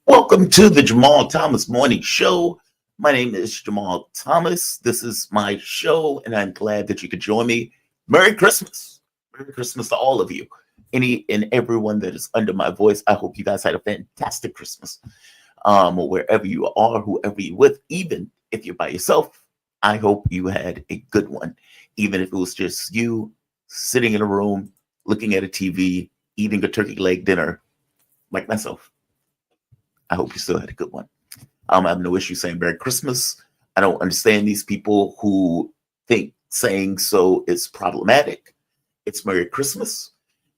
Welcome to the Jamal Thomas Morning Show. My name is Jamal Thomas. This is my show, and I'm glad that you could join me. Merry Christmas. Merry Christmas to all of you. Any and everyone that is under my voice, I hope you guys had a fantastic Christmas. Wherever you are, whoever you're with, even if you're by yourself, I hope you had a good one. Even if it was just you sitting in a room, looking at a TV, eating a turkey leg dinner, like myself. I hope you still had a good one. I have no issue saying Merry Christmas. I don't understand these people who think saying so is problematic. It's Merry Christmas.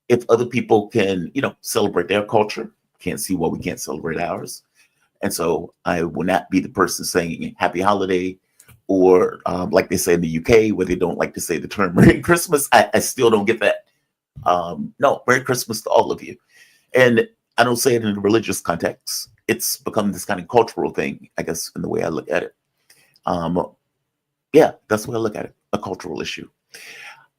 If other people can, celebrate their culture, can't see why we can't celebrate ours. And so I will not be the person saying Happy Holiday or like they say in the UK, where they don't like to say the term Merry Christmas. I still don't get that. No, Merry Christmas to all of you. And I don't say it in a religious context. It's become this kind of cultural thing, I guess, in the way I look at it. That's the way I look at it, a cultural issue.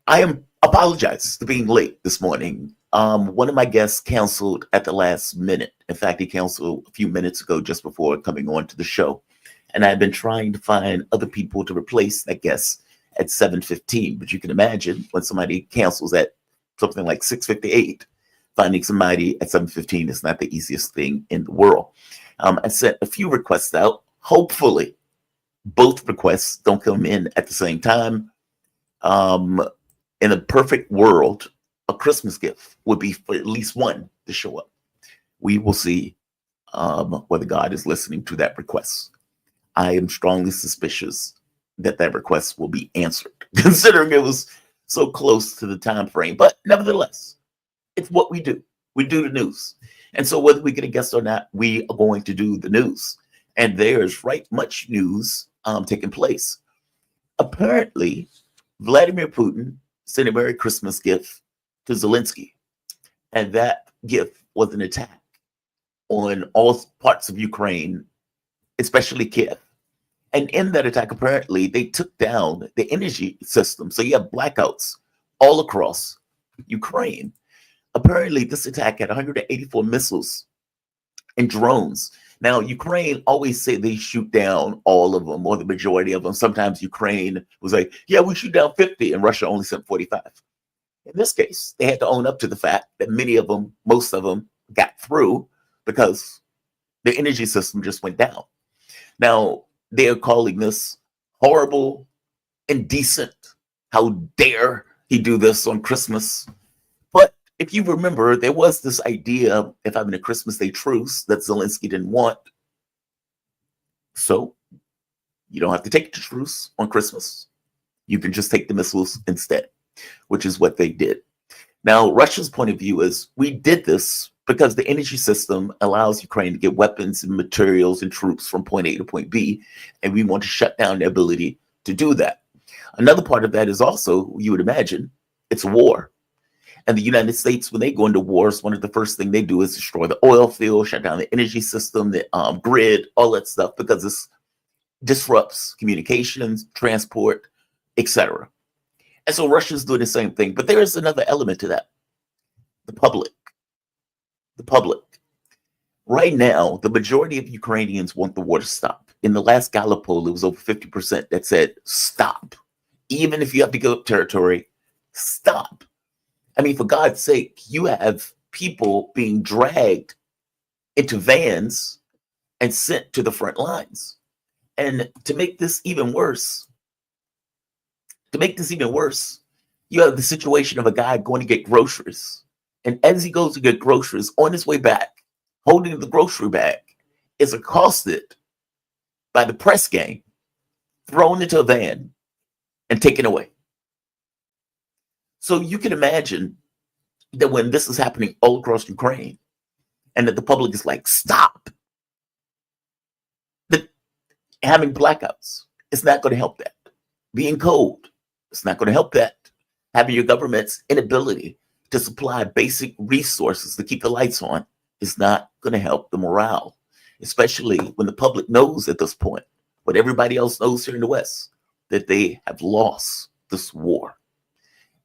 I apologize for being late this morning. One of my guests canceled at the last minute. In fact, he canceled a few minutes ago just before coming on to the show. And I've been trying to find other people to replace that guest at 7:15. But you can imagine when somebody cancels at something like 6:58, finding somebody at 7:15 is not the easiest thing in the world. I sent a few requests out. Hopefully, both requests don't come in at the same time. In a perfect world, a Christmas gift would be for at least one to show up. We will see whether God is listening to that request. I am strongly suspicious that that request will be answered, considering it was so close to the time frame. But nevertheless, it's what we do. We do the news. And so whether we get a guest or not, we are going to do the news. And there's right much news taking place. Apparently, Vladimir Putin sent a Merry Christmas gift to Zelensky. And that gift was an attack on all parts of Ukraine, especially Kiev. And in that attack, apparently, they took down the energy system. So you have blackouts all across Ukraine. Apparently, this attack had 184 missiles and drones. Now, Ukraine always say they shoot down all of them or the majority of them. Sometimes Ukraine was like, yeah, we shoot down 50, and Russia only sent 45. In this case, they had to own up to the fact that many of them, most of them, got through because the energy system just went down. Now, they are calling this horrible, indecent. How dare he do this on Christmas? But if you remember, there was this idea of having a Christmas Day truce that Zelensky didn't want. So you don't have to take the truce on Christmas. You can just take the missiles instead, which is what they did. Now, Russia's point of view is we did this because the energy system allows Ukraine to get weapons and materials and troops from point A to point B, and we want to shut down their ability to do that. Another part of that is also, you would imagine, it's a war. And the United States, when they go into wars, one of the first things they do is destroy the oil field, shut down the energy system, the grid, all that stuff, because this disrupts communications, transport, etc. And so Russia's doing the same thing. But there is another element to that. The public. The public. Right now, the majority of Ukrainians want the war to stop. In the last Gallup poll, it was over 50% that said, stop. Even if you have to give up territory, stop. I mean, for God's sake, you have people being dragged into vans and sent to the front lines. And to make this even worse, you have the situation of a guy going to get groceries. And as he goes to get groceries, on his way back, holding the grocery bag, is accosted by the press gang, thrown into a van, and taken away. So you can imagine that when this is happening all across Ukraine, and that the public is like, stop, that having blackouts is not going to help that. Being cold, it's not going to help that. Having your government's inability to supply basic resources to keep the lights on is not going to help the morale, especially when the public knows at this point, what everybody else knows here in the West, that they have lost this war.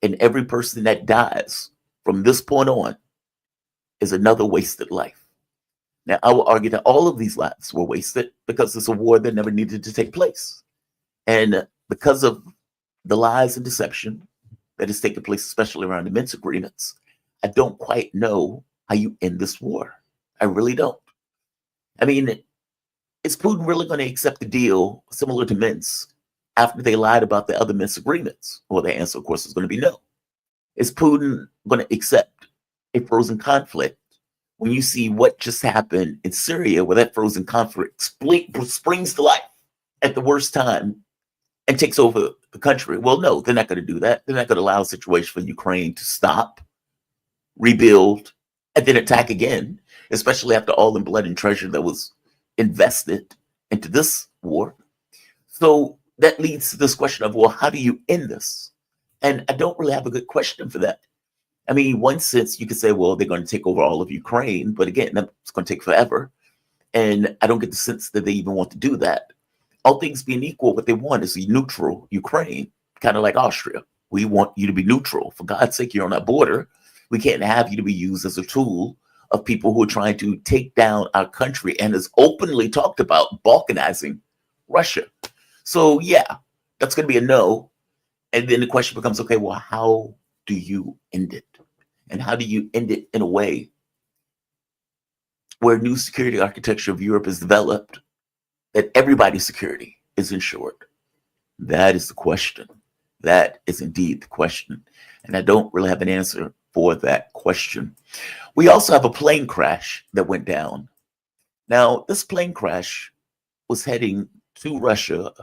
And every person that dies from this point on is another wasted life. Now, I will argue that all of these lives were wasted because it's a war that never needed to take place. And because of the lies and deception that has taken place, especially around the Minsk agreements, I don't quite know how you end this war. I really don't. I mean, is Putin really going to accept the deal similar to Minsk after they lied about the other Minsk agreements? Well, the answer, of course, is going to be no. Is Putin going to accept a frozen conflict when you see what just happened in Syria, where that frozen conflict springs to life at the worst time and takes over the country? Well, no, they're not going to do that. They're not going to allow a situation for Ukraine to stop, rebuild, and then attack again, especially after all the blood and treasure that was invested into this war. So that leads to this question of, well, how do you end this? And I don't really have a good question for that. I mean, in one sense, you could say, well, they're going to take over all of Ukraine, but again, that's going to take forever. And I don't get the sense that they even want to do that. All things being equal, what they want is a neutral Ukraine, kind of like Austria. We want you to be neutral. For God's sake, you're on our border. We can't have you to be used as a tool of people who are trying to take down our country and has openly talked about balkanizing Russia. So yeah, that's going to be a no. And then the question becomes, okay, well, how do you end it? And how do you end it in a way where new security architecture of Europe is developed, that everybody's security is ensured? That is the question. That is indeed the question. And I don't really have an answer for that question. We also have a plane crash that went down. Now, this plane crash was heading to Russia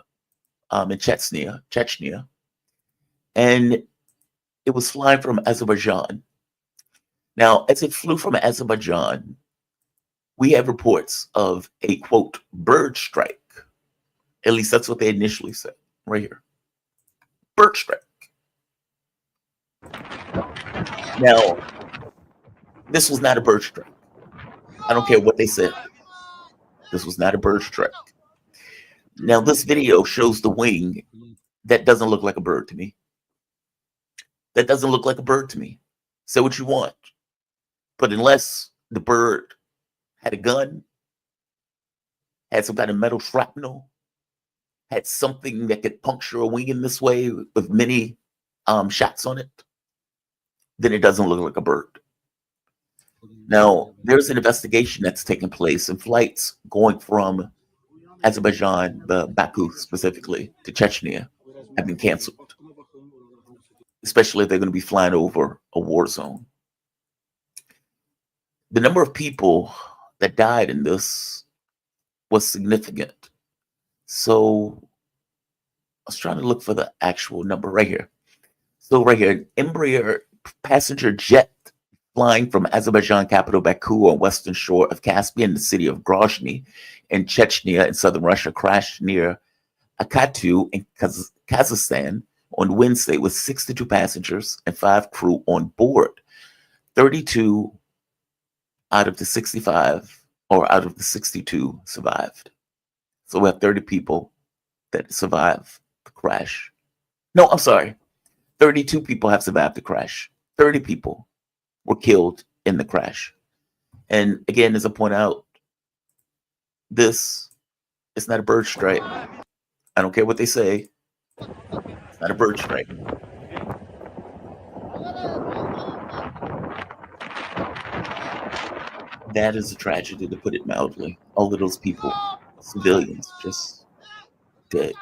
in Chechnya, and it was flying from Azerbaijan. Now, as it flew from Azerbaijan, we have reports of a, quote, bird strike. At least that's what they initially said, right here. Bird strike. Now, this was not a bird strike. I don't care what they said. This was not a bird strike. Now, this video shows the wing. That doesn't look like a bird to me. That doesn't look like a bird to me. Say what you want. But unless the bird had a gun, had some kind of metal shrapnel, had something that could puncture a wing in this way with many shots on it, then it doesn't look like a bird. Now, there's an investigation that's taking place, and flights going from Azerbaijan, Baku specifically, to Chechnya have been canceled, especially if they're going to be flying over a war zone. The number of people that died in this was significant. So I was trying to look for the actual number right here. So right here, an Embraer passenger jet flying from Azerbaijan capital Baku on western shore of Caspian, the city of Grozny in Chechnya in southern Russia, crashed near Akatu in Kazakhstan on Wednesday with 62 passengers and 5 crew on board. 32 out of the 65 or out of the 62 survived. So we have 30 people that survived the crash. No, I'm sorry. 32 people have survived the crash. 30 people were killed in the crash. And again, as I point out, this is not a bird strike. I don't care what they say. It's not a bird strike. That is a tragedy, to put it mildly. All of those people, civilians, just dead.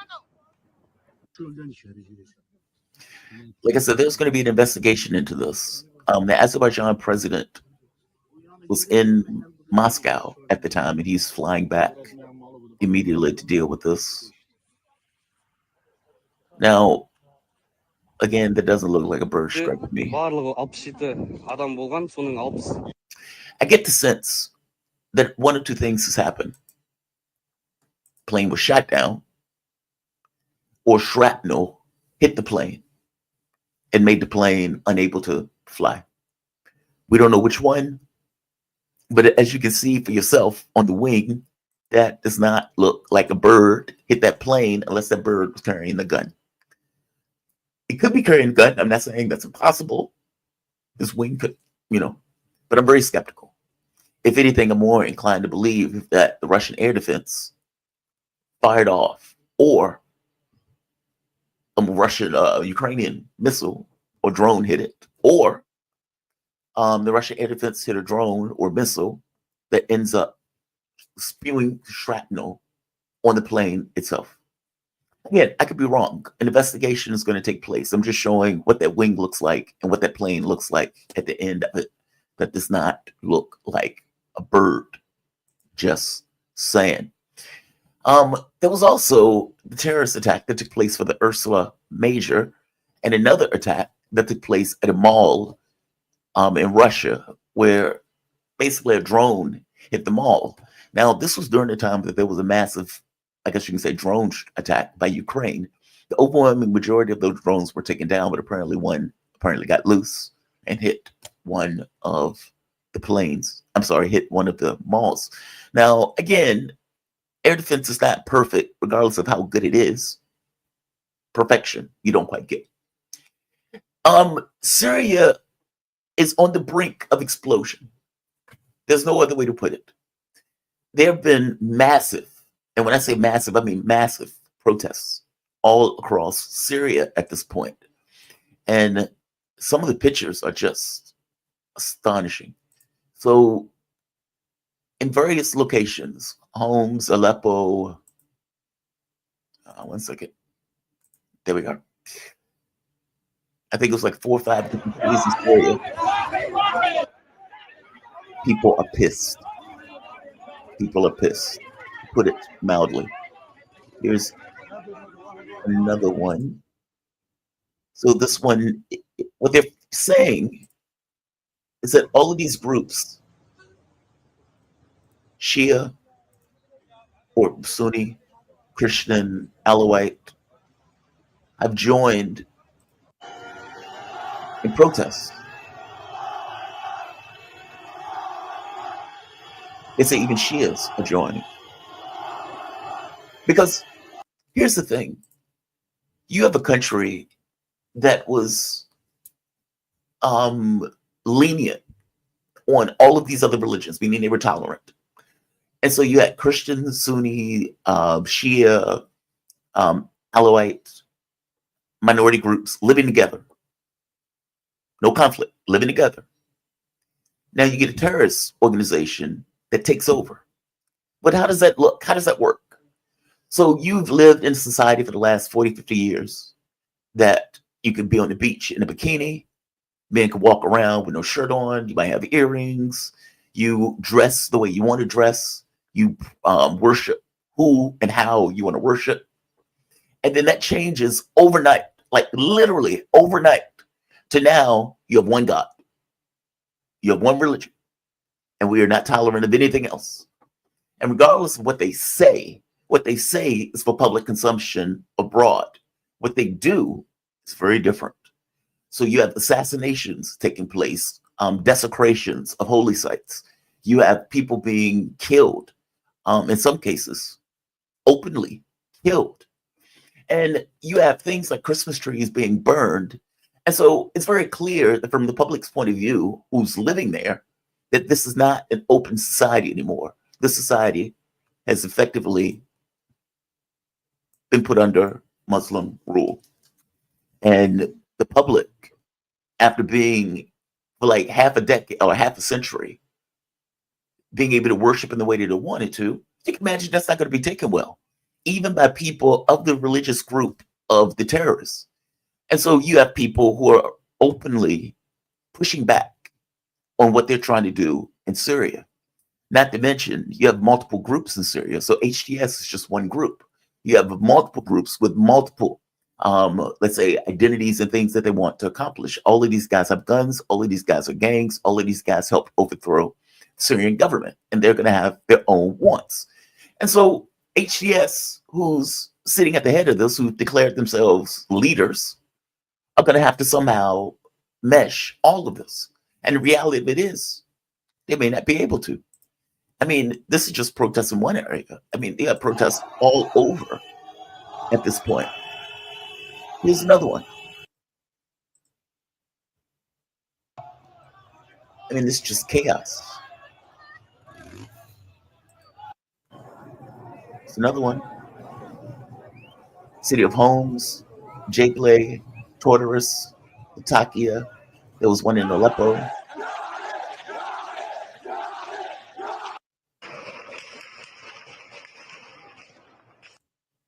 Like I said, there's going to be an investigation into this. The Azerbaijan president was in Moscow at the time, and he's flying back immediately to deal with this. Now, again, that doesn't look like a bird strike with me. I get the sense that one or two things has happened. Plane was shot down, or shrapnel hit the plane and made the plane unable to fly. We don't know which one, but as you can see for yourself on the wing, that does not look like a bird hit that plane unless that bird was carrying the gun. It could be carrying a gun. I'm not saying that's impossible. This wing could, but I'm very skeptical. If anything, I'm more inclined to believe that the Russian air defense fired off, or a Russian Ukrainian missile or drone hit it, or the Russian air defense hit a drone or missile that ends up spewing shrapnel on the plane itself. Again, I could be wrong. An investigation is going to take place. I'm just showing what that wing looks like and what that plane looks like at the end of it. That does not look like a bird. Just saying. There was also the terrorist attack that took place for the Ursula Major, and another attack that took place at a mall in Russia, where basically a drone hit the mall. Now, this was during the time that there was a massive, I guess you can say, drone attack by Ukraine. The overwhelming majority of those drones were taken down, but apparently one got loose and hit one of the planes. I'm sorry, hit one of the malls. Now, again, air defense is not perfect, regardless of how good it is. Perfection, you don't quite get. Syria is on the brink of explosion. There's no other way to put it. There have been massive, and when I say massive, I mean massive protests all across Syria at this point. And some of the pictures are just astonishing. So in various locations, Homs, Aleppo, one second. There we go. I think it was like 4 or 5 different cities in Syria. People are pissed. People are pissed, to put it mildly. Here's another one. So this one, what they're saying is that all of these groups, Shia or Sunni, Christian, Alawite, have joined in protest. They say even Shias are joining. Because here's the thing. You have a country that was lenient on all of these other religions, meaning they were tolerant. And so you had Christian, Sunni, Shia, Alawite, minority groups living together. No conflict, living together. Now you get a terrorist organization that takes over. But how does that look? How does that work? So you've lived in society for the last 40, 50 years that you could be on the beach in a bikini. Men can walk around with no shirt on. You might have earrings. You dress the way you want to dress. You worship who and how you want to worship. And then that changes overnight, like literally overnight, to now you have one God. You have one religion. And we are not tolerant of anything else. And regardless of what they say is for public consumption abroad. What they do is very different. So you have assassinations taking place, desecrations of holy sites. You have people being killed, in some cases, openly killed. And you have things like Christmas trees being burned. And so it's very clear that from the public's point of view, who's living there, that this is not an open society anymore. This society has effectively been put under Muslim rule. And the public, after being for like half a decade or half a century, being able to worship in the way that they wanted to, you can imagine that's not going to be taken well, even by people of the religious group of the terrorists. And so you have people who are openly pushing back on what they're trying to do in Syria. Not to mention, you have multiple groups in Syria. So HTS is just one group. You have multiple groups with multiple, let's say, identities and things that they want to accomplish. All of these guys have guns. All of these guys are gangs. All of these guys help overthrow the Syrian government. And they're going to have their own wants. And so HTS, who's sitting at the head of this, who declared themselves leaders, are going to have to somehow mesh all of this. And the reality of it is, they may not be able to. I mean, this is just protests in one area. I mean, they have protests all over at this point. Here's another one. I mean, this is just chaos. It's another one. City of Homs, Jableh, Tartarus, Latakia. There was one in Aleppo.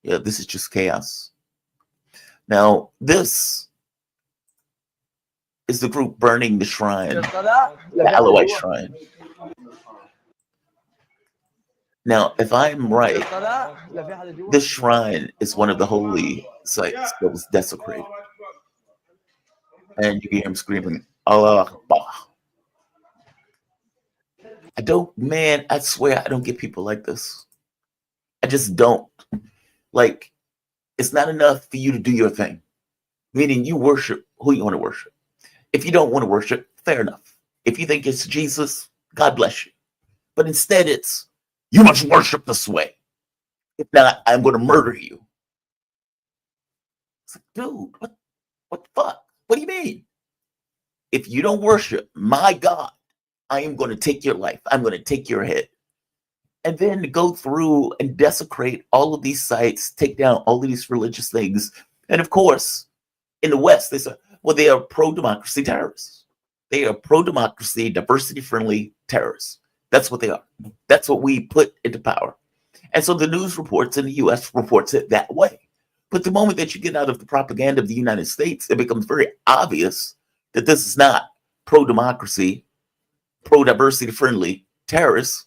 Yeah, this is just chaos. Now, this is the group burning the shrine, the Alawite shrine. Now, if I'm right, this shrine is one of the holy sites that was desecrated. And you can hear him screaming, Allah Akbar. I swear I don't get people like this. I just don't. Like, it's not enough for you to do your thing, meaning you worship who you want to worship. If you don't want to worship, fair enough. If you think it's Jesus, God bless you. But instead it's, you must worship this way. If not, I'm going to murder you. It's like, dude, what the fuck? What do you mean? If you don't worship my God, I am going to take your life. I'm going to take your head. And then go through and desecrate all of these sites, take down all of these religious things. And of course, in the West, they say, well, they are pro-democracy terrorists. They are pro-democracy, diversity-friendly terrorists. That's what they are. That's what we put into power. And so the news reports in the US reports it that way. But the moment that you get out of the propaganda of the United States, it becomes very obvious that this is not pro-democracy, pro-diversity-friendly terrorists.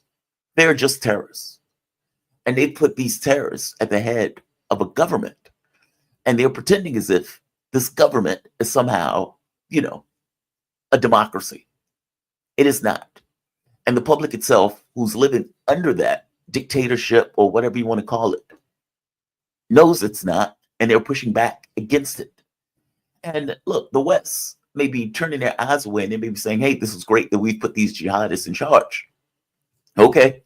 They're just terrorists. And they put these terrorists at the head of a government. And they're pretending as if this government is somehow, a democracy. It is not. And the public itself, who's living under that dictatorship or whatever you want to call it, knows it's not. And they're pushing back against it. And look, the West may be turning their eyes away and they may be saying, hey, this is great that we've put these jihadists in charge. Okay.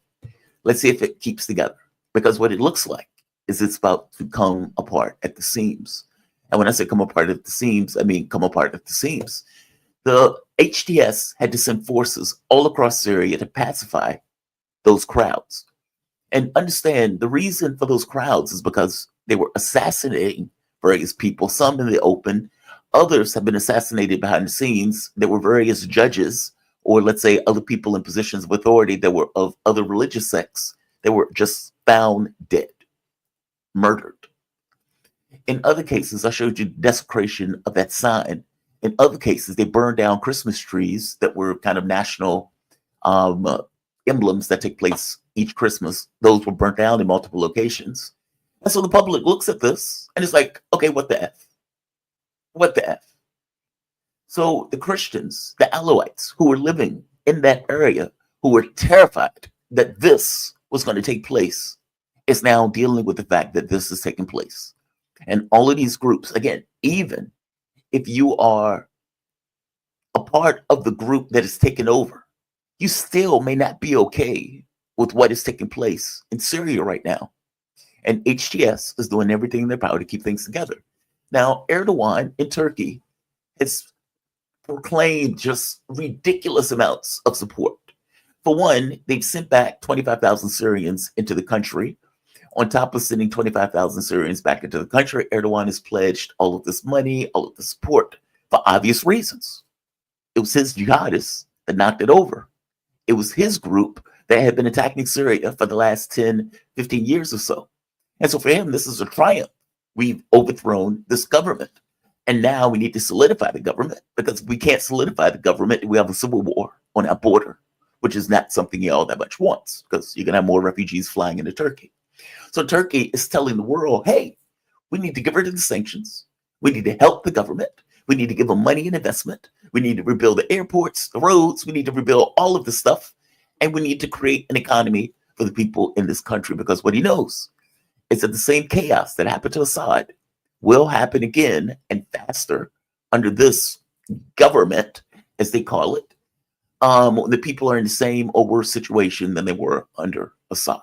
Let's see if it keeps together, because what it looks like is it's about to come apart at the seams. And when I say come apart at the seams, I mean come apart at the seams. The HTS had to send forces all across Syria to pacify those crowds. And understand the reason for those crowds is because they were assassinating various people, some in the open, others have been assassinated behind the scenes. There were various judges, or let's say other people in positions of authority that were of other religious sects that were just found dead, murdered. In other cases, I showed you desecration of that sign. In other cases, they burned down Christmas trees that were kind of national emblems that take place each Christmas. Those were burnt down in multiple locations. And so the public looks at this and it's like, okay, what the F? What the F? So the Christians, the Alawites who were living in that area, who were terrified that this was going to take place, is now dealing with the fact that this is taking place. And all of these groups, again, even if you are a part of the group that is taken over, you still may not be okay with what is taking place in Syria right now. And HTS is doing everything in their power to keep things together. Now, Erdogan in Turkey has proclaimed just ridiculous amounts of support. For one, they've sent back 25,000 Syrians into the country. On top of sending 25,000 Syrians back into the country, Erdogan has pledged all of this money, all of the support, for obvious reasons. It was his jihadists that knocked it over. It was his group that had been attacking Syria for the last 10, 15 years or so. And so for him, this is a triumph. We've overthrown this government. And now we need to solidify the government, because we can't solidify the government. We have a civil war on our border, which is not something he all that much wants, because you're going to have more refugees flying into Turkey. So Turkey is telling the world, hey, we need to get rid of the sanctions. We need to help the government. We need to give them money and investment. We need to rebuild the airports, the roads. We need to rebuild all of this stuff. And we need to create an economy for the people in this country, because what he knows is that the same chaos that happened to Assad will happen again and faster under this government, as they call it. The people are in the same or worse situation than they were under Assad.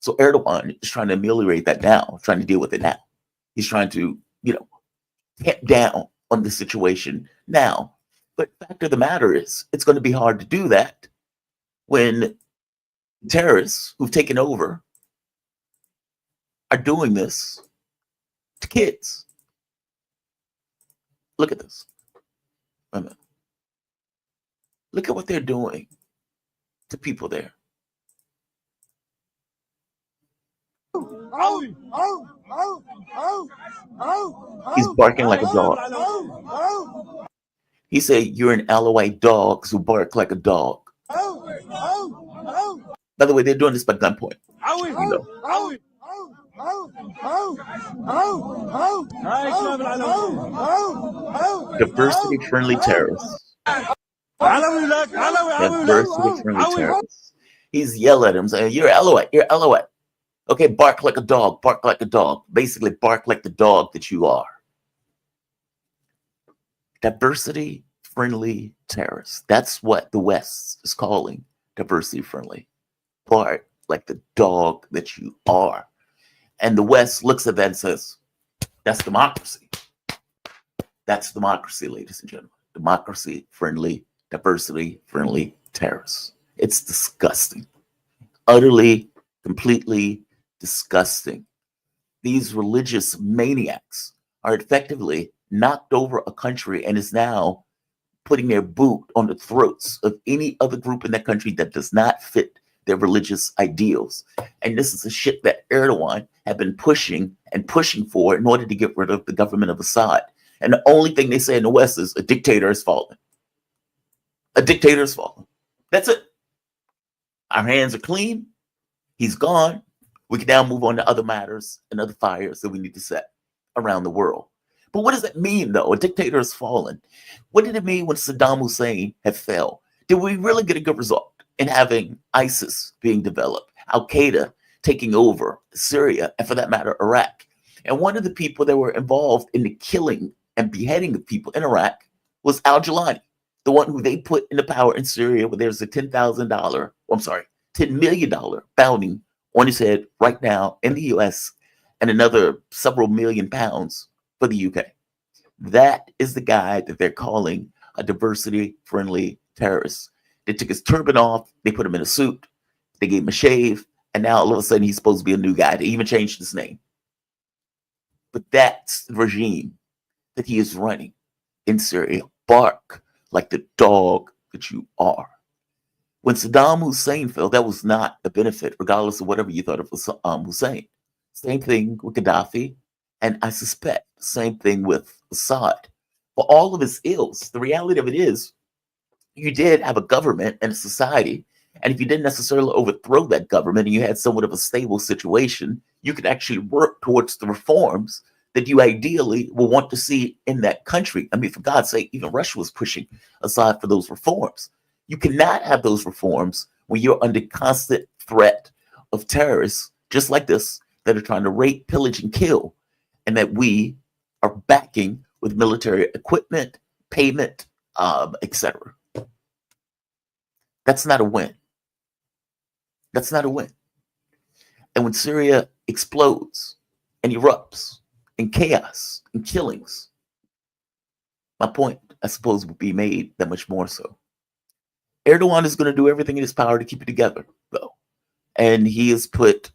So Erdogan is trying to ameliorate that now, trying to deal with it now. He's trying to, tamp down on the situation now. But the fact of the matter is, it's going to be hard to do that when terrorists who've taken over are doing this to kids. Look at this. Wait a minute. Look at what they're doing to people there. He's barking like a dog. He said, "You're an Alawite dog who bark like a dog." By the way, they're doing this by gunpoint. You know. Diversity-friendly terrorists. Diversity-friendly terrorists. He's yelling at him, saying, "You're Alawite. You're Alawite. Okay, bark like a dog. Bark like a dog. Basically, bark like the dog that you are." Diversity-friendly terrorists. That's what the West is calling diversity-friendly. Bark like the dog that you are. And the West looks at that and says, "That's democracy. That's democracy, ladies and gentlemen. Democracy-friendly, diversity-friendly terrorists." It's disgusting. Utterly, completely disgusting. These religious maniacs are effectively knocked over a country and is now putting their boot on the throats of any other group in that country that does not fit their religious ideals. And this is the shit that Erdogan had been pushing and pushing for in order to get rid of the government of Assad. And the only thing they say in the West is a dictator has fallen. A dictator has fallen. That's it. Our hands are clean. He's gone. We can now move on to other matters and other fires that we need to set around the world. But what does that mean, though? A dictator has fallen. What did it mean when Saddam Hussein had fell? Did we really get a good result in having ISIS being developed, Al-Qaeda taking over Syria, and for that matter, Iraq? And one of the people that were involved in the killing and beheading of people in Iraq was al-Jilani, the one who they put into power in Syria, where there's a $10 million bounty on his head right now in the US, and another several million pounds for the UK. That is the guy that they're calling a diversity-friendly terrorist. They took his turban off, they put him in a suit, they gave him a shave, and now all of a sudden he's supposed to be a new guy. They even changed his name. But that's the regime that he is running in Syria. Bark like the dog that you are. When Saddam Hussein fell, that was not a benefit, regardless of whatever you thought of Hussein. Same thing with Gaddafi, and I suspect the same thing with Assad. For all of his ills, the reality of it is you did have a government and a society, and if you didn't necessarily overthrow that government and you had somewhat of a stable situation, you could actually work towards the reforms that you ideally will want to see in that country. I mean, for God's sake, even Russia was pushing Assad for those reforms. You cannot have those reforms when you're under constant threat of terrorists, just like this, that are trying to rape, pillage, and kill, and that we are backing with military equipment, payment, etc. That's not a win. That's not a win. And when Syria explodes and erupts in chaos and killings, my point, I suppose, would be made that much more so. Erdogan is going to do everything in his power to keep it together, though. And he has put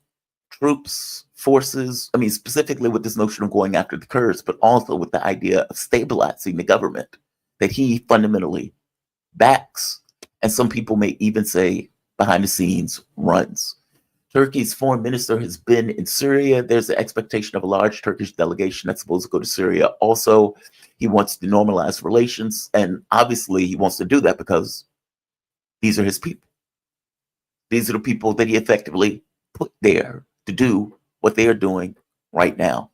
troops, forces, I mean, specifically with this notion of going after the Kurds, but also with the idea of stabilizing the government that he fundamentally backs. And some people may even say behind the scenes runs. Turkey's foreign minister has been in Syria. There's the expectation of a large Turkish delegation that's supposed to go to Syria. Also, he wants to normalize relations. And obviously, he wants to do that because these are his people. These are the people that he effectively put there to do what they are doing right now.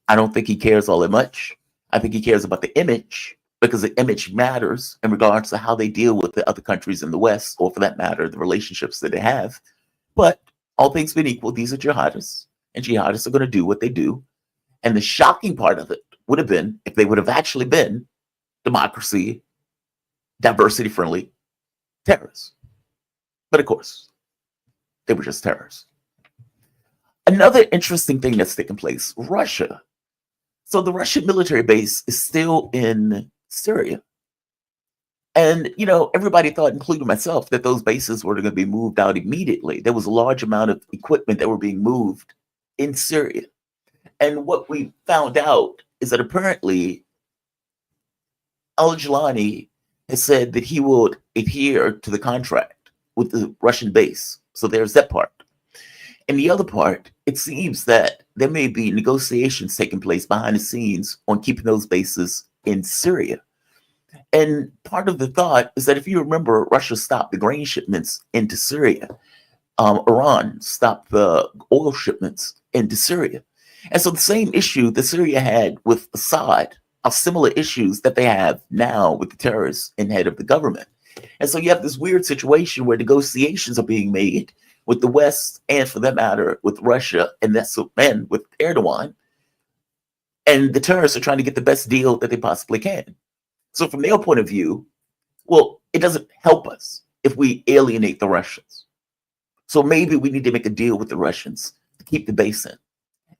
I don't think he cares all that much. I think he cares about the image, because the image matters in regards to how they deal with the other countries in the West, or for that matter, the relationships that they have. But all things being equal, these are jihadists, and jihadists are going to do what they do. And the shocking part of it would have been if they would have actually been democracy, diversity-friendly terrorists. But of course, they were just terrorists. Another interesting thing that's taken place, Russia. So the Russian military base is still in Syria. And, you know, everybody thought, including myself, that those bases were going to be moved out immediately. There was a large amount of equipment that were being moved in Syria. And what we found out is that apparently al-Jilani has said that he would adhere to the contract with the Russian base. So there's that part. And the other part, it seems that there may be negotiations taking place behind the scenes on keeping those bases in Syria. And part of the thought is that if you remember, Russia stopped the grain shipments into Syria. Iran stopped the oil shipments into Syria. And so the same issue that Syria had with Assad are similar issues that they have now with the terrorists in head of the government. And so you have this weird situation where negotiations are being made with the West, and for that matter, with Russia, and with Erdogan. And the terrorists are trying to get the best deal that they possibly can. So from their point of view, well, it doesn't help us if we alienate the Russians. So maybe we need to make a deal with the Russians to keep the base in.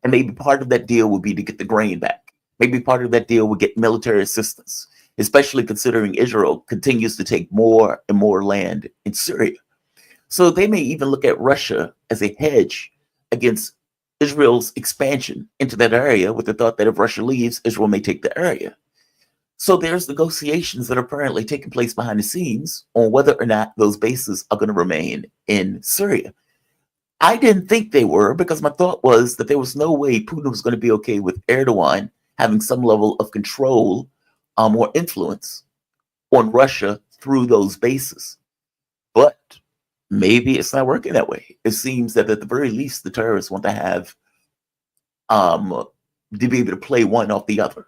And maybe part of that deal would be to get the grain back. Maybe part of that deal would get military assistance, especially considering Israel continues to take more and more land in Syria. So they may even look at Russia as a hedge against Israel's expansion into that area, with the thought that if Russia leaves, Israel may take the area. So there's negotiations that are apparently taking place behind the scenes on whether or not those bases are going to remain in Syria. I didn't think they were, because my thought was that there was no way Putin was going to be okay with Erdogan having some level of control or influence on Russia through those bases. But maybe it's not working that way. It seems that at the very least, the terrorists want to have to be able to play one off the other,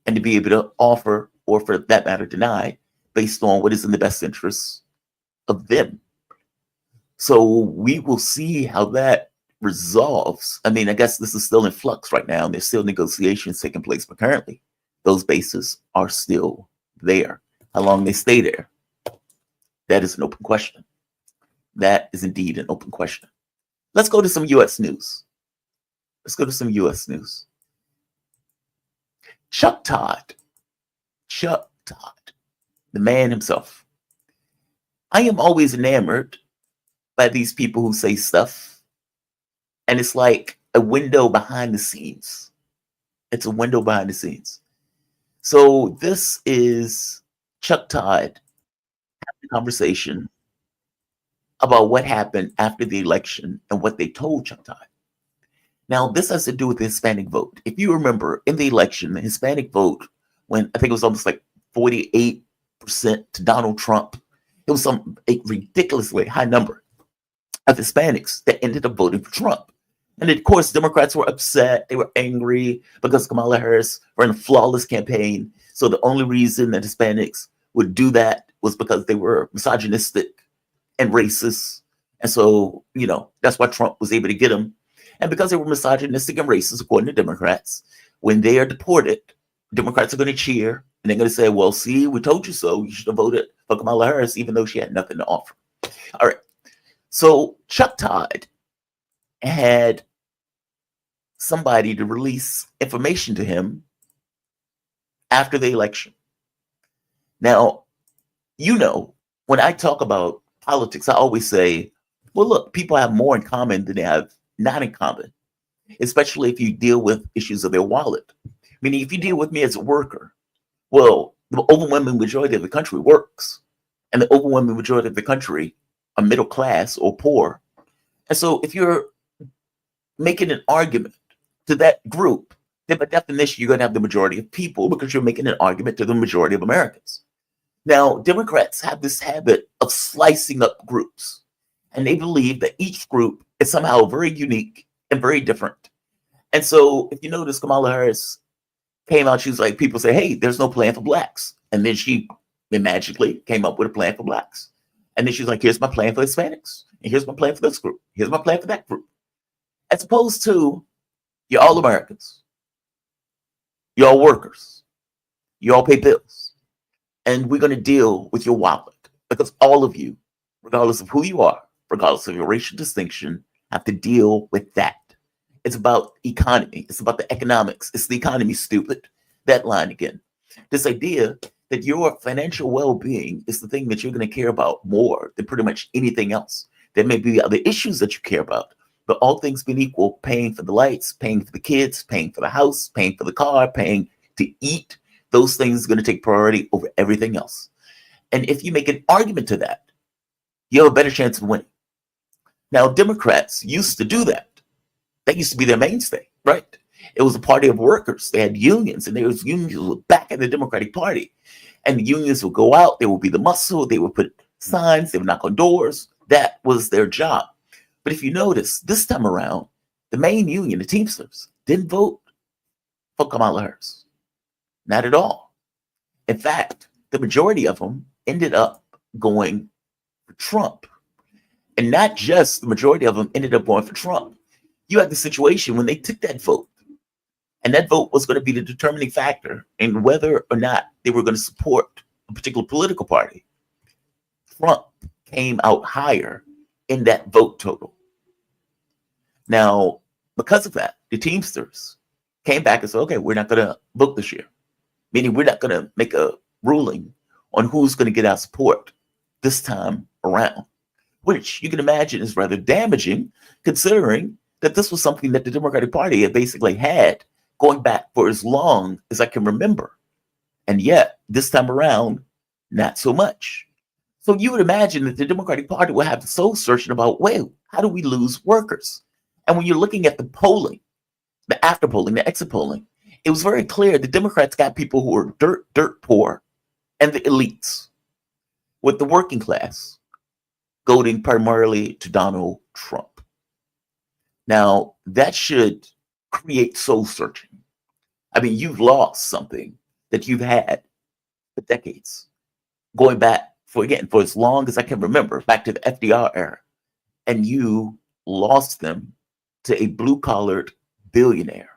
and to be able to offer, or for that matter, deny, based on what is in the best interests of them. So we will see how that resolves. I mean, I guess this is still in flux right now, and there's still negotiations taking place, but currently those bases are still there. How long they stay there, that is an open question. That is indeed an open question. Let's go to some U.S. news. Chuck Todd, the man himself. I am always enamored by these people who say stuff, and it's like a window behind the scenes. It's a window behind the scenes. So this is Chuck Todd having a conversation about what happened after the election and what they told Chuck Todd. Now, this has to do with the Hispanic vote. If you remember, in the election, the Hispanic vote, when I think it was almost like 48% to Donald Trump, it was a ridiculously high number of Hispanics that ended up voting for Trump. And of course, Democrats were upset. They were angry because Kamala Harris ran a flawless campaign. So the only reason that Hispanics would do that was because they were misogynistic and racist. And so, that's why Trump was able to get them. And because they were misogynistic and racist, according to Democrats, when they are deported, Democrats are going to cheer, and they're going to say, well, see, we told you so. You should have voted for Kamala Harris, even though she had nothing to offer. All right. So Chuck Todd had somebody to release information to him after the election. Now, when I talk about politics, I always say, well, look, people have more in common than they have not in common, especially if you deal with issues of their wallet. Meaning, if you deal with me as a worker, well, the overwhelming majority of the country works, and the overwhelming majority of the country are middle class or poor. And so if you're making an argument to that group, then by definition, you're going to have the majority of people, because you're making an argument to the majority of Americans. Now, Democrats have this habit of slicing up groups, and they believe that each group is somehow very unique and very different. And so if you notice, Kamala Harris came out, she was like, people say, hey, there's no plan for blacks. And then she magically came up with a plan for blacks. And then she's like, here's my plan for Hispanics. And here's my plan for this group. Here's my plan for that group. As opposed to, you're all Americans. You're all workers. You all pay bills. And we're going to deal with your wallet, because all of you, regardless of who you are, regardless of your racial distinction, have to deal with that. It's about economy. It's about the economics. It's the economy, stupid. That line again. This idea that your financial well-being is the thing that you're going to care about more than pretty much anything else. There may be other issues that you care about, But all things being equal, paying for the lights, paying for the kids, paying for the house, paying for the car, paying to eat, those things are going to take priority over everything else. And if you make an argument to that, you have a better chance of winning. Now, Democrats used to do that. That used to be their mainstay, right? It was a party of workers. They had unions, and those unions were back in the Democratic Party. And the unions would go out, they would be the muscle, they would put signs, they would knock on doors. That was their job. But if you notice, this time around, the main union, the Teamsters, didn't vote for Kamala Harris. Not at all. In fact, the majority of them ended up going for Trump. And not just the majority of them ended up going for Trump. You had the situation when they took that vote, and that vote was going to be the determining factor in whether or not they were going to support a particular political party. Trump came out higher in that vote total. Now, because of that, the Teamsters came back and said, okay, we're not going to vote this year, meaning we're not going to make a ruling on who's going to get our support this time around, which you can imagine is rather damaging, considering that this was something that the Democratic Party had basically had going back for as long as I can remember. And yet, this time around, not so much. So you would imagine that the Democratic Party will have the soul searching about, well, how do we lose workers? And when you're looking at the polling, the after polling, the exit polling, it was very clear the Democrats got people who were dirt poor and the elites, with the working class voting primarily to Donald Trump. Now, that should create soul searching. I mean, you've lost something that you've had for decades, going back for as long as I can remember, back to the FDR era, and you lost them to a blue-collared billionaire.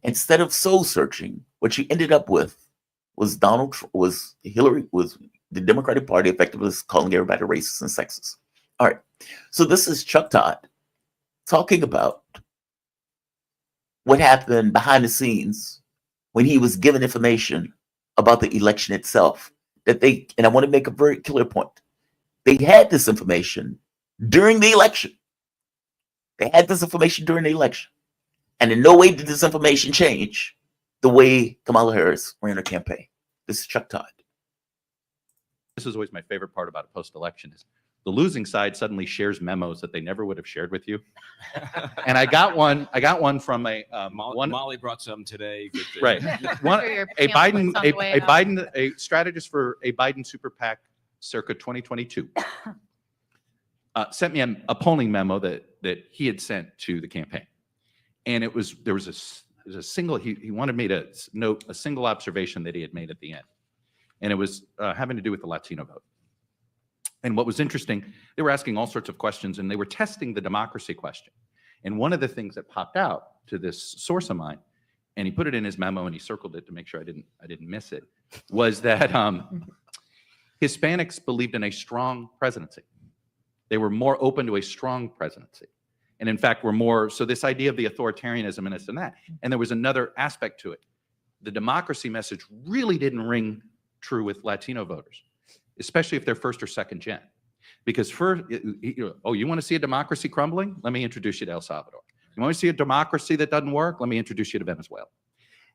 Instead of soul searching, what you ended up with was the Democratic Party effectively calling everybody racist and sexist. All right, so this is Chuck Todd talking about what happened behind the scenes when he was given information about the election itself. And I want to make a very clear point. They had this information during the election. And in no way did this information change the way Kamala Harris ran her campaign. This is Chuck Todd. This is always my favorite part about a post-election is the losing side suddenly shares memos that they never would have shared with you. And I got one from a Molly brought some today. Right. A strategist for a Biden super PAC circa 2022 sent me a polling memo that he had sent to the campaign. And there was a single, he wanted me to note a single observation that he had made at the end. And it was having to do with the Latino vote. And what was interesting, they were asking all sorts of questions and they were testing the democracy question. And one of the things that popped out to this source of mine, and he put it in his memo and he circled it to make sure I didn't miss it, was that Hispanics believed in a strong presidency. They were more open to a strong presidency. And in fact, were more, so this idea of the authoritarianism and this and that. And there was another aspect to it. The democracy message really didn't ring true with Latino voters, especially if they're first or second gen. Because you want to see a democracy crumbling? Let me introduce you to El Salvador. You want to see a democracy that doesn't work? Let me introduce you to Venezuela.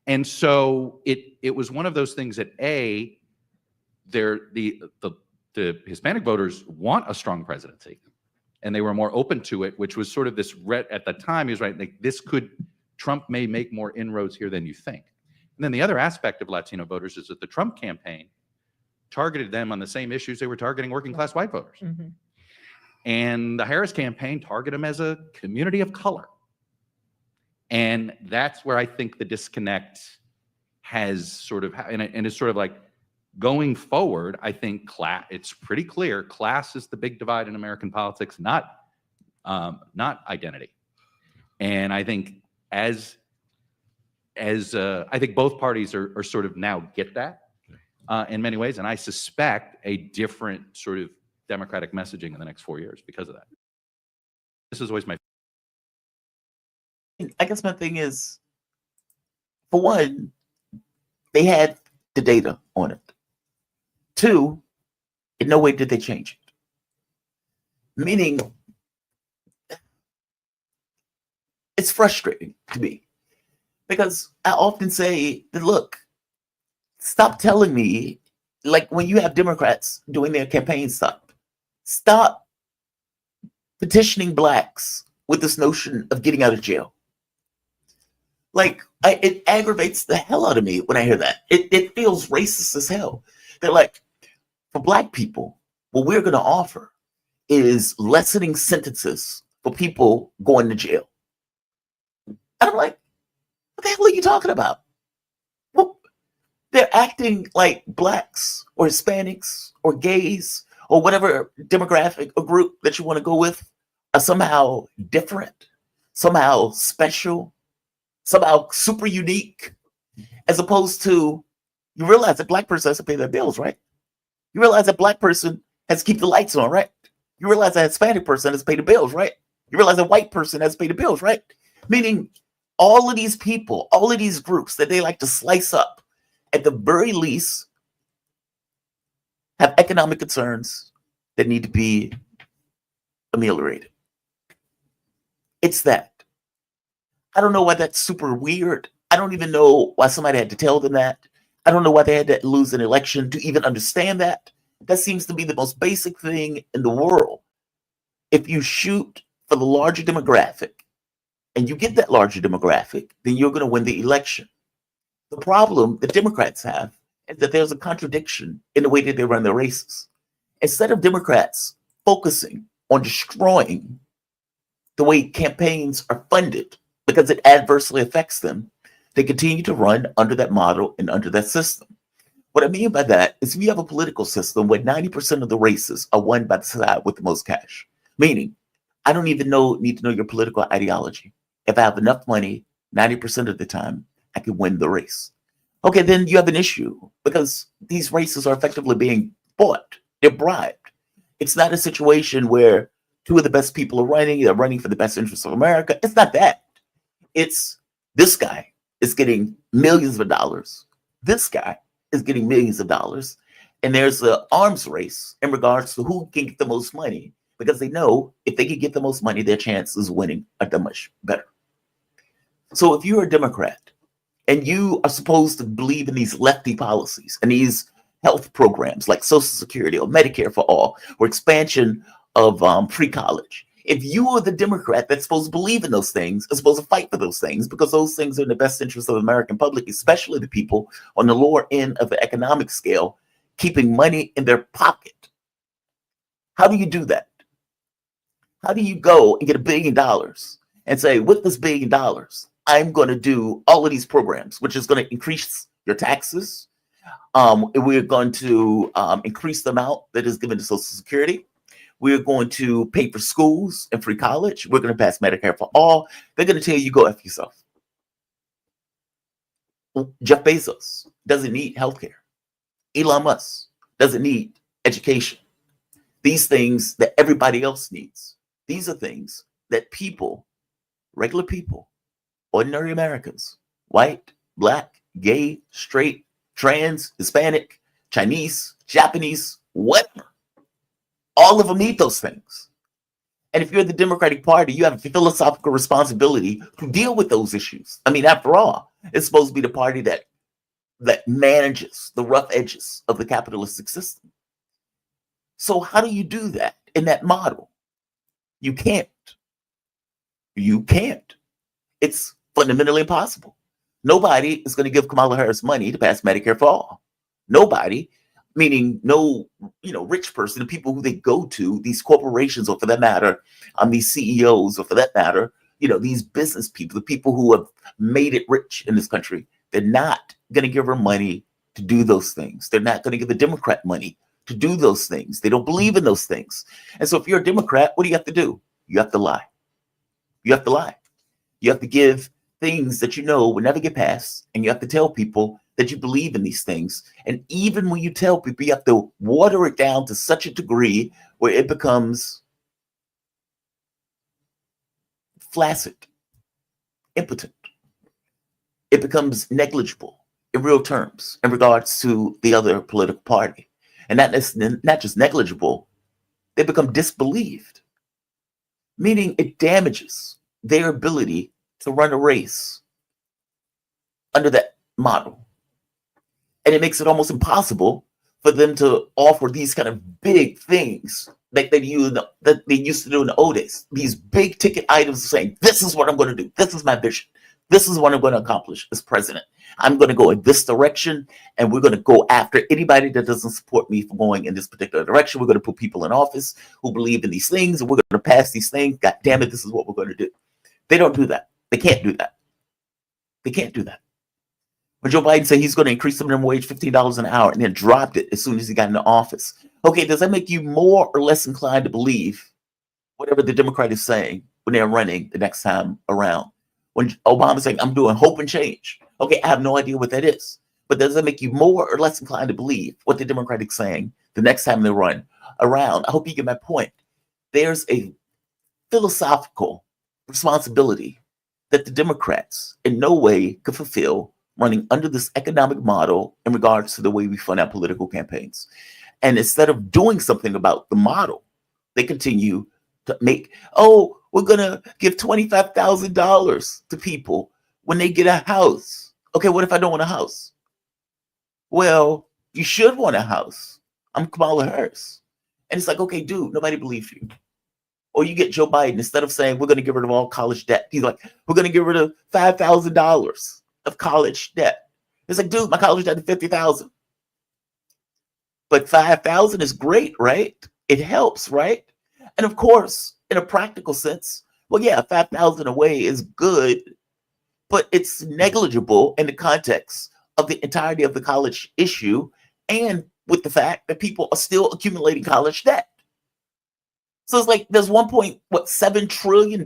And so it was one of those things that the Hispanic voters want a strong presidency, and they were more open to it, which was sort of this at the time. He was right, like Trump may make more inroads here than you think. And then the other aspect of Latino voters is that the Trump campaign targeted them on the same issues they were targeting working class white voters. Mm-hmm. And the Harris campaign targeted them as a community of color. And that's where I think the disconnect has sort of, and it's sort of like going forward, I think it's pretty clear class is the big divide in American politics, not identity. And I think I think both parties are sort of now get that in many ways, and I suspect a different sort of democratic messaging in the next 4 years because of that. This is always I guess my thing is, for one, they had the data on it. Two, in no way did they change it. Meaning, it's frustrating to me because I often say that, look, stop telling me, like when you have Democrats doing their campaign stop petitioning blacks with this notion of getting out of jail. Like, it aggravates the hell out of me when I hear that. It feels racist as hell. They're like, for black people, what we're going to offer is lessening sentences for people going to jail. And I'm like, what the hell are you talking about? Well, they're acting like blacks or Hispanics or gays or whatever demographic or group that you want to go with are somehow different, somehow special, somehow super unique, as opposed to, you realize that black person has to pay their bills, right? You realize that black person has to keep the lights on, right? You realize that Hispanic person has to pay the bills, right? You realize that white person has to pay the bills, right? Meaning all of these people, all of these groups that they like to slice up, at the very least, have economic concerns that need to be ameliorated. It's that. I don't know why that's super weird. I don't even know why somebody had to tell them that. I don't know why they had to lose an election to even understand that. That seems to be the most basic thing in the world. If you shoot for the larger demographic and you get that larger demographic, then you're going to win the election. The problem that Democrats have is that there's a contradiction in the way that they run their races. Instead of Democrats focusing on destroying the way campaigns are funded because it adversely affects them, they continue to run under that model and under that system. What I mean by that is if you have a political system where 90% of the races are won by the side with the most cash, meaning I don't even need to know your political ideology. If I have enough money, 90% of the time, I can win the race. Okay, then you have an issue because these races are effectively being bought. They're bribed. It's not a situation where two of the best people are running. They're running for the best interests of America. It's not that. It's this guy is getting millions of dollars. This guy is getting millions of dollars. And there's an arms race in regards to who can get the most money because they know if they can get the most money, their chances of winning are that much better. So if you're a Democrat and you are supposed to believe in these lefty policies and these health programs like Social Security or Medicare for all or expansion of pre-college, if you are the Democrat that's supposed to believe in those things, is supposed to fight for those things because those things are in the best interest of the American public, especially the people on the lower end of the economic scale, keeping money in their pocket. How do you do that? How do you go and get $1 billion and say, with this $1 billion, I'm going to do all of these programs, which is going to increase your taxes. We're going to increase the amount that is given to Social Security. We're going to pay for schools and free college. We're going to pass Medicare for all. They're going to tell you, go F yourself. Jeff Bezos doesn't need healthcare. Elon Musk doesn't need education. These things that everybody else needs. These are things that people, regular people, ordinary Americans, white, black, gay, straight, trans, Hispanic, Chinese, Japanese, whatever. All of them need those things. And if you're the Democratic Party, you have a philosophical responsibility to deal with those issues. I mean, after all, it's supposed to be the party that manages the rough edges of the capitalistic system. So how do you do that in that model? You can't. You can't. It's fundamentally impossible. Nobody is going to give Kamala Harris money to pass Medicare for all. Nobody, meaning no, rich person, the people who they go to, these corporations, or for that matter, these CEOs, or for that matter, these business people, the people who have made it rich in this country, they're not going to give her money to do those things. They're not going to give the Democrat money to do those things. They don't believe in those things. And so if you're a Democrat, what do you have to do? You have to lie. You have to lie. You have to give things that will never get passed, and you have to tell people that you believe in these things. And even when you tell people, you have to water it down to such a degree where it becomes flaccid, impotent. It becomes negligible in real terms in regards to the other political party. And not just negligible, they become disbelieved, meaning it damages their ability to run a race under that model. And it makes it almost impossible for them to offer these kind of big things that they used to do in the old days. These big ticket items saying, this is what I'm going to do. This is my vision. This is what I'm going to accomplish as president. I'm going to go in this direction, and we're going to go after anybody that doesn't support me for going in this particular direction. We're going to put people in office who believe in these things, and we're going to pass these things. God damn it, this is what we're going to do. They don't do that. They can't do that. They can't do that. When Joe Biden said he's going to increase the minimum wage $15 an hour and then dropped it as soon as he got into office. Okay, does that make you more or less inclined to believe whatever the Democrat is saying when they're running the next time around? When Obama's saying, I'm doing hope and change. Okay, I have no idea what that is. But does that make you more or less inclined to believe what the Democrat is saying the next time they run around? I hope you get my point. There's a philosophical responsibility that the Democrats in no way could fulfill running under this economic model in regards to the way we fund our political campaigns. And instead of doing something about the model, they continue to make, oh, we're going to give $25,000 to people when they get a house. Okay, what if I don't want a house? Well, you should want a house. I'm Kamala Harris. And it's like, okay, dude, nobody believes you. Or you get Joe Biden, instead of saying we're going to get rid of all college debt, he's like, we're going to get rid of $5,000 of college debt. It's like, dude, my college debt is $50,000. But $5,000 is great, right? It helps, right? And of course, in a practical sense, well, yeah, $5,000 away is good, but it's negligible in the context of the entirety of the college issue and with the fact that people are still accumulating college debt. So it's like there's $7 trillion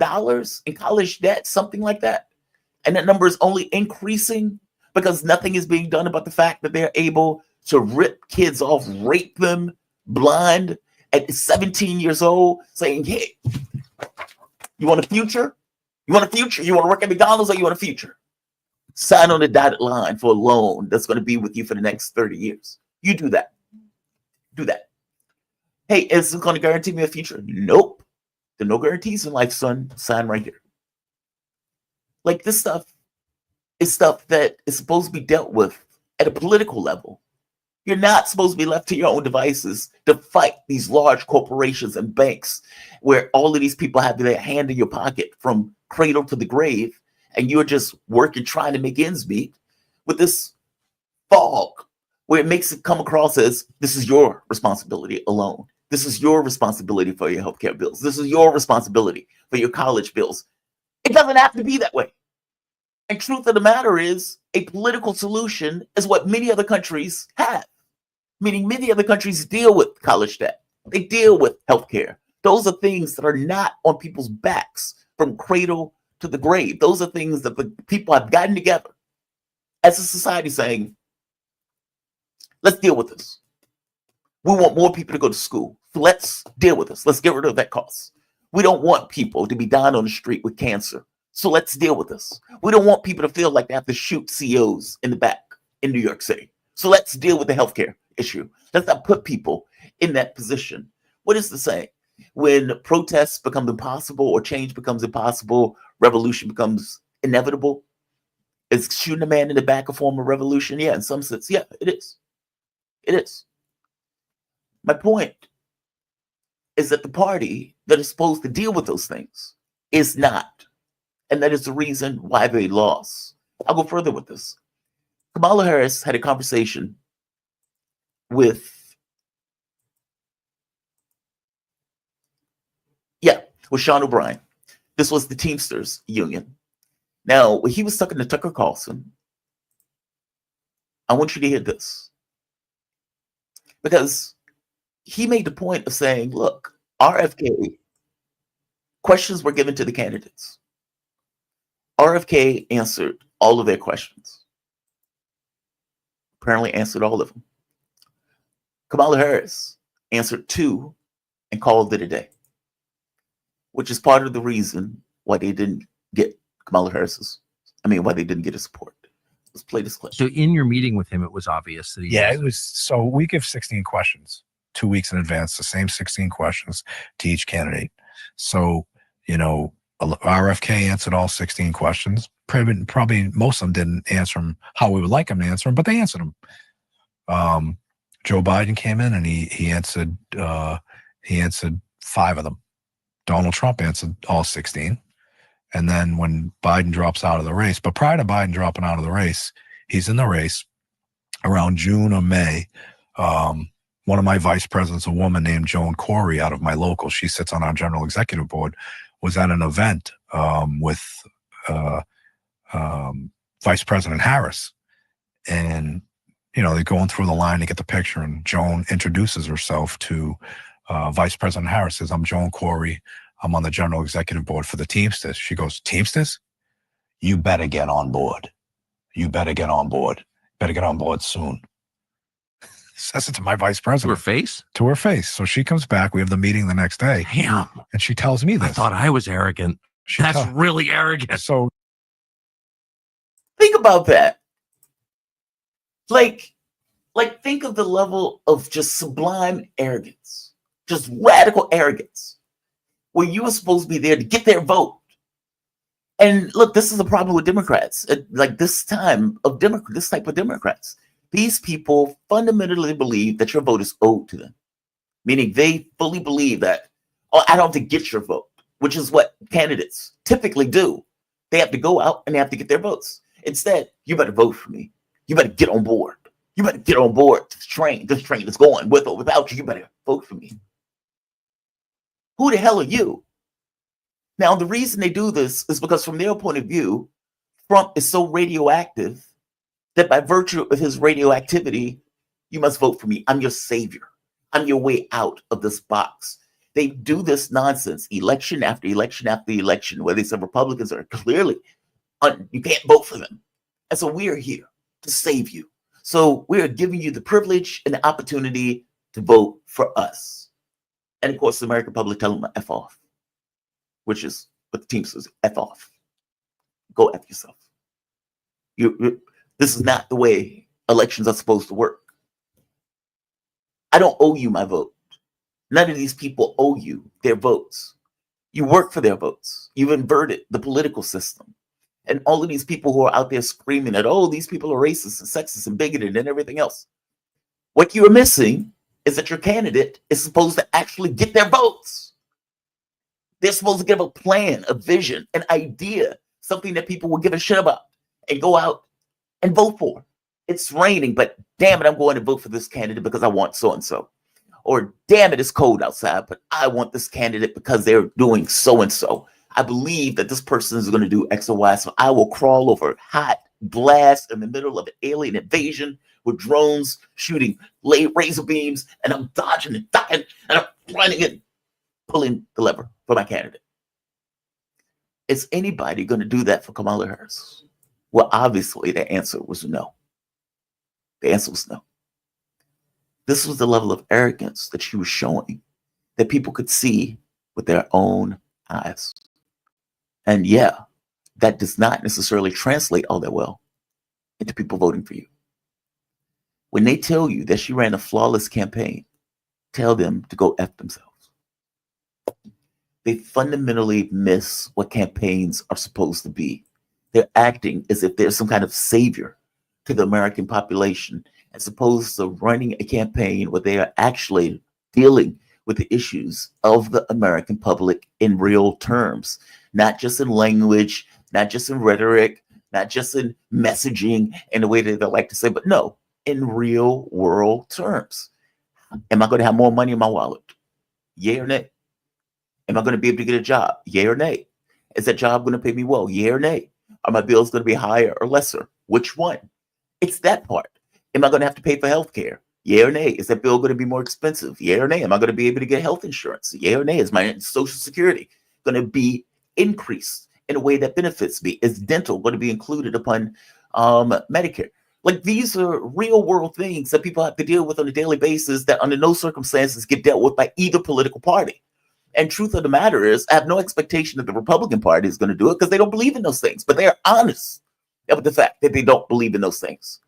in college debt, something like that. And that number is only increasing because nothing is being done about the fact that they're able to rip kids off, rape them blind at 17 years old, saying, hey, you want a future? You want a future? You want to work at McDonald's or you want a future? Sign on the dotted line for a loan that's going to be with you for the next 30 years. You do that. Do that. Hey, is it going to guarantee me a future? Nope. There are no guarantees in life, son. Sign right here. Like, this stuff is stuff that is supposed to be dealt with at a political level. You're not supposed to be left to your own devices to fight these large corporations and banks where all of these people have their hand in your pocket from cradle to the grave, and you're just working, trying to make ends meet with this fog where it makes it come across as this is your responsibility alone. This is your responsibility for your healthcare bills. This is your responsibility for your college bills. It doesn't have to be that way. And truth of the matter is, a political solution is what many other countries have. Meaning many other countries deal with college debt. They deal with healthcare. Those are things that are not on people's backs from cradle to the grave. Those are things that the people have gotten together as a society saying, let's deal with this. We want more people to go to school. So let's deal with this. Let's get rid of that cost. We don't want people to be dying on the street with cancer. So let's deal with this. We don't want people to feel like they have to shoot CEOs in the back in New York City. So let's deal with the healthcare issue. Let's not put people in that position. What is the saying? When protests become impossible or change becomes impossible, revolution becomes inevitable. Is shooting a man in the back a form of revolution? Yeah, in some sense, yeah, it is. It is. My point is that the party that is supposed to deal with those things is not. And that is the reason why they lost. I'll go further with this. Kamala Harris had a conversation with Sean O'Brien. This was the Teamsters Union. Now, when he was talking to Tucker Carlson, I want you to hear this. Because he made the point of saying, look, RFK, questions were given to the candidates. RFK answered all of their questions. Apparently answered all of them. Kamala Harris answered 2 and called it a day, which is part of the reason why they didn't get why they didn't get his support. Let's play this clip. So in your meeting with him, it was obvious that it was. So we give 16 questions 2 weeks in advance, the same 16 questions to each candidate. So, RFK answered all 16 questions. Probably most of them didn't answer them how we would like them to answer them, but they answered them. Joe Biden came in and he answered 5 of them. Donald Trump answered all 16. And then when Biden drops out of the race, but prior to Biden dropping out of the race, he's in the race around June or May. One of my vice presidents, a woman named Joan Corey out of my local, she sits on our general executive board, was at an event with Vice President Harris. And, they're going through the line to get the picture, and Joan introduces herself to Vice President Harris, says, "I'm Joan Corey. I'm on the general executive board for the Teamsters." She goes, "Teamsters? You better get on board. You better get on board. Better get on board soon." Says it to my vice To president. her face? To her face. So she comes back. We have the meeting the next day. Damn. And she tells me I this. thought I was arrogant. She That's tell- really arrogant. so Think about that. Like think of the level of just sublime arrogance, just radical arrogance, where you were supposed to be there to get their vote. And look, this is the problem with Democrats. Like this type of Democrats. These people fundamentally believe that your vote is owed to them, meaning they fully believe that, oh, I don't have to get your vote, which is what candidates typically do. They have to go out and they have to get their votes. Instead, you better vote for me. You better get on board. You better get on board. This train is going with or without you. You better vote for me. Who the hell are you? Now, the reason they do this is because from their point of view, Trump is so radioactive that by virtue of his radioactivity, you must vote for me. I'm your savior. I'm your way out of this box. They do this nonsense election after election after election, where they say Republicans are clearly, you can't vote for them. And so we're here to save you. So we're giving you the privilege and the opportunity to vote for us. And of course, the American public tell them to F off, which is what the team says, F off. Go F yourself. This is not the way elections are supposed to work. I don't owe you my vote. None of these people owe you their votes. You work for their votes. You've inverted the political system. And all of these people who are out there screaming that, oh, these people are racist and sexist and bigoted and everything else. What you're missing is that your candidate is supposed to actually get their votes. They're supposed to give a plan, a vision, an idea, something that people will give a shit about and go out and vote for. It's raining, but damn it, I'm going to vote for this candidate because I want so-and-so. Or damn it, it's cold outside, but I want this candidate because they're doing so-and-so. I believe that this person is going to do X or Y, so I will crawl over hot blast in the middle of an alien invasion with drones shooting razor beams, and I'm dodging and ducking, and I'm running and pulling the lever for my candidate. Is anybody going to do that for Kamala Harris? Well, obviously, the answer was no. The answer was no. This was the level of arrogance that she was showing that people could see with their own eyes. And yeah, that does not necessarily translate all that well into people voting for you. When they tell you that she ran a flawless campaign, tell them to go F themselves. They fundamentally miss what campaigns are supposed to be. They're acting as if they're some kind of savior to the American population, as opposed to running a campaign where they are actually dealing with the issues of the American public in real terms, not just in language, not just in rhetoric, not just in messaging in the way that they like to say, but no, in real world terms. Am I going to have more money in my wallet? Yay or nay? Am I going to be able to get a job? Yay or nay? Is that job going to pay me well? Yay or nay? Are my bills going to be higher or lesser? Which one? It's that part. Am I going to have to pay for health care? Yay or nay? Is that bill going to be more expensive? Yay or nay? Am I going to be able to get health insurance? Yay or nay? Is my Social Security going to be increased in a way that benefits me? Is dental going to be included upon Medicare? Like, these are real world things that people have to deal with on a daily basis that under no circumstances get dealt with by either political party. And truth of the matter is, I have no expectation that the Republican Party is going to do it because they don't believe in those things, but they are honest about the fact that they don't believe in those things.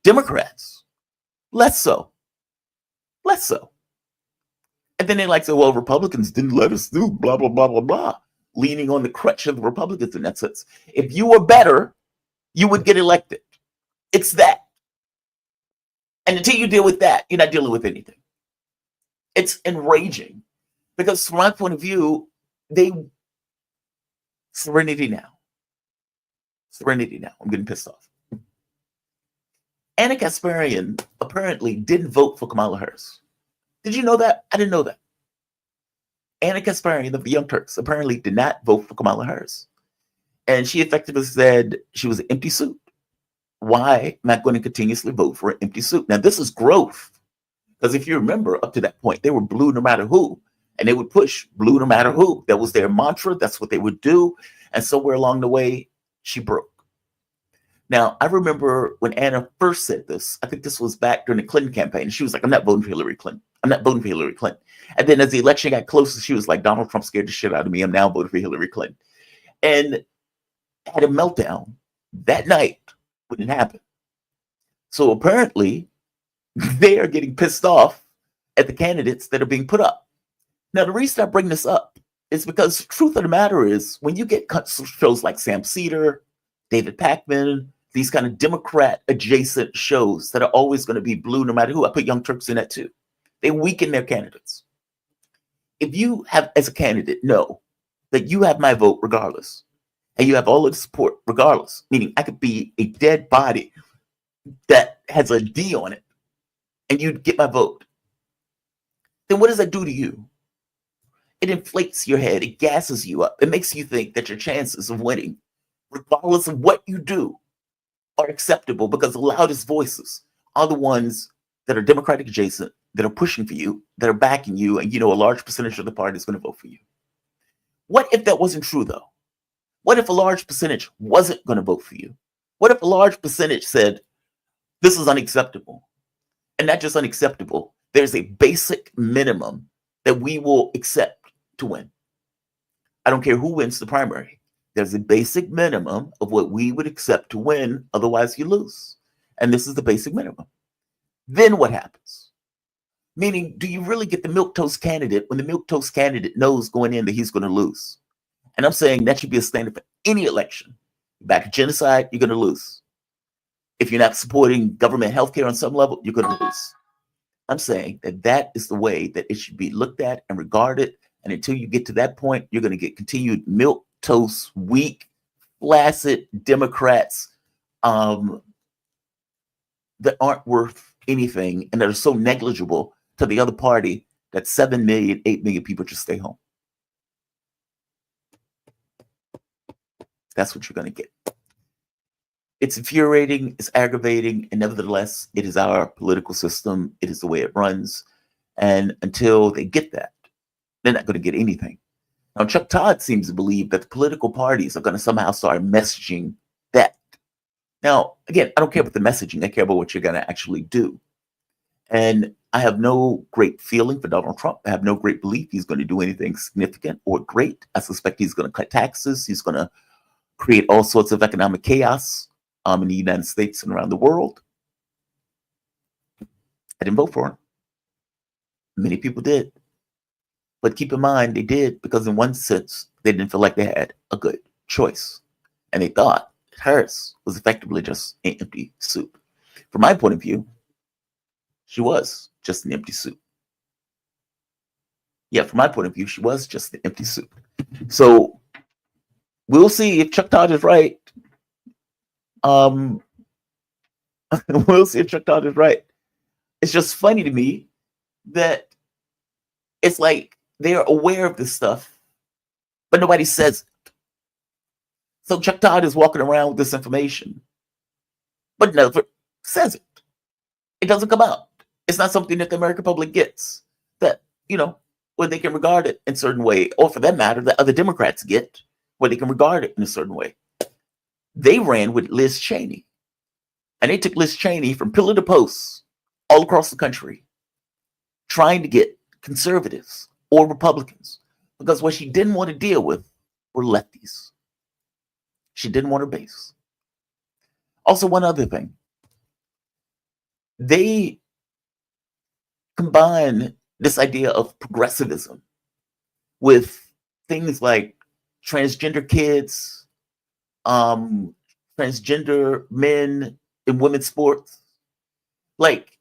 Democrats, less so. And then they like say, well, Republicans didn't let us do blah, blah, blah, blah, blah. leaning on the crutch of the Republicans in that sense. If you were better, you would get elected. It's that. And until you deal with that, you're not dealing with anything. It's enraging because from my point of view, serenity now. Serenity now. I'm getting pissed off. Anna Kasparian apparently didn't vote for Kamala Harris. Did you know that? I didn't know that. Anna Kasparian of the Young Turks apparently did not vote for Kamala Harris. And she effectively said she was an empty suit. Why am I going to continuously vote for an empty suit? Now, this is growth. Because if you remember, up to that point, they were blue no matter who. And they would push blue no matter who. That was their mantra. That's what they would do. And somewhere along the way, she broke. Now, I remember when Anna first said this, I think this was back during the Clinton campaign. And she was like, I'm not voting for Hillary Clinton. I'm not voting for Hillary Clinton. And then as the election got closer, she was like, Donald Trump scared the shit out of me. I'm now voting for Hillary Clinton. And had a meltdown that night when it happened. So apparently, they are getting pissed off at the candidates that are being put up. Now, the reason I bring this up is because the truth of the matter is when you get shows like Sam Cedar, David Pakman, these kind of Democrat adjacent shows that are always going to be blue no matter who. I put Young Turks in that too. They weaken their candidates. If you have, as a candidate, know that you have my vote regardless, and you have all of the support regardless, meaning I could be a dead body that has a D on it, and you'd get my vote, then what does that do to you? It inflates your head. It gasses you up. It makes you think that your chances of winning, regardless of what you do, are acceptable because the loudest voices are the ones that are Democratic adjacent, that are pushing for you, that are backing you, and you know a large percentage of the party is going to vote for you. What if that wasn't true, though? What if a large percentage wasn't going to vote for you? What if a large percentage said, this is unacceptable? And not just unacceptable, there's a basic minimum that we will accept to win. I don't care who wins the primary. There's a basic minimum of what we would accept to win, otherwise you lose. And this is the basic minimum. Then what happens? Meaning, do you really get the milquetoast candidate when the milquetoast candidate knows going in that he's going to lose? And I'm saying that should be a standard for any election. Back to genocide, you're going to lose. If you're not supporting government healthcare on some level, you're going to lose. I'm saying that that is the way that it should be looked at and regarded. And until you get to that point, you're going to get continued milquetoast, weak, flaccid Democrats that aren't worth anything and that are so negligible to the other party that 7 million, 8 million people just stay home. That's what you're going to get. It's infuriating, it's aggravating, and nevertheless, it is our political system. It is the way it runs. And until they get that, they're not going to get anything. Now, Chuck Todd seems to believe that the political parties are going to somehow start messaging that. Now, again, I don't care about the messaging. I care about what you're going to actually do. And I have no great feeling for Donald Trump. I have no great belief he's going to do anything significant or great. I suspect he's going to cut taxes. He's going to create all sorts of economic chaos in the United States and around the world. I didn't vote for him. Many people did. But keep in mind, they did because in one sense, they didn't feel like they had a good choice. And they thought that Harris was effectively just an empty suit. From my point of view, she was just an empty suit. Yeah, from my point of view, she was just an empty suit. So we'll see if Chuck Todd is right. We'll see if Chuck Todd is right. It's just funny to me that it's like they're aware of this stuff, but nobody says it. So Chuck Todd is walking around with this information, but never says it. It doesn't come out. It's not something that the American public gets that, where they can regard it in a certain way, or for that matter, that other Democrats get where they can regard it in a certain way. They ran with Liz Cheney, and they took Liz Cheney from pillar to post all across the country, trying to get conservatives or Republicans, because what she didn't want to deal with were lefties. She didn't want her base. Also, one other thing. They combine this idea of progressivism with things like transgender kids, transgender men in women's sports. Like,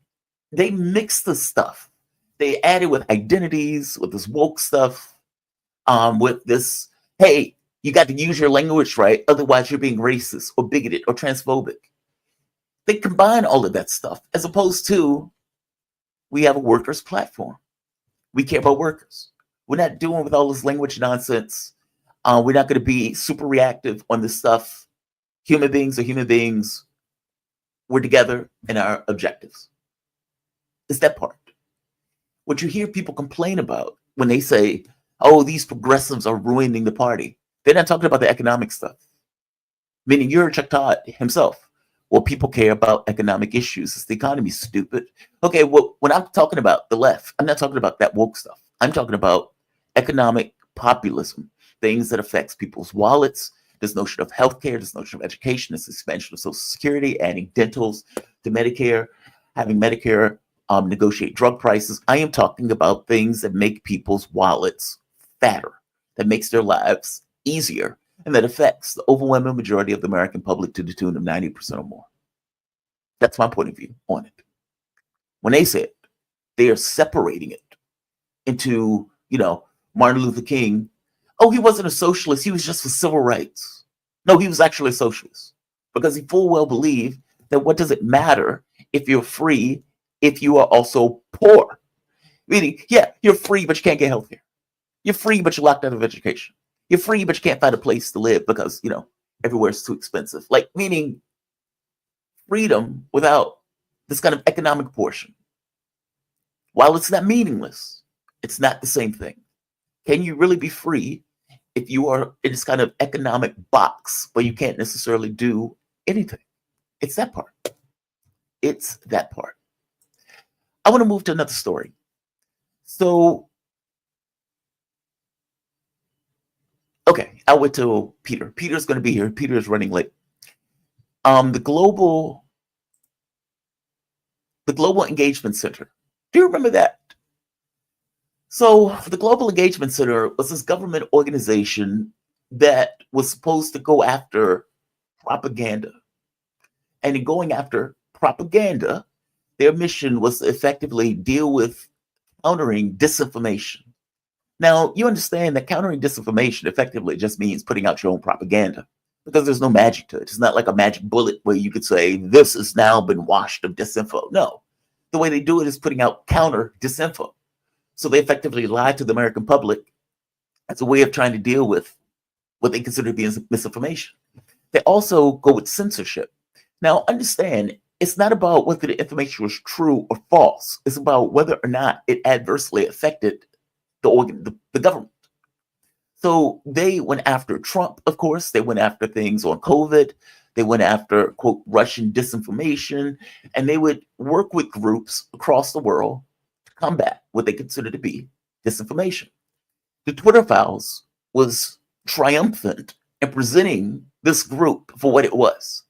they mix the stuff. They added with identities, with this woke stuff, with this, hey, you got to use your language right, otherwise you're being racist or bigoted or transphobic. They combine all of that stuff, as opposed to, we have a workers' platform. We care about workers. We're not doing with all this language nonsense. We're not going to be super reactive on this stuff. Human beings are human beings. We're together in our objectives. It's that part. What you hear people complain about when they say, oh, these progressives are ruining the party, they're not talking about the economic stuff. Meaning, you're Chuck Todd himself. Well, people care about economic issues. Is the economy stupid? Okay, well, when I'm talking about the left, I'm not talking about that woke stuff. I'm talking about economic populism, things that affects people's wallets. This notion of healthcare, this notion of education, this expansion of Social Security, adding dentals to Medicare, having Medicare negotiate drug prices. I am talking about things that make people's wallets fatter, that makes their lives easier, and that affects the overwhelming majority of the American public to the tune of 90% or more. That's my point of view on it. When they say it, they are separating it into, Martin Luther King. Oh, he wasn't a socialist. He was just for civil rights. No, he was actually a socialist, because he full well believed that what does it matter if you're free if you are also poor? Meaning, yeah, you're free, but you can't get health care. You're free, but you're locked out of education. You're free, but you can't find a place to live because, everywhere's too expensive. Like, meaning freedom without this kind of economic portion. While it's not meaningless, it's not the same thing. Can you really be free if you are in this kind of economic box, but you can't necessarily do anything? It's that part. It's that part. I want to move to another story. So, okay, I'll wait till Peter. Peter's going to be here. Peter is running late. The Global Engagement Center. Do you remember that? So the Global Engagement Center was this government organization that was supposed to go after propaganda. And in going after propaganda, their mission was to effectively deal with countering disinformation. Now, you understand that countering disinformation effectively just means putting out your own propaganda, because there's no magic to it. It's not like a magic bullet where you could say, this has now been washed of disinfo. No, the way they do it is putting out counter disinfo. So they effectively lie to the American public as a way of trying to deal with what they consider to be misinformation. They also go with censorship. Now, understand, it's not about whether the information was true or false. It's about whether or not it adversely affected the government. So they went after Trump, of course. They went after things on COVID. They went after, quote, Russian disinformation. And they would work with groups across the world to combat what they consider to be disinformation. The Twitter Files was triumphant in presenting this group for what it was,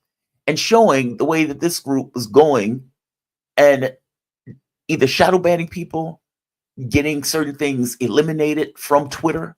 and showing the way that this group was going and either shadow banning people, getting certain things eliminated from Twitter.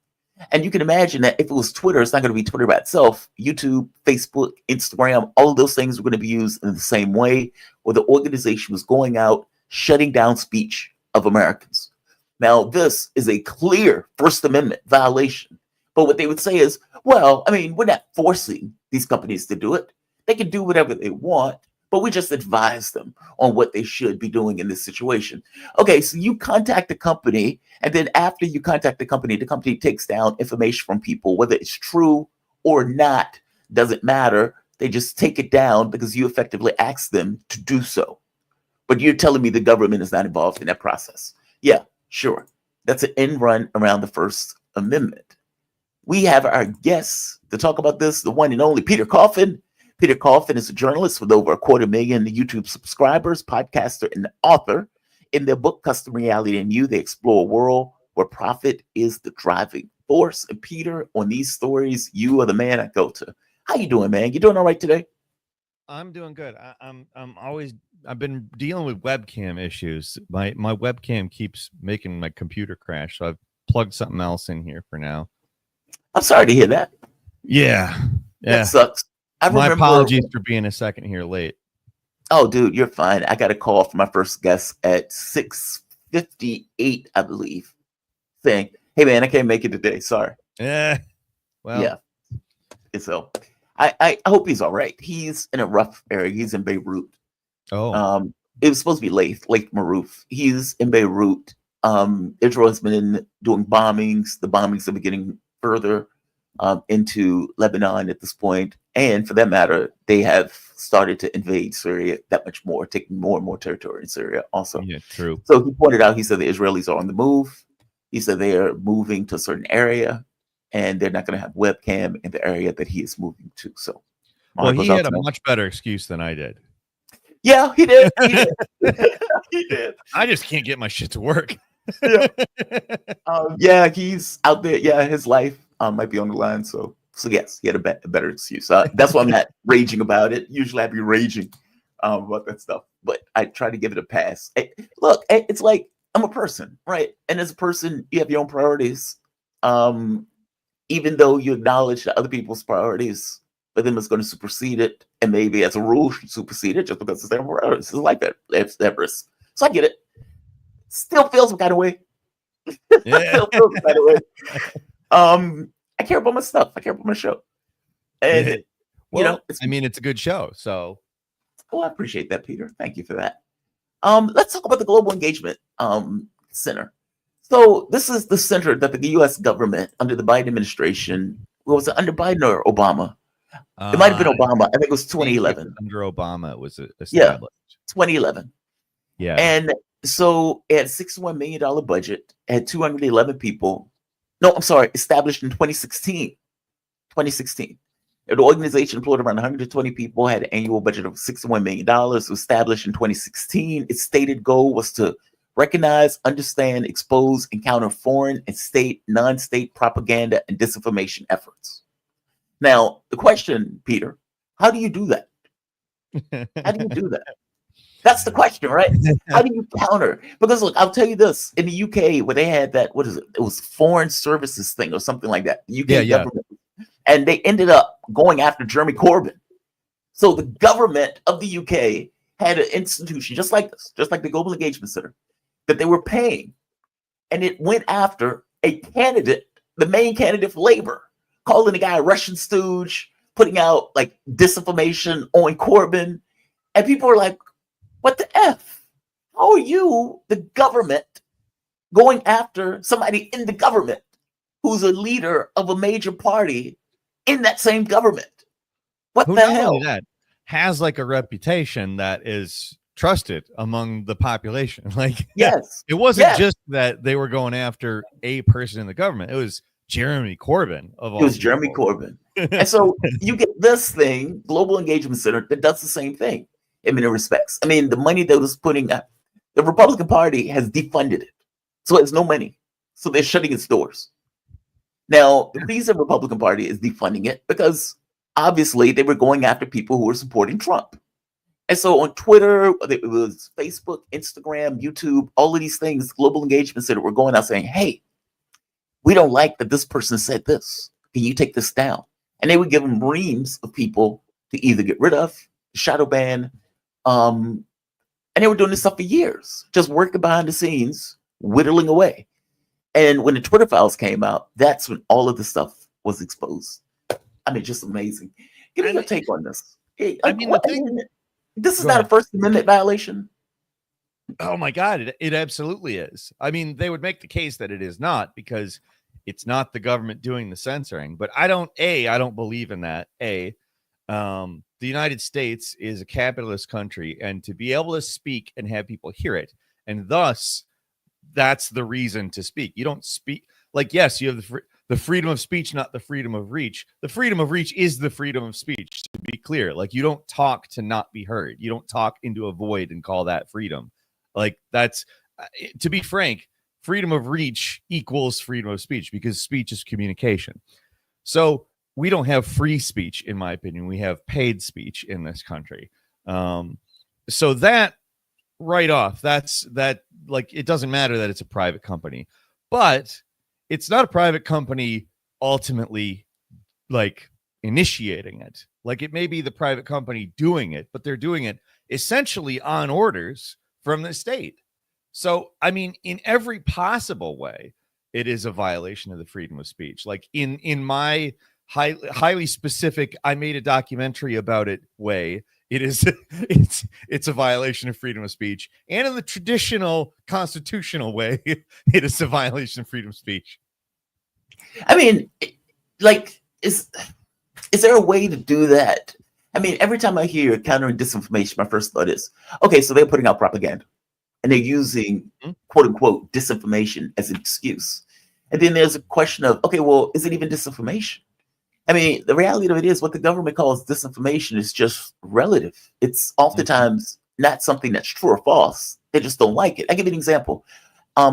And you can imagine that if it was Twitter, it's not going to be Twitter by itself. YouTube, Facebook, Instagram, all of those things were going to be used in the same way, where the organization was going out, shutting down speech of Americans. Now, this is a clear First Amendment violation. But what they would say is, well, I mean, we're not forcing these companies to do it. They can do whatever they want, but we just advise them on what they should be doing in this situation. Okay, so you contact the company, and then after you contact the company takes down information from people, whether it's true or not, doesn't matter. They just take it down because you effectively ask them to do so. But you're telling me the government is not involved in that process. Yeah, sure. That's an end run around the First Amendment. We have our guests to talk about this, the one and only Peter Coffin. Peter Coffin is a journalist with over 250,000 YouTube subscribers, podcaster, and author. In their book, Custom Reality and You, they explore a world where profit is the driving force. And Peter, on these stories, you are the man I go to. How you doing, man? You doing all right today? I'm doing good. I've been dealing with webcam issues. My webcam keeps making my computer crash, so I've plugged something else in here for now. I'm sorry to hear that. Yeah. That sucks. I My remember. apologies for being a second here late. Oh, dude, you're fine. I got a call from my first guest at 6:58, I believe, saying, "Hey, man, I can't make it today. Sorry." Yeah. Well, Yeah. And so I hope he's all right. He's in a rough area. He's in Beirut. oh, It was supposed to be Lake Maruf. He's in Beirut. Israel has been doing bombings. The bombings have been getting further into Lebanon at this point. And for that matter, they have started to invade Syria that much more, taking more and more territory in Syria also. yeah, true. So he pointed out, he said the Israelis are on the move. He said they are moving to a certain area and they're not going to have webcam in the area that he is moving to. So, my Well, heart he goes out had to a him. much better excuse than I did. Yeah, he did. He did. He did. I just can't get my shit to work. Yeah, he's out there. Yeah, his life might be on the line. So yes, he had a better excuse. That's why I'm not raging about it. Usually I'd be raging about that stuff, but I try to give it a pass. Look, it's like I'm a person, right? And as a person, you have your own priorities. Even though you acknowledge that other people's priorities, but them is going to supersede it, and maybe as a rule should supersede it just because it's their priorities. It's like that. It's that risk. So I get it. Still feels some kind of way. Yeah. Still feels some kind of way. I care about my stuff. I care about my show. And Yeah. Well, you know, I mean, it's a good show. So, I appreciate that, Peter. Thank you for that. Let's talk about the Global Engagement Center. So this is the center that the U.S. government under the Biden administration, was it under Biden or Obama? It might have been Obama. I think it was 2011. Under Obama, it was established. Yeah. 2011. Yeah. And so it had a $61 million budget, had 211 people. No, I'm sorry, established in 2016. 2016. The organization employed around 120 people, had an annual budget of $61 million, was established in 2016. Its stated goal was to recognize, understand, expose, and counter foreign and non-state propaganda and disinformation efforts. Now, the question, Peter, how do you do that? How do you do that? That's the question, right? How do you counter? Because look, I'll tell you this: in the UK, where they had that, what is it? It was foreign services thing or something like that. The UK government, and they ended up going after Jeremy Corbyn. So the government of the UK had an institution just like this, just like the Global Engagement Center, that they were paying, and it went after a candidate, the main candidate for Labour, calling the guy a Russian stooge, putting out like disinformation on Corbyn, and people were like, what the F? How are you, the government, going after somebody in the government who's a leader of a major party in that same government? What Who the not hell? only that has like a reputation that is trusted among the population. Like, Yes. it wasn't Yes. just that they were going after a person in the government. It was Jeremy Corbyn of all. It was Jeremy Corbyn. And so you get this thing, Global Engagement Center, that does the same thing in many respects. I mean, the money that was putting up, the Republican Party has defunded it. So it's no money. So they're shutting its doors. Now, the reason the Republican Party is defunding it, because obviously they were going after people who were supporting Trump. And so on Twitter, it was Facebook, Instagram, YouTube, all of these things, Global Engagement Center were going out saying, hey, we don't like that this person said this. Can you take this down? And they would give them reams of people to either get rid of, shadow ban, and they were doing this stuff for years, just working behind the scenes, whittling away. And when the Twitter files came out, that's when all of this stuff was exposed. I mean, just amazing. Give me your take on this. I mean, this is Go not ahead. a First Amendment violation. Oh my God, it absolutely is. I mean, they would make the case that it is not because it's not the government doing the censoring. But I don't believe in that. The United States is a capitalist country, and to be able to speak and have people hear it, and thus that's the reason to speak. You don't speak like, yes, you have the freedom of speech, not the freedom of reach. The freedom of reach is the freedom of speech, to be clear. Like, you don't talk to not be heard. You don't talk into a void and call that freedom. Like, that's, to be frank, freedom of reach equals freedom of speech because speech is communication. So we don't have free speech, in my opinion. We have paid speech in this country. So that right off, that like, it doesn't matter that it's a private company, but it's not a private company ultimately like initiating it. Like it may be the private company doing it, but they're doing it essentially on orders from the state. So, I mean, in every possible way, it is a violation of the freedom of speech. Like in my highly specific, I made a documentary about it way, it is it's a violation of freedom of speech. And in the traditional constitutional way, it is a violation of freedom of speech. I mean, like, is there a way to do that? I mean, every time I hear countering disinformation, my first thought is, okay, so they're putting out propaganda and they're using quote unquote disinformation as an excuse. And then there's a question of, okay, well, is it even disinformation? I mean, the reality of it is what the government calls disinformation is just relative. It's oftentimes not something that's true or false. They just don't like it. I give you an example.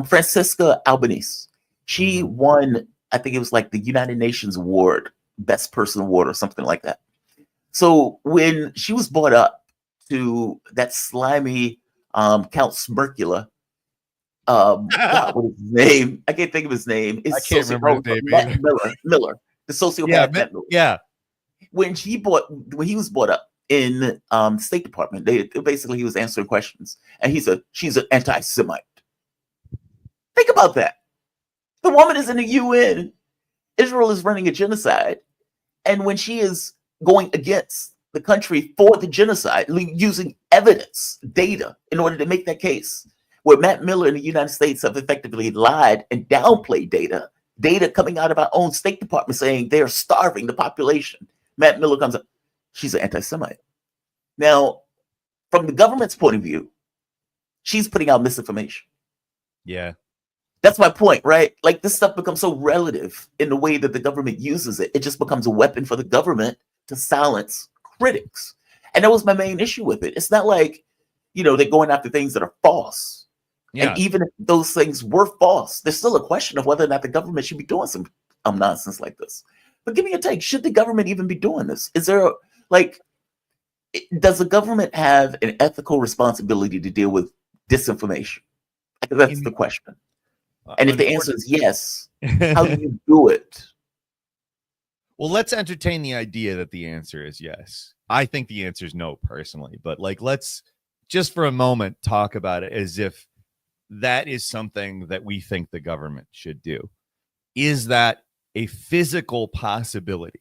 Francisca Albanese, she won, I think it was like the United Nations Award, Best Person Award or something like that. So when she was brought up to that slimy Count Smirkula, God, what is his name? I can't think of his name. I can't remember his name. Matt Miller, the sociopath. Matt Miller. Yeah. When he was brought up in State Department, basically he was answering questions, and she's an anti-Semite. Think about that. The woman is in the UN. Israel is running a genocide, and when she is going against the country for the genocide, using evidence, data, in order to make that case, where Matt Miller and the United States have effectively lied and downplayed data coming out of our own State Department saying they're starving the population. Matt Miller comes up, she's an anti-Semite. Now, from the government's point of view, she's putting out misinformation. Yeah. That's my point, right? Like this stuff becomes so relative in the way that the government uses it. It just becomes a weapon for the government to silence critics. And that was my main issue with it. It's not like, they're going after things that are false. Yeah. And even if those things were false, there's still a question of whether or not the government should be doing some nonsense like this. But give me a take. Should the government even be doing this? Is there does the government have an ethical responsibility to deal with disinformation? That's the question. And if the answer is yes, how do you do it? Well, let's entertain the idea that the answer is yes. I think the answer is no personally, but let's just for a moment talk about it as if that is something that we think the government should do. Is that a physical possibility?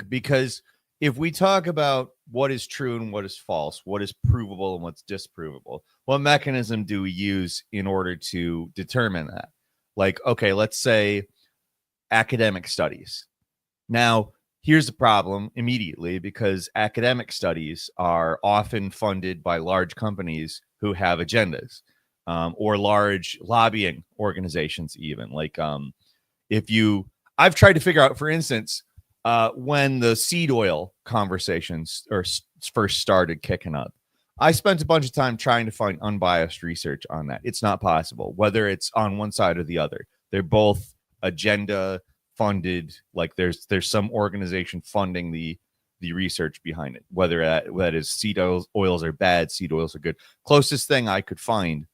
Because if we talk about what is true and what is false, what is provable and what's disprovable, what mechanism do we use in order to determine that? Okay, let's say academic studies. Now, here's the problem immediately, because academic studies are often funded by large companies who have agendas. Or large lobbying organizations, even I've tried to figure out, for instance, when the seed oil conversations first started kicking up, I spent a bunch of time trying to find unbiased research on that. It's not possible, whether it's on one side or the other. They're both agenda funded. There's some organization funding the research behind it, whether that is seed oils are bad, seed oils are good. Closest thing I could find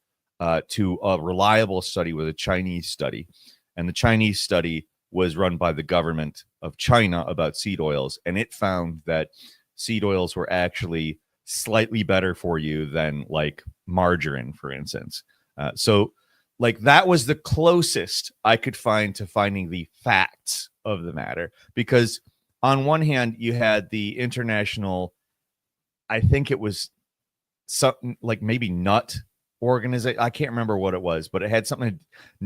to a reliable study was a Chinese study. And the Chinese study was run by the government of China about seed oils. And it found that seed oils were actually slightly better for you than margarine, for instance. So that was the closest I could find to finding the facts of the matter. Because on one hand, you had the international, I think it was something maybe nut organization. I can't remember what it was, but it had something.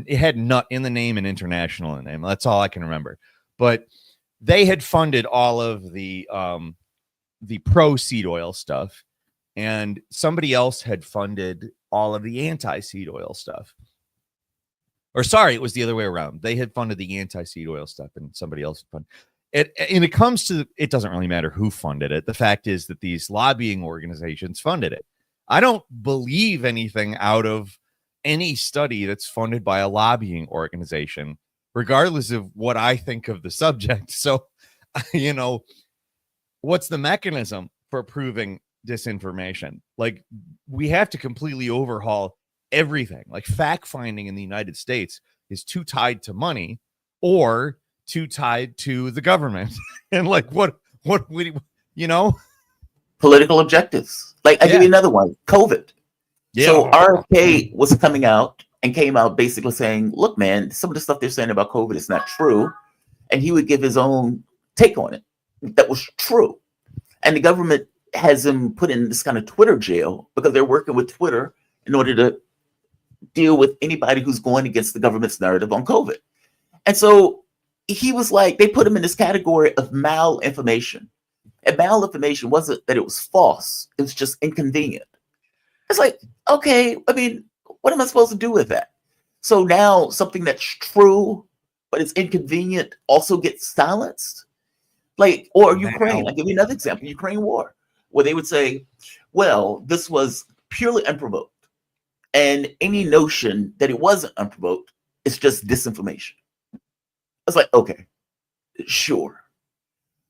It had nut in the name and international in the name. That's all I can remember. But they had funded all of the pro seed oil stuff, and somebody else had funded all of the anti seed oil stuff. Or sorry, it was the other way around. They had funded the anti seed oil stuff, and somebody else funded it. And it comes to, it doesn't really matter who funded it. The fact is that these lobbying organizations funded it. I don't believe anything out of any study that's funded by a lobbying organization, regardless of what I think of the subject. So, what's the mechanism for proving disinformation? We have to completely overhaul everything. Fact finding in the United States is too tied to money, or too tied to the government. And like, what we, you know, Political objectives. Like, I give you another one, COVID. So RFK was coming out and came out basically saying, look, man, some of the stuff they're saying about COVID is not true. And he would give his own take on it. That was true. And the government has him put in this kind of Twitter jail because they're working with Twitter in order to deal with anybody who's going against the government's narrative on COVID. And so he was like, they put him in this category of malinformation. And malinformation wasn't that it was false. It was just inconvenient. It's like, okay, I mean, what am I supposed to do with that? So now something that's true, but it's inconvenient also gets silenced. Like, or Ukraine, I'll give you another example, Ukraine war, where they would say, well, this was purely unprovoked. And any notion that it wasn't unprovoked is just disinformation. It's like, okay, sure.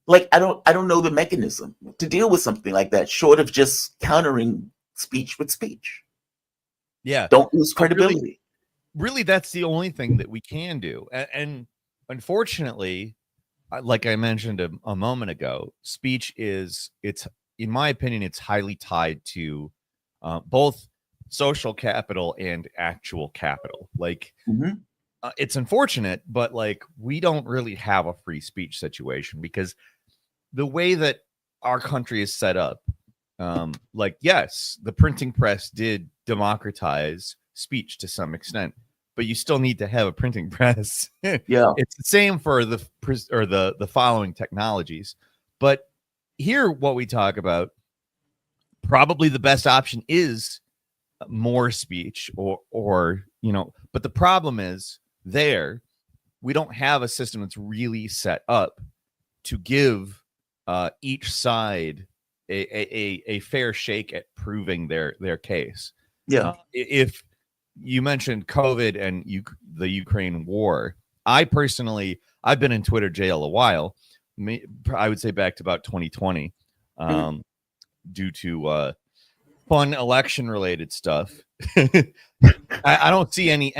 Like, I don't know the mechanism to deal with something like that, short of just countering speech with speech. Yeah. Don't lose credibility. Really, that's the only thing that we can do. And unfortunately, like I mentioned a moment ago, speech it's, in my opinion, it's highly tied to both social capital and actual capital. Like, it's unfortunate, but like, we don't really have a free speech situation because the way that our country is set up, like, yes, the printing press did democratize speech to some extent, but you still need to have a printing press. Yeah. It's the same for the following technologies. But here, what we talk about, probably the best option is more speech or, you know, but the problem is we don't have a system that's really set up to give each side a fair shake at proving their case. Yeah. If you mentioned COVID and the Ukraine war, I've been in Twitter jail a while. I would say back to about 2020, due to fun election related stuff. I don't see any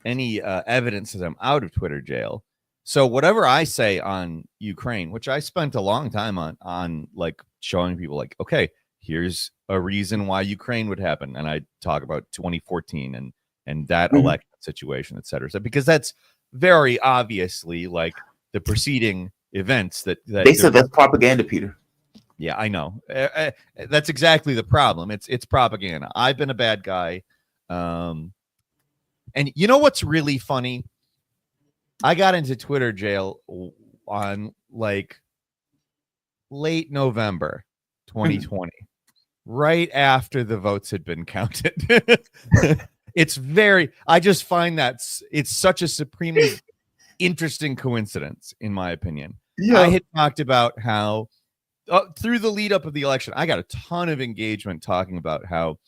evidence that I'm out of Twitter jail. So whatever I say on Ukraine, which I spent a long time on like showing people like, okay, here's a reason why Ukraine would happen. And I talk about 2014 and that election situation, et cetera. So, because that's very obviously like the preceding events that they said that's propaganda, Peter. Yeah, I know. That's exactly the problem. It's propaganda. I've been a bad guy. And you know what's really funny? I got into Twitter jail on like late November 2020, right after the votes had been counted. I just find that it's such a supremely interesting coincidence, in my opinion. Yeah. I had talked about how through the lead up of the election, I got a ton of engagement talking about how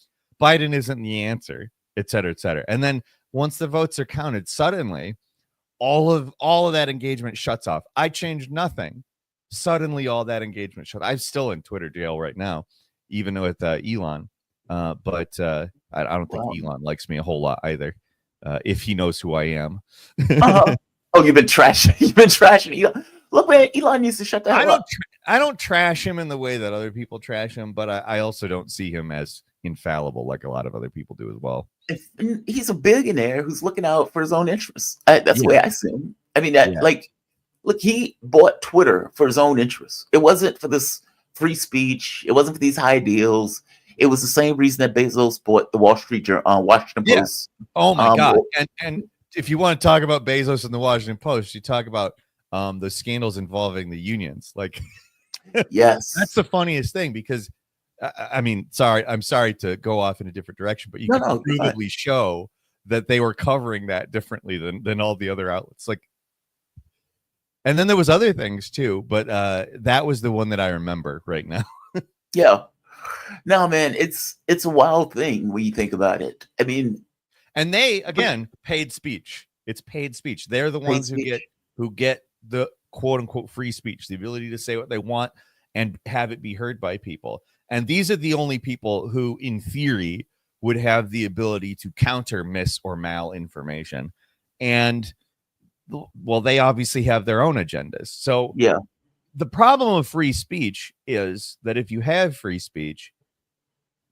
Biden isn't the answer, et cetera, et cetera. And then once the votes are counted, suddenly all of that engagement shuts off. I changed nothing. Suddenly all that engagement shut. I'm still in Twitter jail right now, even with Elon. But I don't think Elon likes me a whole lot either. If he knows who I am. Oh, you've been trashing Elon. Look, man, Elon needs to shut that up. I don't trash him in the way that other people trash him, but I also don't see him as infallible like a lot of other people do as well. He's a billionaire who's looking out for his own interests. That's the way I see him. I mean, like, look, he bought Twitter for his own interests. It wasn't for this free speech. It wasn't for these high deals. It was the same reason that Bezos bought the Washington Post. Oh my God! And if you want to talk about Bezos and the Washington Post, you talk about the scandals involving the unions. Like, yes, that's the funniest thing because. I mean, I'm sorry to go off in a different direction, but you can provably show that they were covering that differently than all the other outlets. Like, and then there was other things too, but that was the one that I remember right now. Yeah, no, man, it's a wild thing when you think about it. I mean, and they again paid speech. It's paid speech. They're the ones who get the quote unquote free speech, the ability to say what they want and have it be heard by people. And these are the only people who, in theory, would have the ability to counter mis or mal information. And well, they obviously have their own agendas. So Yeah. the problem of free speech is that if you have free speech,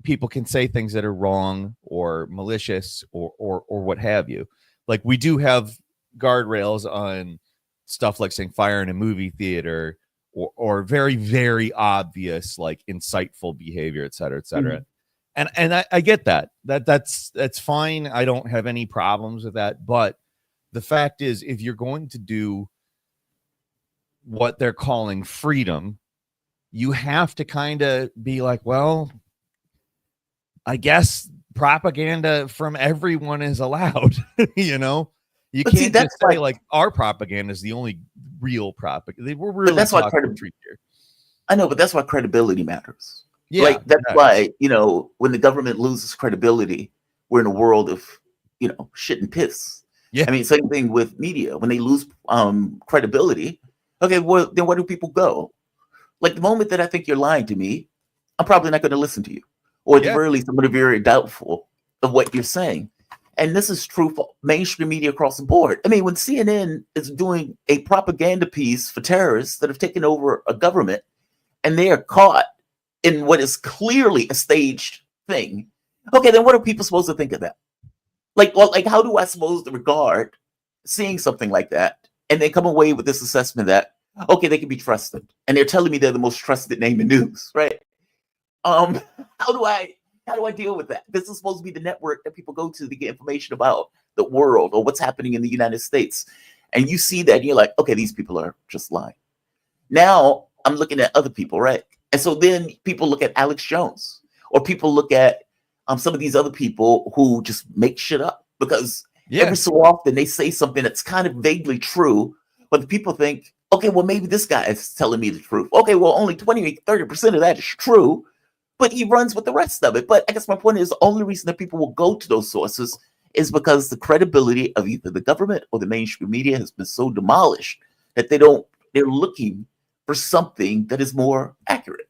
people can say things that are wrong or malicious or what have you. Like, we do have guardrails on stuff like saying fire in a movie theater or very, very obvious, like insightful behavior, et cetera, et cetera. And I get that. That's fine. I don't have any problems with that. But the fact is, if you're going to do what they're calling freedom, you have to kind of be like, well, I guess propaganda from everyone is allowed. You know, you But see, can't that's just say why- like our propaganda is the only real propaganda. We're But really that's why talking truth here. I know, but that's why credibility matters. Yeah, Like, that's yes. why, when the government loses credibility, we're in a world of, shit and piss. Yeah. I mean, same thing with media. When they lose credibility, okay, well, then where do people go? Like, the moment that I think you're lying to me, I'm probably not going to listen to you. Or at the Yeah. very least, I'm going to be very doubtful of what you're saying. And this is true for mainstream media across the board. I mean, when CNN is doing a propaganda piece for terrorists that have taken over a government and they are caught in what is clearly a staged thing, okay, then what are people supposed to think of that? Like, how do I suppose to regard seeing something like that and then come away with this assessment that, okay, they can be trusted, and they're telling me they're the most trusted name in news, right? How do I deal with that? This is supposed to be the network that people go to get information about the world or what's happening in the United States. And you see that and you're like, okay, these people are just lying. Now I'm looking at other people, right? And so then people look at Alex Jones, or people look at some of these other people who just make shit up because every so often they say something that's kind of vaguely true, but the people think, okay, well, maybe this guy is telling me the truth. Okay, well, only 20-30% of that is true, but he runs with the rest of it. But I guess my point is, the only reason that people will go to those sources is because the credibility of either the government or the mainstream media has been so demolished that they're looking for something that is more accurate.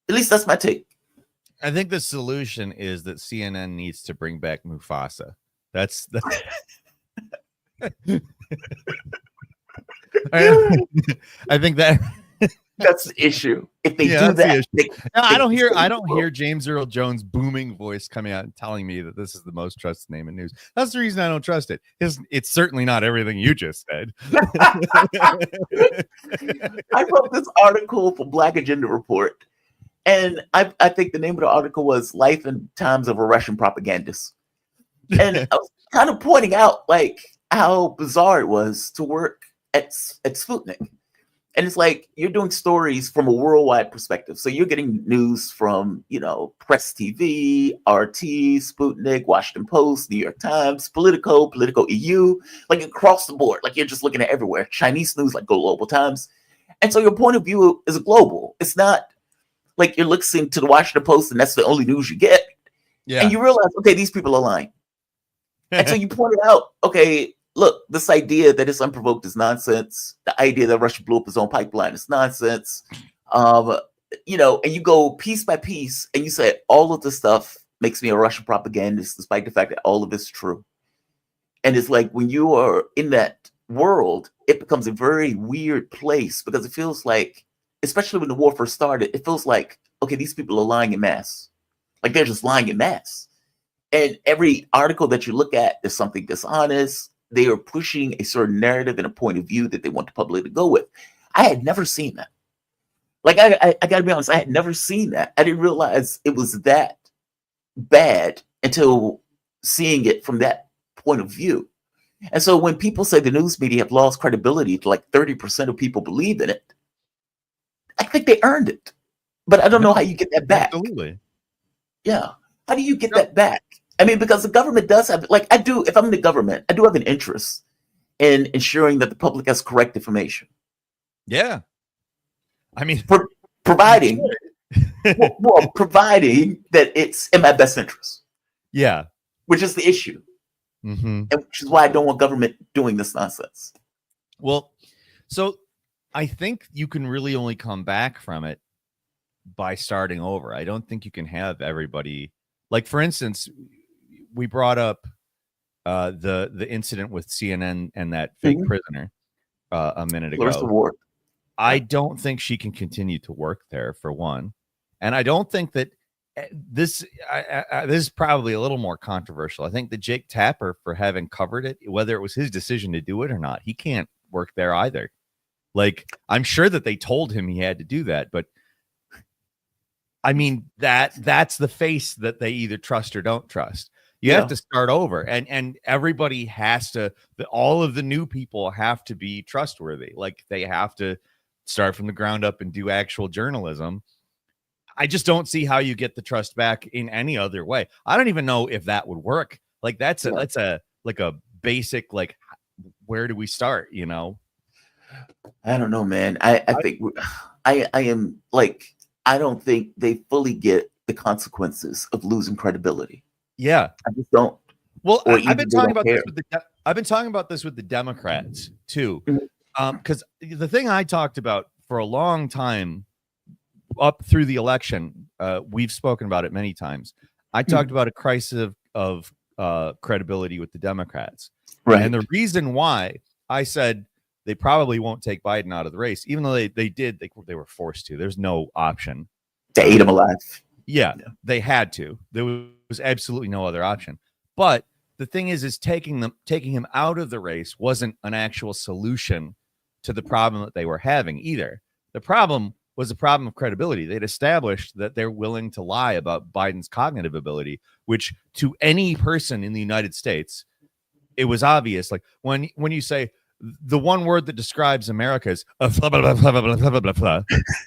At least that's my take. I think the solution is that CNN needs to bring back Mufasa. That's I think that that's the issue. If they do that's the that, issue. No, I don't hear James Earl Jones' booming voice coming out and telling me that this is the most trusted name in news. That's the reason I don't trust it. It's certainly not everything you just said. I wrote this article for Black Agenda Report, and I think the name of the article was "Life and Times of a Russian Propagandist," and I was kind of pointing out like how bizarre it was to work at Sputnik. And it's like you're doing stories from a worldwide perspective. So you're getting news from, Press TV, RT, Sputnik, Washington Post, New York Times, Politico EU, like across the board. Like you're just looking at everywhere. Chinese news, like Global Times. And so your point of view is global. It's not like you're listening to the Washington Post and that's the only news you get. Yeah. And you realize, okay, these people are lying. And so you pointed out, okay, look, this idea that it's unprovoked is nonsense. The idea that Russia blew up his own pipeline is nonsense. And you go piece by piece and you say, all of this stuff makes me a Russian propagandist, despite the fact that all of it's true. And it's like when you are in that world, it becomes a very weird place because it feels like, especially when the war first started, it feels like, okay, these people are lying in mass. Like they're just lying in mass. And every article that you look at, there's something dishonest. They are pushing a certain narrative and a point of view that they want the public to go with. I had never seen that. Like, I got to be honest, I had never seen that. I didn't realize it was that bad until seeing it from that point of view. And so when people say the news media have lost credibility to like 30% of people believe in it, I think they earned it. But I don't know how you get that back. Absolutely. Yeah. How do you get that back? I mean, because the government does have, like, if I'm in the government, I do have an interest in ensuring that the public has correct information. Yeah. I mean, providing that it's in my best interest. Yeah. Which is the issue. Mm-hmm. And which is why I don't want government doing this nonsense. Well, so I think you can really only come back from it by starting over. I don't think you can have everybody, like, for instance, we brought up the incident with CNN and that fake prisoner a minute ago. Clarissa Ward. I don't think she can continue to work there, for one, and I don't think that this is probably a little more controversial. I think that Jake Tapper, for having covered it, whether it was his decision to do it or not, he can't work there either. Like, I'm sure that they told him he had to do that, but I mean, that's the face that they either trust or don't trust. You have to start over, and everybody has to. All of the new people have to be trustworthy. Like, they have to start from the ground up and do actual journalism. I just don't see how you get the trust back in any other way. I don't even know if that would work. Like, that's a basic, like, where do we start? You know? I don't know, man. I think I am like, I don't think they fully get the consequences of losing credibility. Yeah, I just don't. Well, Or I've been even they talking don't about this care. I've been talking about this with the Democrats too, because the thing I talked about for a long time up through the election, we've spoken about it many times. I talked about a crisis of credibility with the Democrats, Right. and the reason why I said they probably won't take Biden out of the race, even though they were forced to. There's no option. They ate him alive. Yeah, they had to. There was absolutely no other option. But the thing is taking him out of the race wasn't an actual solution to the problem that they were having either. The problem was a problem of credibility. They'd established that they're willing to lie about Biden's cognitive ability, which to any person in the United States, it was obvious. Like when you say the one word that describes America is blah, blah, blah, blah, blah, blah, blah,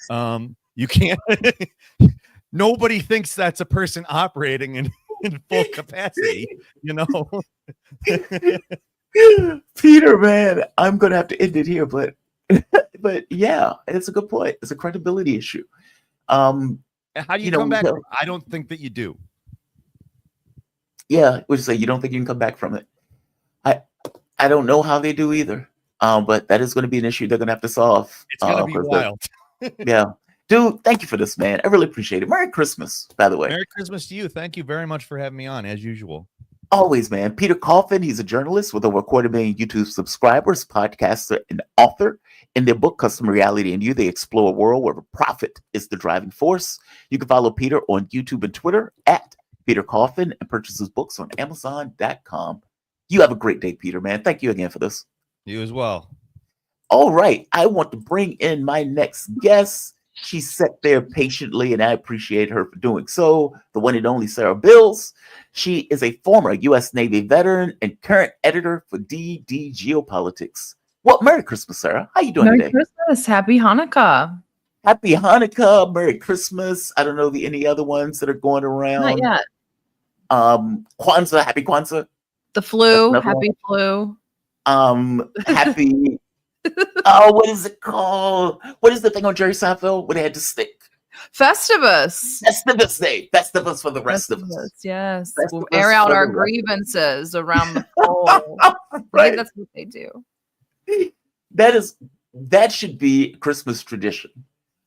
blah. You can't. Nobody thinks that's a person operating in full capacity, you know. Peter, man, I'm gonna have to end it here, but yeah, it's a good point. It's a credibility issue. How do you come back? know- I don't think that you do. Yeah, would you say you don't think you can come back from it? I don't know how they do either. But that is going to be an issue they're going to have to solve. It's gonna be wild. Yeah. Dude, thank you for this, man. I really appreciate it. Merry Christmas, by the way. Merry Christmas to you. Thank you very much for having me on, as usual. Always, man. Peter Coffin, he's a journalist with over 250,000 YouTube subscribers, podcaster, and author. In their book, Custom Reality and You, they explore a world where profit is the driving force. You can follow Peter on YouTube and Twitter at Peter Coffin and purchase his books on Amazon.com. You have a great day, Peter, man. Thank you again for this. You as well. All right. I want to bring in my next guest. She sat there patiently, and I appreciate her for doing so. The one and only Sarah Bills. She is a former U.S. Navy veteran and current editor for DD Geopolitics. Well, Merry Christmas, Sarah. How you doing Merry today? Christmas. Happy Hanukkah. Happy Hanukkah. Merry Christmas. I don't know any other ones that are going around. Not yet. Kwanzaa. Happy Kwanzaa. The flu. That's another Happy flu. Happy. Oh, what is it called? What is the thing on Jerry Seinfeld where they had to stick? Festivus. Festivus Day. Festivus for the rest of us. Festivus, yes. Festivus We'll air out for our the rest of us. grievances around the pole. Right. Right? That's what they do. That should be a Christmas tradition.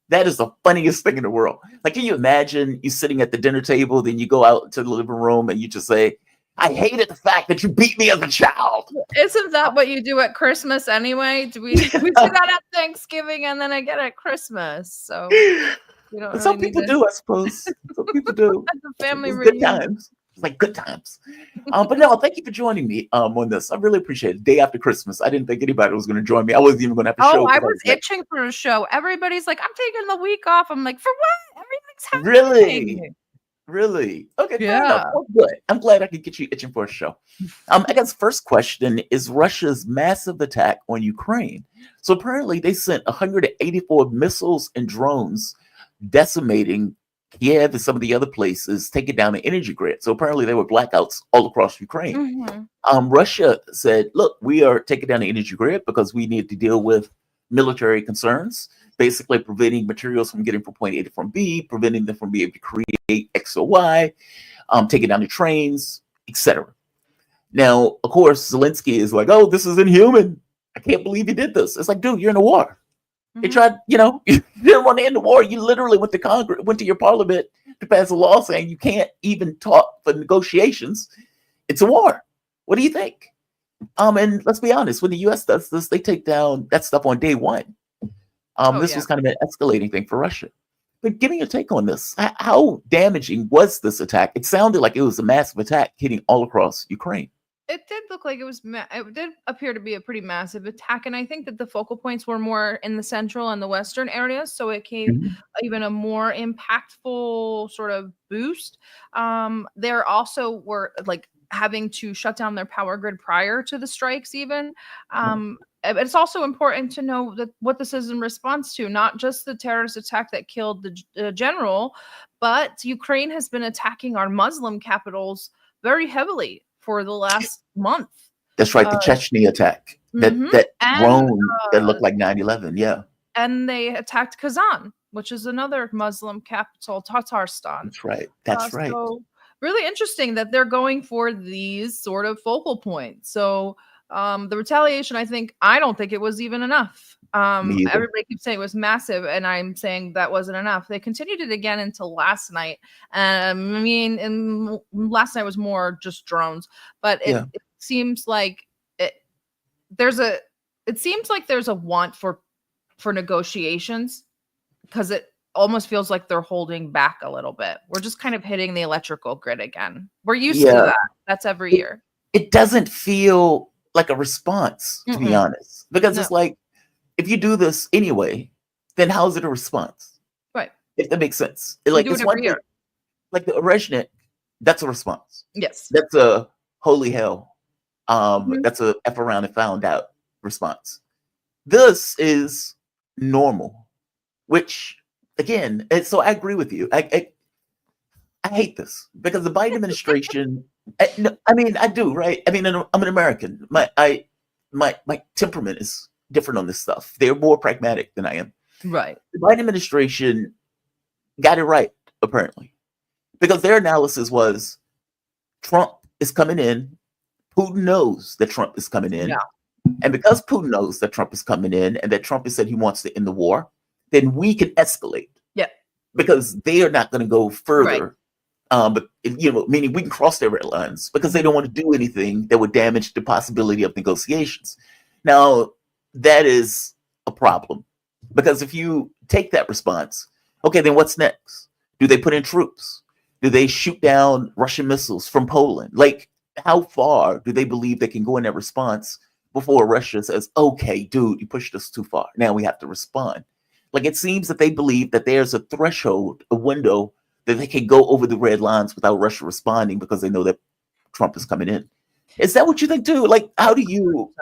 That is the funniest thing in the world. Like, can you imagine you sitting at the dinner table, then you go out to the living room and you just say, I hated the fact that you beat me as a child. Isn't that what you do at Christmas anyway? Do we do that at Thanksgiving and then again at Christmas? So we don't Some really people need to- do, I suppose. Some people do. At the family It's good reunion. times. It's like good times. But no, thank you for joining me on this. I really appreciate it. Day after Christmas. I didn't think anybody was going to join me. I wasn't even going to have a show. Oh, I 'cause was itching for a show. Everybody's like, I'm taking the week off. I'm like, for what? Everything's Really? happening. Really? Okay, fair Yeah. enough. Oh, good. I'm glad I could get you itching for a show. I guess first question is Russia's massive attack on Ukraine. So apparently they sent 184 missiles and drones decimating Kiev and some of the other places, taking down the energy grid. So apparently there were blackouts all across Ukraine. Mhm. Russia said, look, we are taking down the energy grid because we need to deal with military concerns, basically preventing materials from getting from point A to point B, preventing them from being able to create X or Y, taking down the trains, etc. Now, of course, Zelensky is like, oh, this is inhuman. I can't believe you did this. It's like, dude, you're in a war. You Mhm. tried, you didn't want to end the war. You literally went to Congress, went to your parliament to pass a law saying you can't even talk for negotiations. It's a war. What do you think? And let's be honest, when the U.S. does this, they take down that stuff on day one. This was kind of an escalating thing for Russia. But give me your take on this. How damaging was this attack? It sounded like it was a massive attack hitting all across Ukraine. It did look like it was. It did appear to be a pretty massive attack, and I think that the focal points were more in the central and the western areas, so it gave even a more impactful sort of boost. There also were like having to shut down their power grid prior to the strikes, even. It's also important to know that what this is in response to, not just the terrorist attack that killed the general, but Ukraine has been attacking our Muslim capitals very heavily for the last month. That's right, the Chechnya attack that drone that looked like 9/11. Yeah, and they attacked Kazan, which is another Muslim capital, Tatarstan. That's right. That's right. So really interesting that they're going for these sort of focal points. So the retaliation, I don't think it was even enough. Everybody keeps saying it was massive, and I'm saying that wasn't enough. They continued it again until last night. And last night was more just drones, but it seems like there's a want for negotiations, because it almost feels like they're holding back a little bit. We're just kind of hitting the electrical grid again. We're used to that. That's every year. It doesn't feel like a response, to be honest, because it's like, if you do this anyway, then how is it a response? Right. If that makes sense. Like it's one thing, like the Orezhnik, that's a response. Yes. That's a holy hell. That's a F around and found out response. This is normal, which again, so I agree with you. I hate this because the Biden administration. I do, right? I'm an American. My temperament is different on this stuff. They're more pragmatic than I am. Right. The Biden administration got it right, apparently, because their analysis was Trump is coming in. Putin knows that Trump is coming in. Yeah. And because Putin knows that Trump is coming in and that Trump has said he wants to end the war, then we can escalate. Yeah. Because they are not going to go further. Right. But meaning we can cross their red lines because they don't want to do anything that would damage the possibility of negotiations. Now, that is a problem, because if you take that response, okay, then what's next? Do they put in troops? Do they shoot down Russian missiles from Poland? Like, how far do they believe they can go in that response before Russia says, okay, dude, you pushed us too far. Now we have to respond. Like, it seems that they believe that there's a threshold, a window that they can go over the red lines without Russia responding because they know that Trump is coming in. Is that what you think too? Like, how do you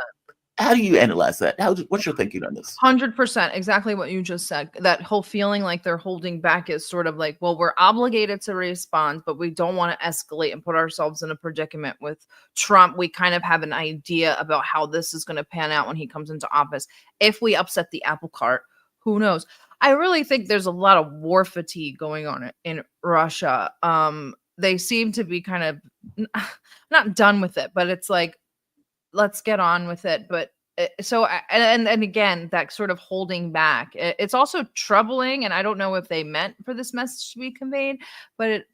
analyze that? What's your thinking on this? 100%, exactly what you just said. That whole feeling like they're holding back is sort of like, well, we're obligated to respond, but we don't want to escalate and put ourselves in a predicament with Trump. We kind of have an idea about how this is going to pan out when he comes into office. If we upset the apple cart, who knows? I really think there's a lot of war fatigue going on in Russia. They seem to be kind of not done with it, but it's like, let's get on with it. But and again, that sort of holding back, it's also troubling. And I don't know if they meant for this message to be conveyed, but it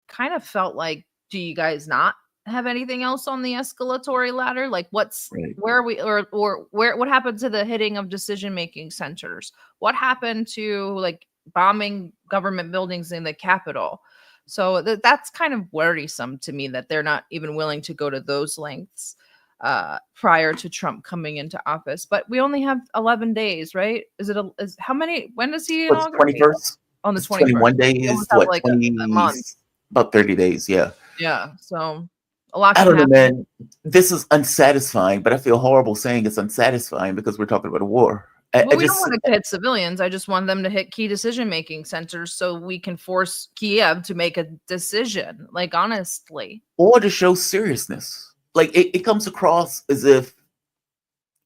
kind of felt like, do you guys not have anything else on the escalatory ladder? Like, where are we, or what happened to the hitting of decision-making centers? What happened to like bombing government buildings in the Capitol? So that's kind of worrisome to me that they're not even willing to go to those lengths prior to Trump coming into office. But we only have 11 days, right? How many? When does he inaugurate? 21st. On the 21st. 21 days. What? Like a month. About 30 days. Yeah. Yeah. So a lot. I don't know, man. This is unsatisfying, but I feel horrible saying it's unsatisfying because we're talking about a war. We don't want to hit civilians. I just want them to hit key decision-making centers so we can force Kiev to make a decision, like, honestly. Or to show seriousness. Like, it comes across as if,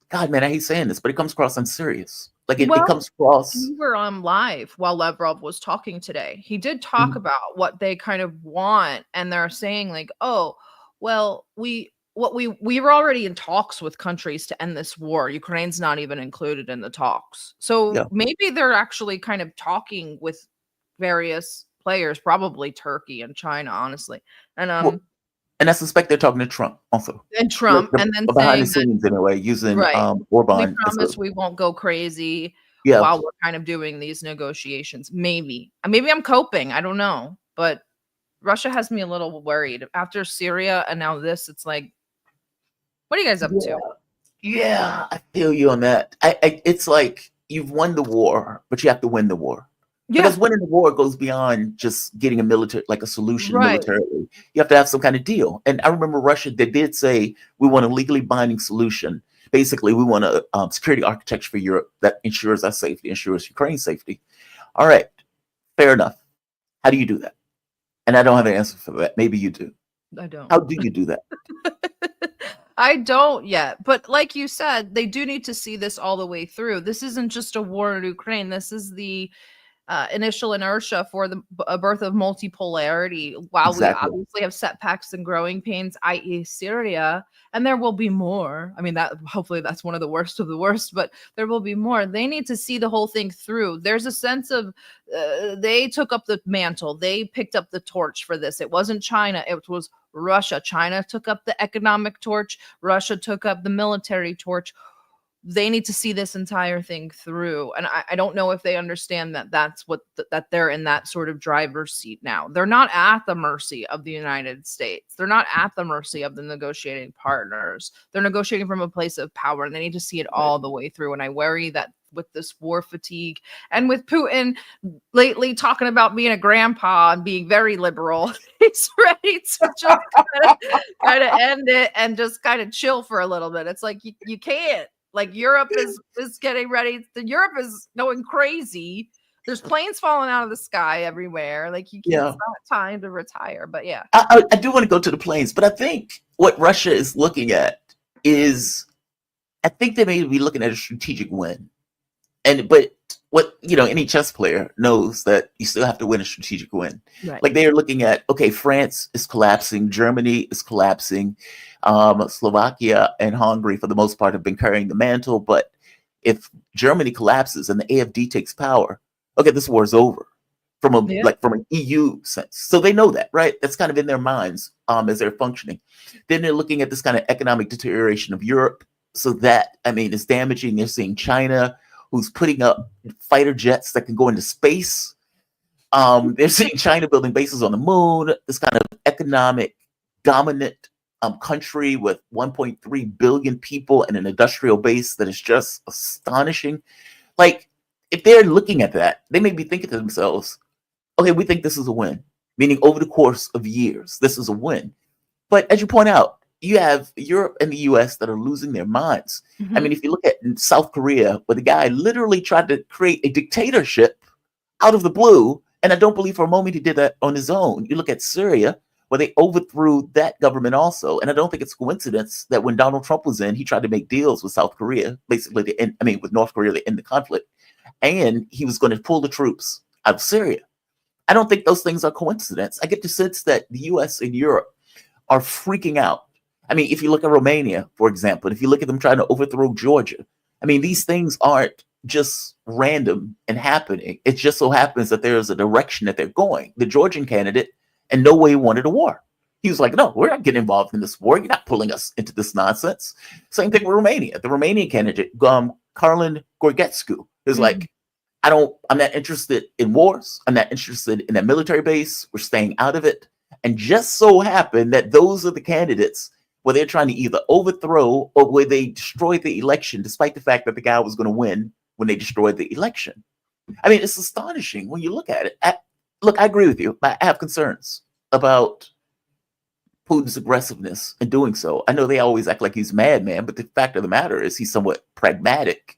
God, man, I hate saying this, but it comes across unserious. Like, it comes across. We were on live while Lavrov was talking today. He did talk about what they kind of want, and they're saying, like, oh, well, we were already in talks with countries to end this war. Ukraine's not even included in the talks. So maybe they're actually kind of talking with various players, probably Turkey and China, honestly. And And I suspect they're talking to Trump also. And Trump, Like, and then behind the saying that, scenes anyway, using right, we Orban. promise we won't go crazy Yeah, while we're kind of doing these negotiations. Maybe I'm coping. I don't know, but Russia has me a little worried after Syria and now this. It's like, what are you guys up to? yeah, I feel you on that. It's like you've won the war, but you have to win the war. Yeah, Because winning the war goes beyond just getting a military, like a solution right. militarily. You have to have some kind of deal. And I remember Russia, they did say, we want a legally binding solution. Basically, we want a security architecture for Europe that ensures our safety, ensures Ukraine's safety. All right, fair enough. How do you do that? And I don't have an answer for that. Maybe you do. I don't. How do you do that? I don't yet. But like you said, they do need to see this all the way through. This isn't just a war in Ukraine. This is the initial inertia for the birth of multipolarity, while Exactly. we obviously have setbacks and growing pains, i.e. Syria, and there will be more. I mean, that hopefully that's one of the worst, but there will be more. They need to see the whole thing through. There's a sense of they took up the mantle. They picked up the torch for this. It wasn't China. It was Russia. China took up the economic torch. Russia took up the military torch. They need to see this entire thing through. And I don't know if they understand that that's what that they're in that sort of driver's seat now. They're not at the mercy of the United States. They're not at the mercy of the negotiating partners. They're negotiating from a place of power, and they need to see it all the way through. And I worry that with this war fatigue and with Putin lately talking about being a grandpa and being very liberal, he's ready to just kind of end it and just kind of chill for a little bit. It's like you can't. Like Europe is getting ready. Europe is going crazy. There's planes falling out of the sky everywhere. Like you can't. It's not time to retire. But yeah, I do want to go to the planes, but I think what Russia is looking at is, I think they may be looking at a strategic win. But what, any chess player knows that you still have to win a strategic win. right. Like they are looking at, okay, France is collapsing, Germany is collapsing, Slovakia and Hungary for the most part have been carrying the mantle. But if Germany collapses and the AfD takes power, okay, this war is over from an EU sense. So they know that, right? That's kind of in their minds as they're functioning. Then they're looking at this kind of economic deterioration of Europe. So that, is damaging. They're seeing China, who's putting up fighter jets that can go into space. They're seeing China building bases on the moon, this kind of economic dominant country with 1.3 billion people and an industrial base that is just astonishing. Like, if they're looking at that, they may be thinking to themselves, okay, we think this is a win, meaning over the course of years, this is a win. But as you point out, you have Europe and the US that are losing their minds. Mhm. If you look at South Korea, where the guy literally tried to create a dictatorship out of the blue, and I don't believe for a moment he did that on his own. You look at Syria, where they overthrew that government also, and I don't think it's a coincidence that when Donald Trump was in, he tried to make deals with South Korea, basically with North Korea to end the conflict, and he was going to pull the troops out of Syria. I don't think those things are coincidence. I get the sense that the US and Europe are freaking out. If you look at Romania, for example, if you look at them trying to overthrow Georgia, these things aren't just random and happening. It just so happens that there's a direction that they're going. The Georgian candidate in no way wanted a war. He was like, no, we're not getting involved in this war. You're not pulling us into this nonsense. Same thing with Romania. The Romanian candidate, Karlin Gorgescu, is like, I'm not interested in wars. I'm not interested in that military base. We're staying out of it. And just so happened that those are the candidates where they're trying to either overthrow or where they destroyed the election, despite the fact that the guy was going to win when they destroyed the election. It's astonishing when you look at it. I agree with you. I have concerns about Putin's aggressiveness in doing so. I know they always act like he's madman, but the fact of the matter is he's somewhat pragmatic,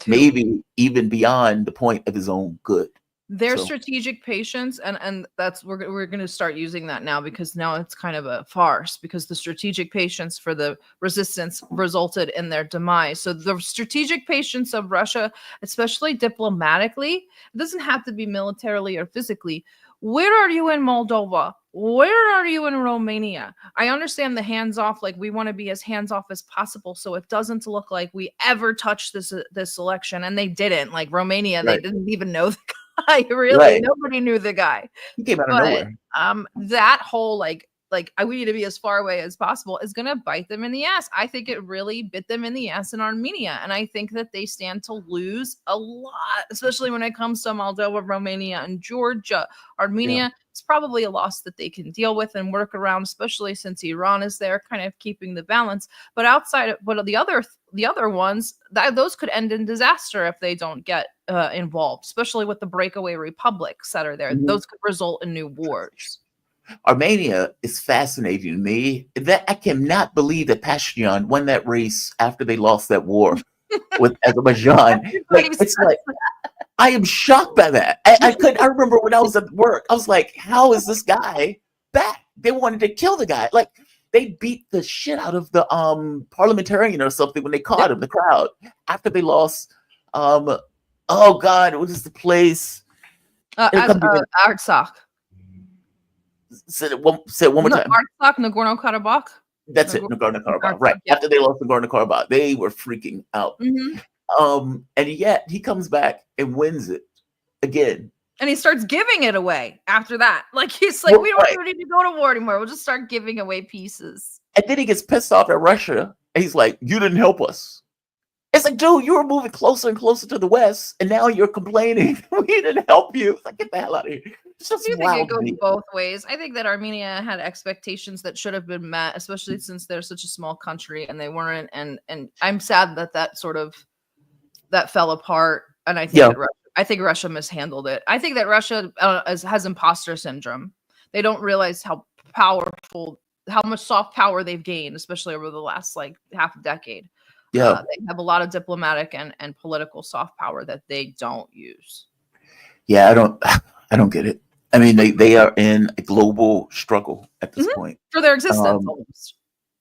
maybe even beyond the point of his own good. Their strategic patience, and that's we're going to start using that now, because now it's kind of a farce, because the strategic patience for the resistance resulted in their demise. So the strategic patience of Russia, especially diplomatically, it doesn't have to be militarily or physically. Where are you in Moldova? Where are you in Romania? I understand the hands off, like we want to be as hands off as possible, so it doesn't look like we ever touched this election, and they didn't. Like Romania, Right. They didn't even know the guy. Really, Right. nobody knew the guy. He came out of nowhere. That whole like we need to be as far away as possible, is going to bite them in the ass. I think it really bit them in the ass in Armenia. And I think that they stand to lose a lot, especially when it comes to Moldova, Romania, and Georgia. Armenia, it's probably a loss that they can deal with and work around, especially since Iran is there kind of keeping the balance. But outside of the other ones, those could end in disaster if they don't get involved, especially with the breakaway republics that are there. Those could result in new wars. Armenia is fascinating to me. That I cannot believe that Pashinyan won that race after they lost that war with Azerbaijan. It's like I am shocked by that. I remember when I was at work, I was like, how is this guy back? They wanted to kill the guy. Like they beat the shit out of the parliamentarian or something when they caught him, the crowd, after they lost oh God, what is the place? Artsakh. Say it one more time. Artsakh, Nagorno-Karabakh. That's it, Nagorno-Karabakh. Right. Yeah. After they lost Nagorno-Karabakh, they were freaking out. And yet he comes back and wins it again. And he starts giving it away after that. Like he's like, we don't even need to go to war anymore. We'll just start giving away pieces. And then he gets pissed off at Russia. And he's like, you didn't help us. It's like, dude, you were moving closer and closer to the West, and now you're complaining we didn't help you. It's like, get the hell out of here. It's just I think it goes both ways. I think that Armenia had expectations that should have been met, especially since they're such a small country and they weren't. And I'm sad that sort of that fell apart. And I think Russia mishandled it. I think that Russia has imposter syndrome. They don't realize how much soft power they've gained, especially over the last half a decade. Yeah, they have a lot of diplomatic and political soft power that they don't use. Yeah, I don't get it. I mean, they are in a global struggle at this point for their existence. Almost.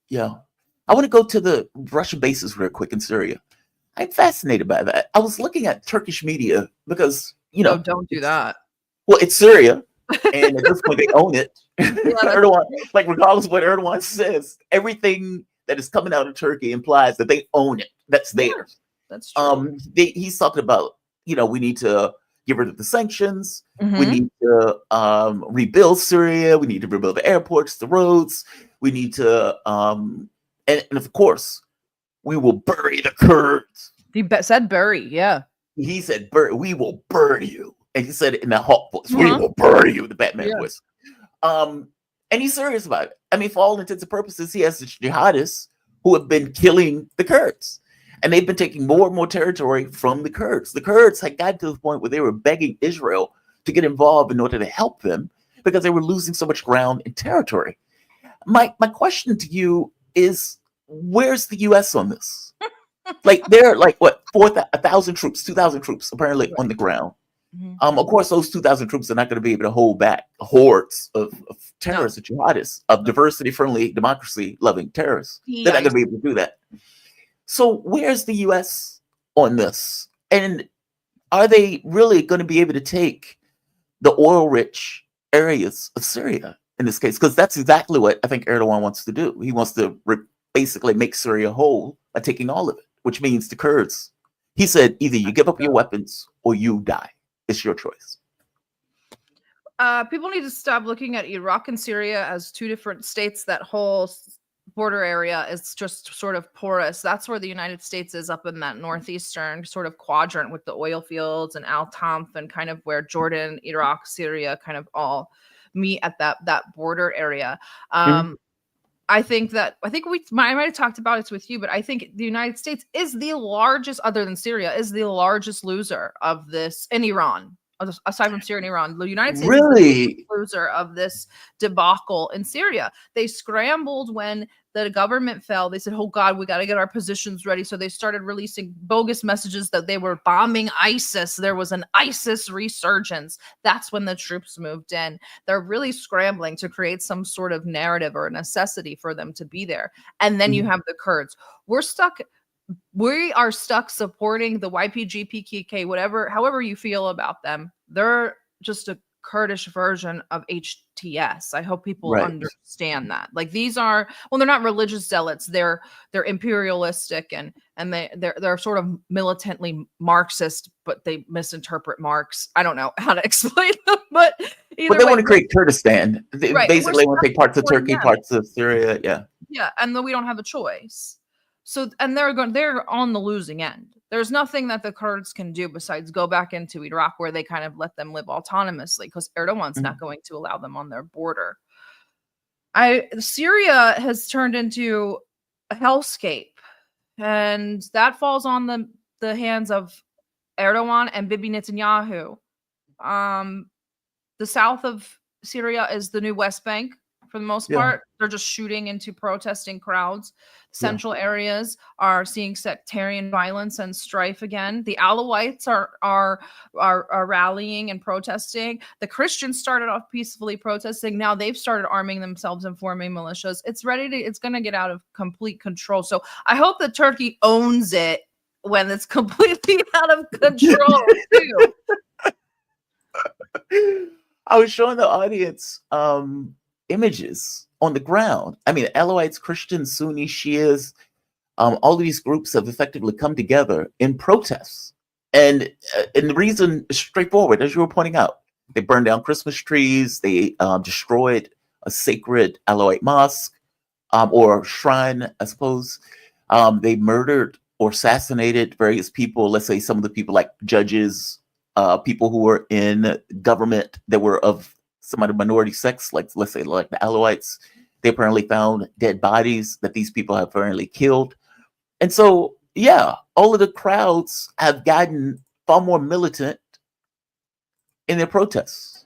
Yeah, I want to go to the Russian bases real quick in Syria. I'm fascinated by that. I was looking at Turkish media because don't do that. Well, it's Syria, and at this point they own it. Erdogan, regardless of what Erdogan says, everything that is coming out of Turkey implies that they own it. That's theirs. That's true. He's talking about, we need to get rid of the sanctions. We need to rebuild Syria. We need to rebuild the airports, the roads. We need to, and of course, we will bury the Kurds. He said bury, yeah. He said, we will bury you. And he said it in that hawk voice, we will bury you, the Batman voice. And he's serious about it. I mean, for all intents and purposes, he has the jihadists who have been killing the Kurds. And they've been taking more and more territory from the Kurds. The Kurds had gotten to the point where they were begging Israel to get involved in order to help them because they were losing so much ground and territory. My question to you is, where's the U.S. on this? They're 1,000 troops, 2,000 troops apparently on the ground. Of course, those 2,000 troops are not going to be able to hold back hordes of terrorists, of jihadists, of diversity-friendly, democracy-loving terrorists. They're not going to be able to do that. So where's the U.S. on this? And are they really going to be able to take the oil-rich areas of Syria in this case? Because that's exactly what I think Erdogan wants to do. He wants to basically make Syria whole by taking all of it, which means the Kurds. He said, either you give up your weapons or you die. It's your choice. People need to stop looking at Iraq and Syria as two different states. That whole border area is just sort of porous. That's where the United States is, up in that northeastern sort of quadrant with the oil fields and Al Tanf, and kind of where Jordan, Iraq, Syria kind of all meet at that border area. I think we might have talked about it with you, but I think the United States is the largest, other than Syria, is the largest loser of this in Iran. Aside from Syria and Iran, the United States is the loser of this debacle in Syria. They scrambled when the government fell. They said, oh God, we got to get our positions ready. So they started releasing bogus messages that they were bombing ISIS. There was an ISIS resurgence. That's when the troops moved in. They're really scrambling to create some sort of narrative or a necessity for them to be there. And then you have the Kurds. We are stuck supporting the YPG, PKK, however you feel about them. They're just Kurdish version of HTS. I hope people Right. understand that. Like these are, well, they're not religious zealots. They're imperialistic and they're sort of militantly Marxist, but they misinterpret Marx. I don't know how to explain them, but either But they way, want to create Kurdistan. They Right, basically want to take parts of supporting Turkey, them. parts of Syria. Yeah. yeah, and then we don't have a choice. So, and they're on the losing end. There's nothing that the Kurds can do besides go back into Iraq, where they kind of let them live autonomously, because Erdogan's not going to allow them on their border. Syria has turned into a hellscape, and that falls on the hands of Erdogan and Bibi Netanyahu. The south of Syria is the new West Bank for the most Yeah. part. They're just shooting into protesting crowds. Yeah. Central areas are seeing sectarian violence and strife again. The Alawites are rallying and protesting. The Christians started off peacefully protesting. Now they've started arming themselves and forming militias. It's going to get out of complete control. So I hope that Turkey owns it when it's completely out of control too. I was showing the audience images on the ground. I mean, Alawites, Christians, Sunni, Shias, all of these groups have effectively come together in protests. And the reason is straightforward, as you were pointing out. They burned down Christmas trees. They destroyed a sacred Alawite mosque or shrine, I suppose. They murdered or assassinated various people. Let's say some of the people like judges, people who were in government that were of some of the minority sects, like let's say like the Alawites. They apparently found dead bodies that these people have apparently killed. And so, yeah, all of the crowds have gotten far more militant in their protests.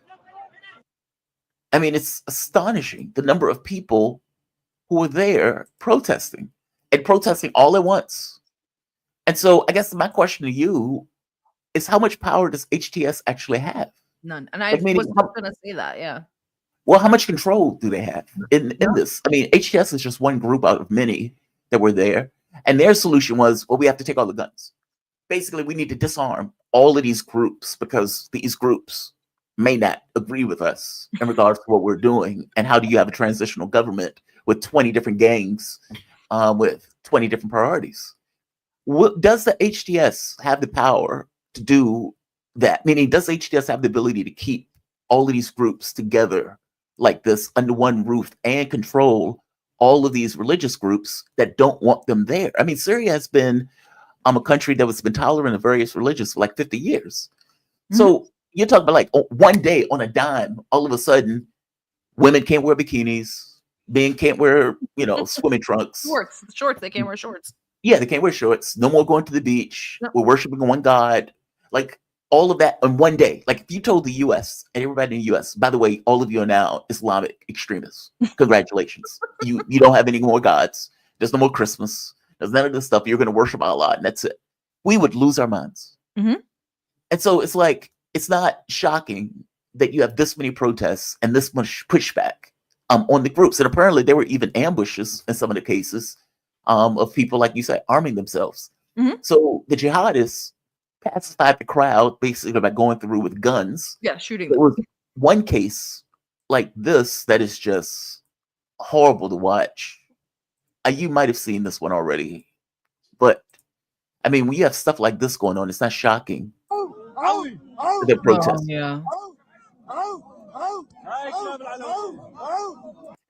I mean, it's astonishing the number of people who were there protesting and protesting all at once. And so I guess my question to you is, how much power does HTS actually have? None. And I Like, meaning was how- going to say that, yeah. Well, how much control do they have in this? I mean, HTS is just one group out of many that were there. And their solution was, well, we have to take all the guns. Basically, we need to disarm all of these groups because these groups may not agree with us in regards to what we're doing. And how do you have a transitional government with 20 different gangs with 20 different priorities? Does the HTS have the power to do that? Meaning, does HTS have the ability to keep all of these groups together like this under one roof and control all of these religious groups that don't want them there? I mean, Syria has been a country that has been tolerant of various religions for like 50 years. So you're talking about like one day on a dime, all of a sudden, women can't wear bikinis, men can't wear, swimming trunks. Shorts. They can't wear shorts. Yeah, they can't wear shorts. No more going to the beach. No. We're worshiping one God. Like all of that in one day. Like if you told the US and everybody in the US, by the way, all of you are now Islamic extremists. Congratulations. You don't have any more gods. There's no more Christmas. There's none of this stuff. You're going to worship Allah and that's it. We would lose our minds. Mhm. And so it's like, it's not shocking that you have this many protests and this much pushback on the groups. And apparently there were even ambushes in some of the cases of people, like you said, arming themselves. Mhm. So the jihadists pacified the crowd basically by going through with guns. Yeah, shooting There them. was one case like this that is just horrible to watch. You might have seen this one already, but I mean, when you have stuff like this going on, it's not shocking. The protests. Yeah.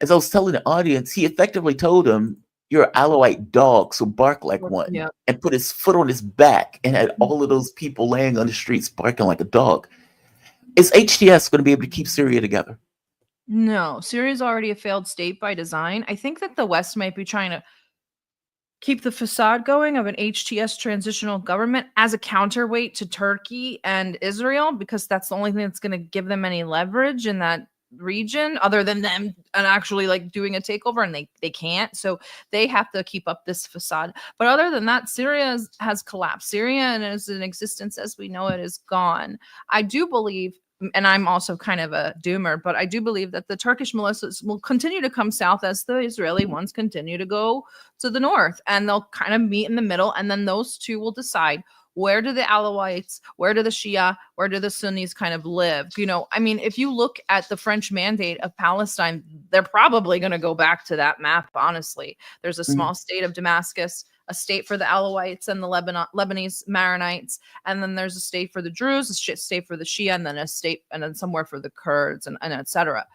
As I was telling the audience, he effectively told him, "You're an Alawite dog, so bark like one," Yeah. and put his foot on his back and had all of those people laying on the streets barking like a dog. Is HTS going to be able to keep Syria together? No, Syria's already a failed state by design. I think that the West might be trying to keep the facade going of an HTS transitional government as a counterweight to Turkey and Israel, because that's the only thing that's going to give them any leverage in that region, other than them and actually like doing a takeover, and they can't. So they have to keep up this facade. But other than that, Syria has collapsed. Syria and as an existence as we know it is gone. I do believe, and I'm also kind of a doomer, but I do believe that the Turkish militias will continue to come south as the Israeli ones continue to go to the north, and they'll kind of meet in the middle, and then those two will decide where do the Alawites, where do the Shia, where do the Sunnis kind of live? You know, I mean, if you look at the French mandate of Palestine, they're probably going to go back to that map, honestly. There's a small state of Damascus, a state for the Alawites and the Lebanese Maronites, and then there's a state for the Druze, a state for the Shia, and then a state, and then somewhere for the Kurds, and etc.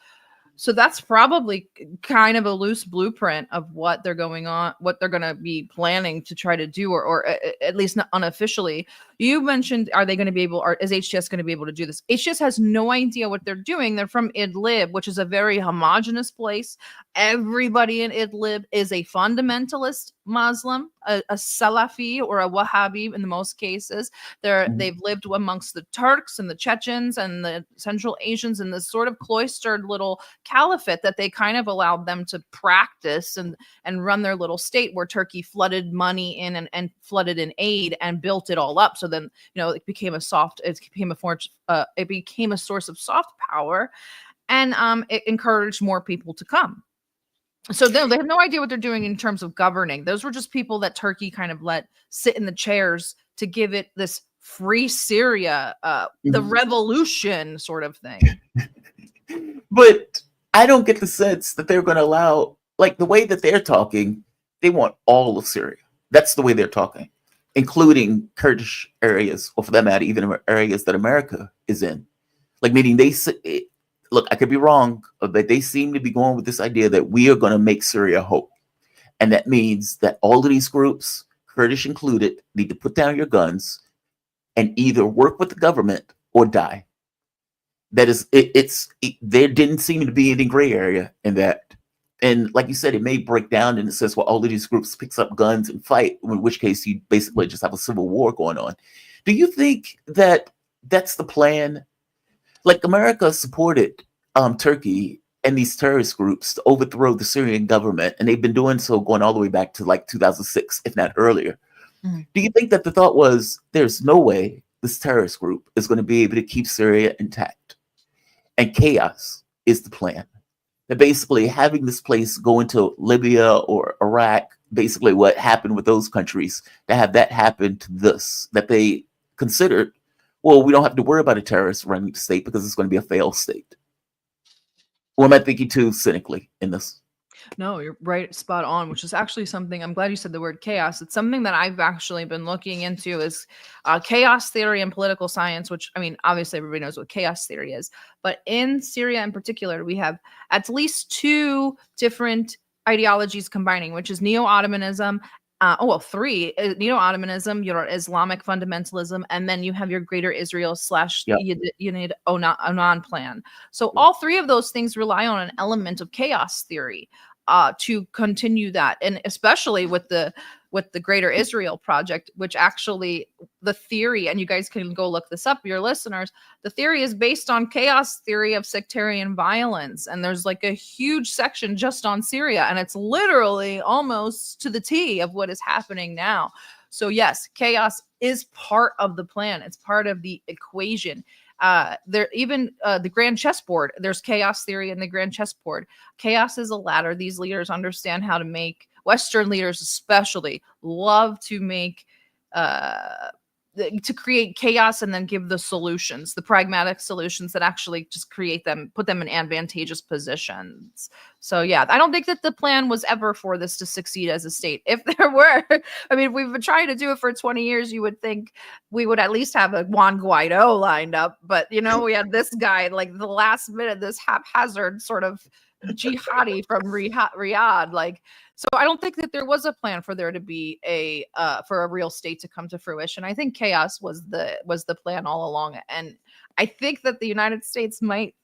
So that's probably kind of a loose blueprint of what they're going to be planning to try to do, or at least not unofficially. You mentioned, are they going to be able, or is HTS going to be able to do this? HTS has no idea what they're doing. They're from Idlib, which is a very homogenous place. Everybody in Idlib is a fundamentalist Muslim, a Salafi or a Wahhabi in the most cases. They've lived amongst the Turks and the Chechens and the Central Asians in this sort of cloistered little caliphate that they kind of allowed them to practice and run their little state, where Turkey flooded money in and flooded in aid and built it all up. So then, you know, it became a source of soft power, and it encouraged more people to come. So they have no idea what they're doing in terms of governing. Those were just people that Turkey kind of let sit in the chairs to give it this free Syria, the revolution sort of thing. But I don't get the sense that they're going to allow, like the way that they're talking, they want all of Syria. That's the way they're talking, including Kurdish areas, or for that matter, even areas that America is in. Like, meaning look, I could be wrong, but they seem to be going with this idea that we are going to make Syria whole. And that means that all of these groups, Kurdish included, need to put down your guns and either work with the government or die. That is, there didn't seem to be any gray area in that. And like you said, it may break down in the sense where all of these groups picks up guns and fight, in which case you basically just have a civil war going on. Do you think that that's the plan? Like, America supported Turkey and these terrorist groups to overthrow the Syrian government, and they've been doing so going all the way back to like 2006, if not earlier. Do you think that the thought was, there's no way this terrorist group is going to be able to keep Syria intact, and chaos is the plan? That basically having this place go into Libya or Iraq, basically what happened with those countries, to have that happen to this, that they considered, well, we don't have to worry about a terrorist running the state because it's going to be a failed state. Or am I thinking too cynically in this? No, you're right, spot on, which is actually something, I'm glad you said the word chaos. It's something that I've actually been looking into, is chaos theory and political science, which, I mean, obviously everybody knows what chaos theory is, but in Syria in particular, we have at least two different ideologies combining, which is Neo-Ottomanism, three, Neo-Ottomanism, your Islamic fundamentalism, and then you have your Greater Israel / Unid Onan plan. So all three of those things rely on an element of chaos theory to continue that, and especially with the Greater Israel project, which actually the theory, and you guys can go look this up, your listeners, the theory is based on chaos theory of sectarian violence, and there's like a huge section just on Syria, and it's literally almost to the T of what is happening now. So yes, chaos is part of the plan. It's part of the equation. The grand chessboard, there's chaos theory in the grand chessboard. Chaos is a ladder. These leaders understand how to make, Western leaders especially love to make, to create chaos and then give the solutions, the pragmatic solutions that actually just put them in advantageous positions. So yeah, I don't think that the plan was ever for this to succeed as a state. If there were, I mean, we've been trying to do it for 20 years, you would think we would at least have a Juan Guaido lined up. But, you know, we had this guy, like the last minute, this haphazard sort of jihadi from Riyadh. Like, so I don't think that there was a plan for there to be for a real state to come to fruition. I think chaos was the plan all along. And I think that the United States might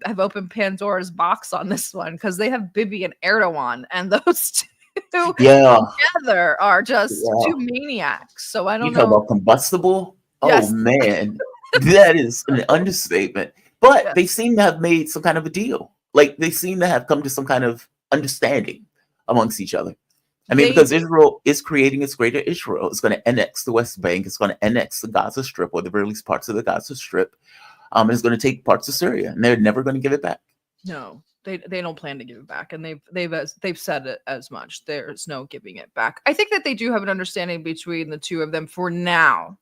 have opened Pandora's box on this one, because they have Bibi and Erdogan, and those two together are just two maniacs. So I don't know. You talk about combustible? Yes. Oh man, that is an understatement. But they seem to have made some kind of a deal. Like, they seem to have come to some kind of understanding amongst each other. I mean, because Israel is creating its Greater Israel. It's going to annex the West Bank. It's going to annex the Gaza Strip, or the very least parts of the Gaza Strip. It's going to take parts of Syria, and they're never going to give it back. No, they don't plan to give it back, and they've said it as much. There's no giving it back. I think that they do have an understanding between the two of them for now.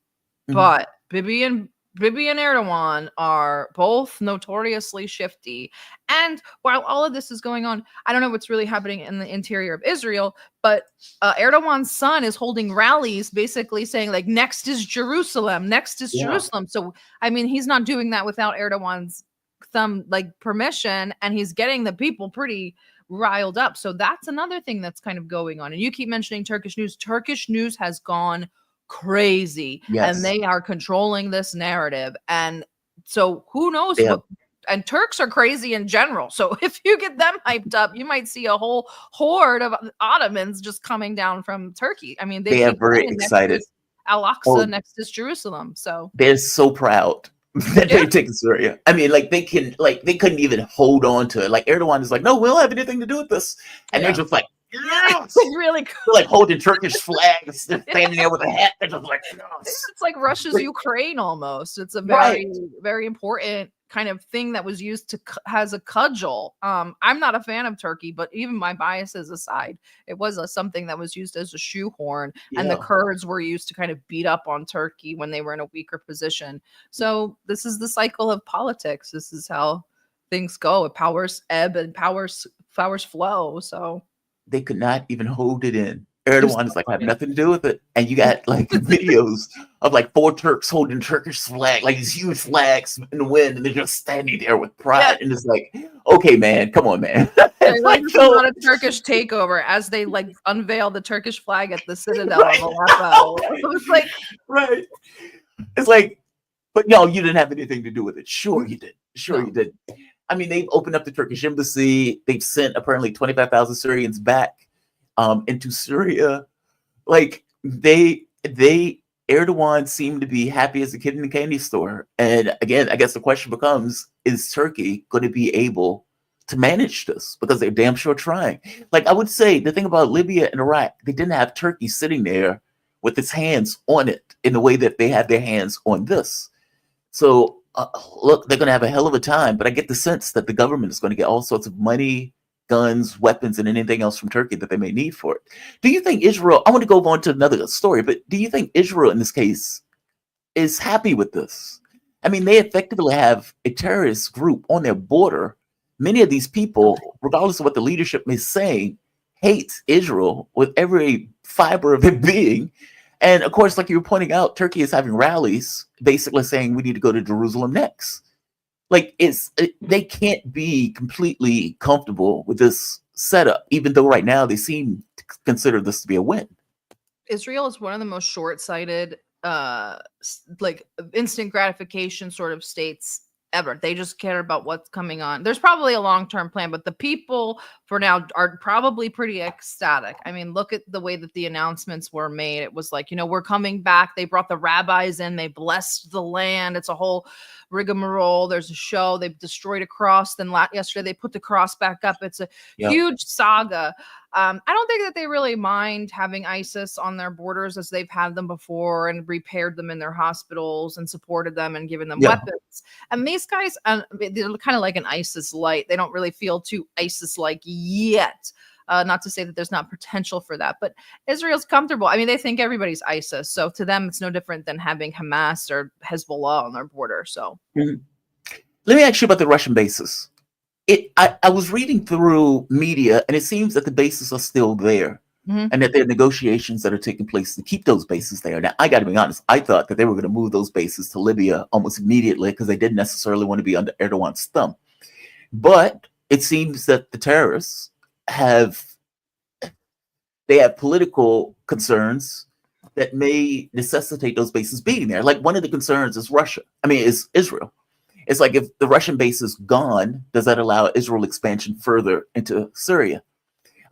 But Bibi and Erdogan are both notoriously shifty. And while all of this is going on, I don't know what's really happening in the interior of Israel, but Erdogan's son is holding rallies basically saying, like, next is Jerusalem, next is Jerusalem. So, I mean, he's not doing that without Erdogan's permission, and he's getting the people pretty riled up. So that's another thing that's kind of going on. And you keep mentioning Turkish news. Turkish news has gone crazy, and they are controlling this narrative. And so who knows what, and Turks are crazy in general. So if you get them hyped up, you might see a whole horde of Ottomans just coming down from Turkey. I mean, they are very excited. Al-Aqsa, next is Jerusalem. So they're so proud that they're taking Syria. I mean, like they couldn't even hold on to it. Like Erdogan is like, no, we don't have anything to do with this. And they're just like, yes! It's really cool. They're like holding Turkish flags. They're standing there with a hat. They're just like, yes. It's like Russia's Ukraine almost. It's a very, very important kind of thing that was used to has a cudgel. I'm not a fan of Turkey, but even my biases aside, it was something that was used as a shoehorn, and the Kurds were used to kind of beat up on Turkey when they were in a weaker position. So this is the cycle of politics. This is how things go. Powers ebb and powers flow. So they could not even hold it in. Erdogan is like, I have nothing to do with it. And you got like videos of like 4 Turks holding Turkish flag, like these huge flags in the wind, and they're just standing there with pride. And it's like, okay, man, come on, man. Like not a Turkish takeover as they like unveil the Turkish flag at the Citadel of Aleppo. It was like, it's like, but no, you didn't have anything to do with it. Sure, you did. Sure, you did. I mean, they've opened up the Turkish embassy. They've sent apparently 25,000 Syrians back into Syria. Like Erdogan seemed to be happy as a kid in a candy store. And again, I guess the question becomes, is Turkey going to be able to manage this? Because they're damn sure trying. Like I would say the thing about Libya and Iraq, they didn't have Turkey sitting there with its hands on it in the way that they have their hands on this. So look, they're going to have a hell of a time, but I get the sense that the government is going to get all sorts of money, guns, weapons, and anything else from Turkey that they may need for it. Do you think Israel, I want to go on to another story, but do you think Israel in this case is happy with this? I mean, they effectively have a terrorist group on their border. Many of these people, regardless of what the leadership is saying, hate Israel with every fiber of their being. And of course, like you were pointing out, Turkey is having rallies basically saying we need to go to Jerusalem next. Like they can't be completely comfortable with this setup, even though right now they seem to consider this to be a win. Israel is one of the most short-sighted, like instant gratification sort of states ever. They just care about what's coming on. There's probably a long-term plan, but the people for now are probably pretty ecstatic. I mean, look at the way that the announcements were made. It was like, we're coming back. They brought the rabbis in. They blessed the land. It's a whole rigmarole. There's a show. They've destroyed a cross. Then yesterday they put the cross back up. It's a huge saga. I don't think that they really mind having ISIS on their borders as they've had them before and repaired them in their hospitals and supported them and given them weapons. And these guys, they're kind of like an ISIS light. They don't really feel too ISIS-like yet. Not to say that there's not potential for that, but Israel's comfortable. I mean, they think everybody's ISIS. So to them, it's no different than having Hamas or Hezbollah on their border. So let me ask you about the Russian bases. I was reading through media, and it seems that the bases are still there, and that there are negotiations that are taking place to keep those bases there. Now, I got to be honest, I thought that they were going to move those bases to Libya almost immediately because they didn't necessarily want to be under Erdogan's thumb. But it seems that the terrorists have political concerns that may necessitate those bases being there. Like one of the concerns is is Israel. It's like if the Russian base is gone, does that allow Israel expansion further into Syria?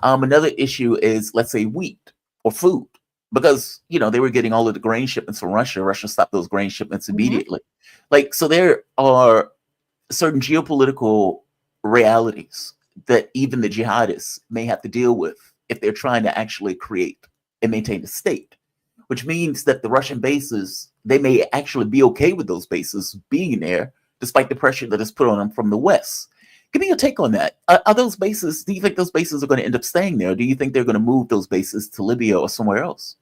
Another issue is, let's say, wheat or food, because they were getting all of the grain shipments from Russia. Russia stopped those grain shipments immediately. Like, so there are certain geopolitical realities that even the jihadists may have to deal with if they're trying to actually create and maintain a state, which means that the Russian bases, they may actually be okay with those bases being there, despite the pressure that is put on them from the West. Give me your take on that. Are those bases, do you think those bases are going to end up staying there? Or do you think they're going to move those bases to Libya or somewhere else?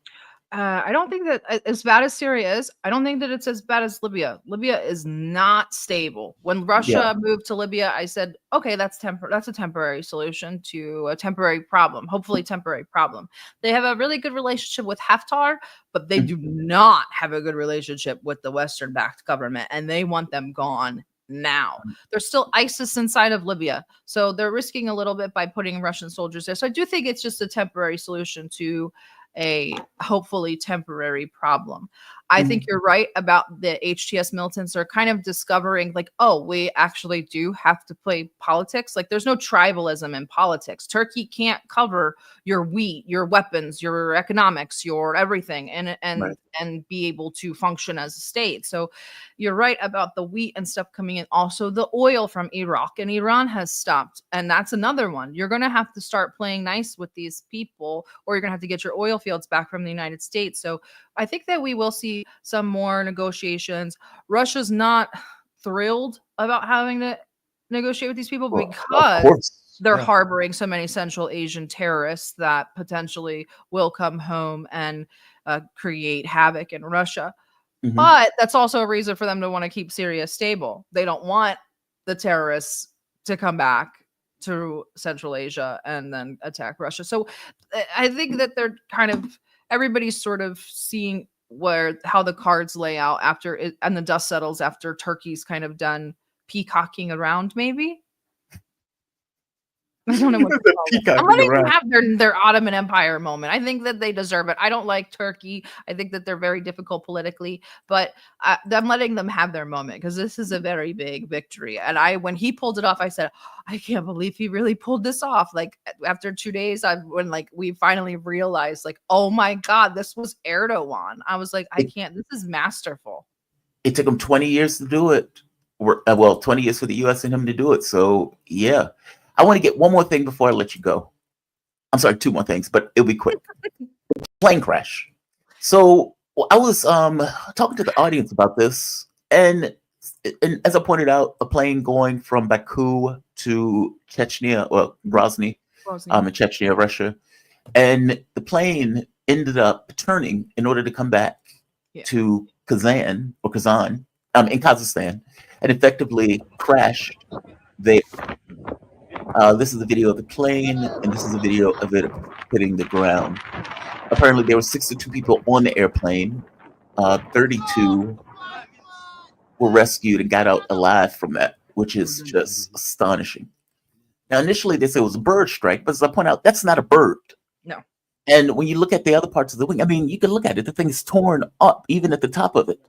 I don't think that as bad as Syria is, I don't think that it's as bad as Libya. Libya is not stable. When Russia moved to Libya, I said, okay, that's a temporary solution to a temporary problem, hopefully temporary problem. They have a really good relationship with Haftar, but they do not have a good relationship with the Western-backed government, and they want them gone now. There's still ISIS inside of Libya, so they're risking a little bit by putting Russian soldiers there. So I do think it's just a temporary solution to a hopefully temporary problem. I think you're right about the HTS militants are kind of discovering like, oh, we actually do have to play politics. Like there's no tribalism in politics. Turkey can't cover your wheat, your weapons, your economics, your everything and be able to function as a state. So you're right about the wheat and stuff coming in. Also the oil from Iraq and Iran has stopped. And that's another one. You're going to have to start playing nice with these people, or you're going to have to get your oil fields back from the United States. So I think that we will see some more negotiations. Russia's not thrilled about having to negotiate with these people because they're harboring so many Central Asian terrorists that potentially will come home and create havoc in Russia. But that's also a reason for them to want to keep Syria stable. They don't want the terrorists to come back to Central Asia and then attack Russia. So I think that they're kind of everybody's sort of seeing how the cards lay out after it, and the dust settles after Turkey's kind of done peacocking around, maybe. I don't know what to call it. I'm letting them have their Ottoman Empire moment. I think that they deserve it. I don't like Turkey. I think that they're very difficult politically, but I'm letting them have their moment because this is a very big victory. And when he pulled it off, I said, I can't believe he really pulled this off. Like after 2 days, when we finally realized, like, oh my God, this was Erdogan. I was like, I can't. This is masterful. It took him 20 years to do it. 20 years for the U.S. and him to do it. So yeah. I want to get one more thing before I let you go. I'm sorry, 2 more things, but it'll be quick. Plane crash. So I was talking to the audience about this, and as I pointed out, a plane going from Baku to Chechnya, or Grozny, in Chechnya, Russia, and the plane ended up turning in order to come back to Kazan in Kazakhstan, and effectively crashed there. This is a video of the plane, and this is a video of it hitting the ground. Apparently, there were 62 people on the airplane. 32 were rescued and got out alive from that, which is just astonishing. Now, initially, they said it was a bird strike, but as I point out, that's not a bird. No. And when you look at the other parts of the wing, I mean, you can look at it. The thing is torn up, even at the top of it.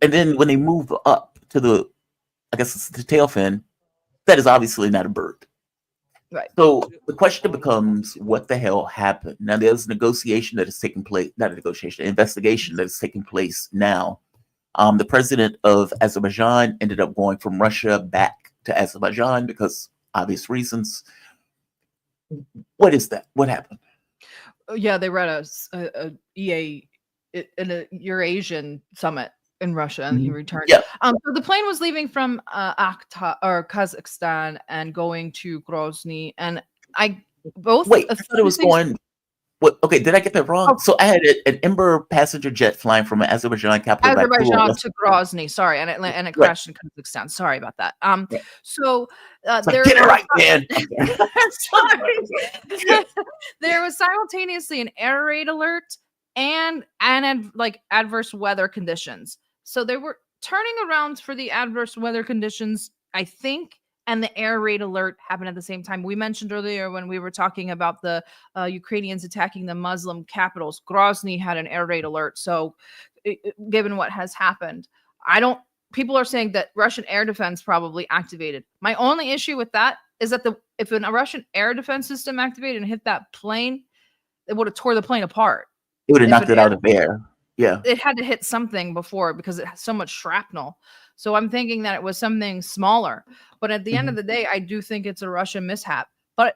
And then when they move up to I guess it's the tail fin, that is obviously not a bird. Right. So the question becomes, what the hell happened? Now, there's negotiation that is taking place, not a negotiation, investigation that is taking place now. The president of Azerbaijan ended up going from Russia back to Azerbaijan because obvious reasons. What is that? What happened? Yeah, they were at a Eurasian summit in Russia, and he returned. Yeah. So the plane was leaving from Kazakhstan and going to Grozny, and I thought it was going. What? Okay, did I get that wrong? So I had an Ember passenger jet flying from Azerbaijan capital to Grozny. Sorry, and it crashed in Kazakhstan. Sorry about that. So there get it right, man. There was simultaneously an air raid alert and adverse weather conditions. So they were turning around for the adverse weather conditions, I think, and the air raid alert happened at the same time. We mentioned earlier when we were talking about the Ukrainians attacking the Muslim capitals, Grozny had an air raid alert. So given what has happened, people are saying that Russian air defense probably activated. My only issue with that is that if a Russian air defense system activated and hit that plane, it would have tore the plane apart. It would have knocked it out of air. Yeah. It had to hit something before because it has so much shrapnel. So I'm thinking that it was something smaller. But at the end of the day, I do think it's a Russian mishap. But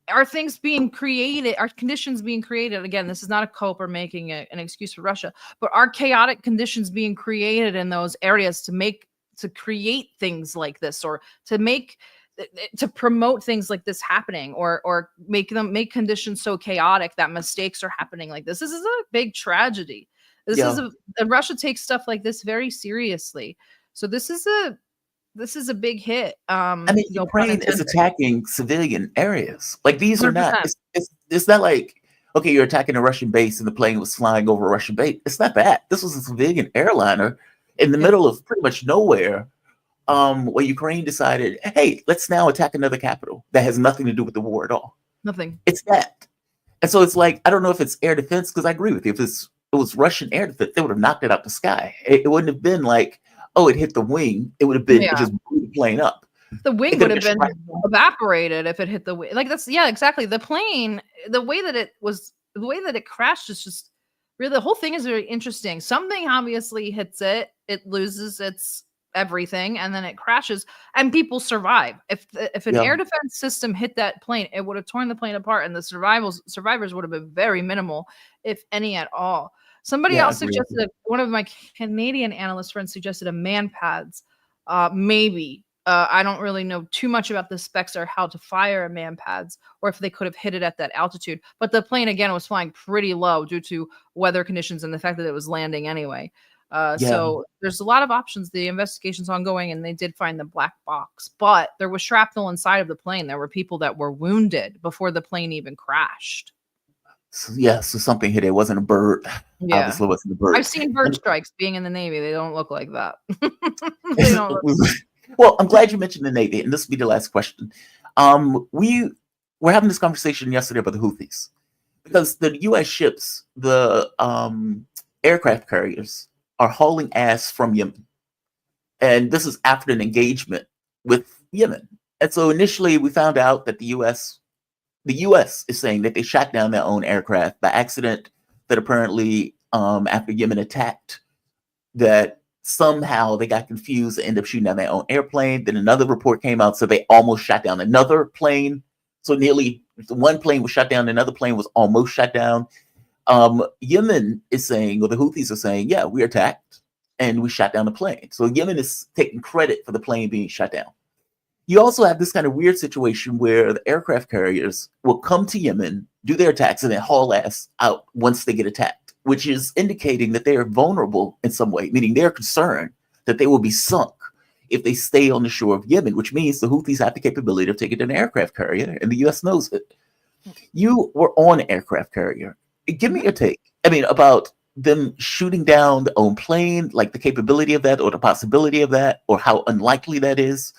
are things being created? Are conditions being created? Again, this is not a cope or making an excuse for Russia, but are chaotic conditions being created in those areas to create things like this, or to make to promote things like this happening, or make conditions so chaotic that mistakes are happening like this. This is a big tragedy. This is and Russia takes stuff like this very seriously. So this is a big hit. I mean, Ukraine is attacking civilian areas. Like, these are not. It's not like, okay, you're attacking a Russian base and the plane was flying over a Russian base. It's not that. This was a civilian airliner in the middle of pretty much nowhere, where Ukraine decided, hey, let's now attack another capital that has nothing to do with the war at all. Nothing. It's that. And so it's like, I don't know if it's air defense, because I agree with you. If it was Russian air defense, they would have knocked it out the sky. It wouldn't have been like, oh, it hit the wing. It would have been, it just blew the plane up. The wing would have been evaporated if it hit the wing. Like, that's, yeah, exactly. The plane, the way that it crashed is just really, the whole thing is very interesting. Something obviously hits it, it loses its everything, and then it crashes, and people survive. If an air defense system hit that plane, it would have torn the plane apart, and the survivors would have been very minimal, if any at all. Somebody else suggested, one of my Canadian analyst friends suggested a man pads. Maybe. I don't really know too much about the specs or how to fire a man pads, or if they could have hit it at that altitude. But the plane, again, was flying pretty low due to weather conditions and the fact that it was landing anyway. So there's a lot of options. The investigation's ongoing, and they did find the black box. But there was shrapnel inside of the plane. There were people that were wounded before the plane even crashed. So something hit it. It wasn't a bird. Yeah. Obviously, it wasn't a bird. I've seen bird strikes being in the Navy. They don't look like that. They don't look Well, I'm glad you mentioned the Navy, and this will be the last question. We were having this conversation yesterday about the Houthis, because the U.S. ships, the aircraft carriers, are hauling ass from Yemen, and this is after an engagement with Yemen. And so initially, we found out that the U.S. is saying that they shot down their own aircraft by accident. That apparently, after Yemen attacked, that somehow they got confused and ended up shooting down their own airplane. Then another report came out, so they almost shot down another plane. So nearly one plane was shot down, another plane was almost shot down. Yemen is saying, or the Houthis are saying, yeah, we attacked and we shot down the plane. So Yemen is taking credit for the plane being shot down. You also have this kind of weird situation where the aircraft carriers will come to Yemen, do their attacks, and then haul ass out once they get attacked, which is indicating that they are vulnerable in some way, meaning they're concerned that they will be sunk if they stay on the shore of Yemen, which means the Houthis have the capability of taking an aircraft carrier, and the U.S. knows it. You were on an aircraft carrier. Give me your take. I mean, about them shooting down their own plane, like the capability of that, or the possibility of that, or how unlikely that is.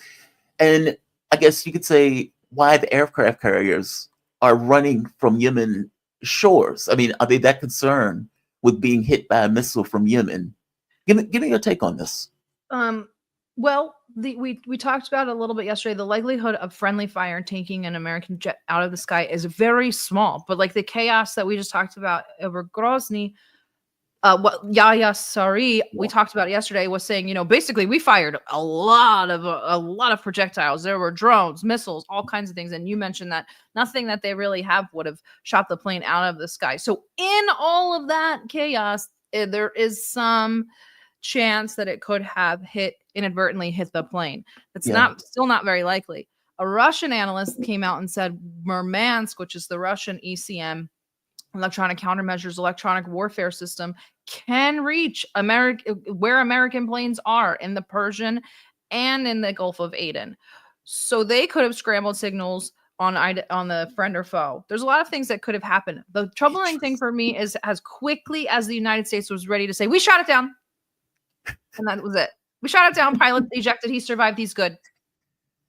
And I guess you could say why the aircraft carriers are running from Yemen shores. I mean, are they that concerned with being hit by a missile from Yemen? Give me your take on this. Well, we talked about it a little bit yesterday. The likelihood of friendly fire taking an American jet out of the sky is very small. But like the chaos that we just talked about over Grozny, what Yahya Sari, we talked about it yesterday, was saying, basically we fired a lot of projectiles. There were drones, missiles, all kinds of things. And you mentioned that nothing that they really have would have shot the plane out of the sky. So in all of that chaos, there is some chance that it could have inadvertently hit the plane. It's still not very likely. A Russian analyst came out and said Murmansk, which is the Russian ECM, electronic countermeasures, electronic warfare system, can reach where American planes are in the Persian and in the Gulf of Aden. So they could have scrambled signals on the friend or foe. There's a lot of things that could have happened. The troubling thing for me is as quickly as the United States was ready to say, we shot it down. And that was it. We shot it down. Pilot ejected. He survived. He's good.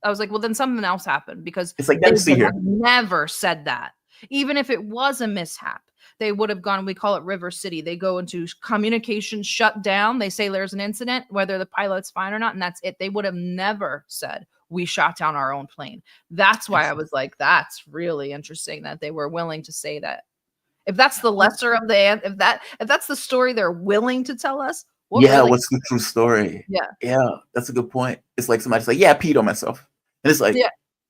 I was like, well, then something else happened, because it's like they never said that. Even if it was a mishap, they would have gone, we call it River City. They go into communication shut down. They say there's an incident, whether the pilot's fine or not, and that's it. They would have never said, we shot down our own plane. That's why I was like, that's really interesting that they were willing to say that. If that's the lesser of the, if that's the story they're willing to tell us, what's the true story? Yeah, that's a good point. It's like somebody's like, I peed on myself. And it's like,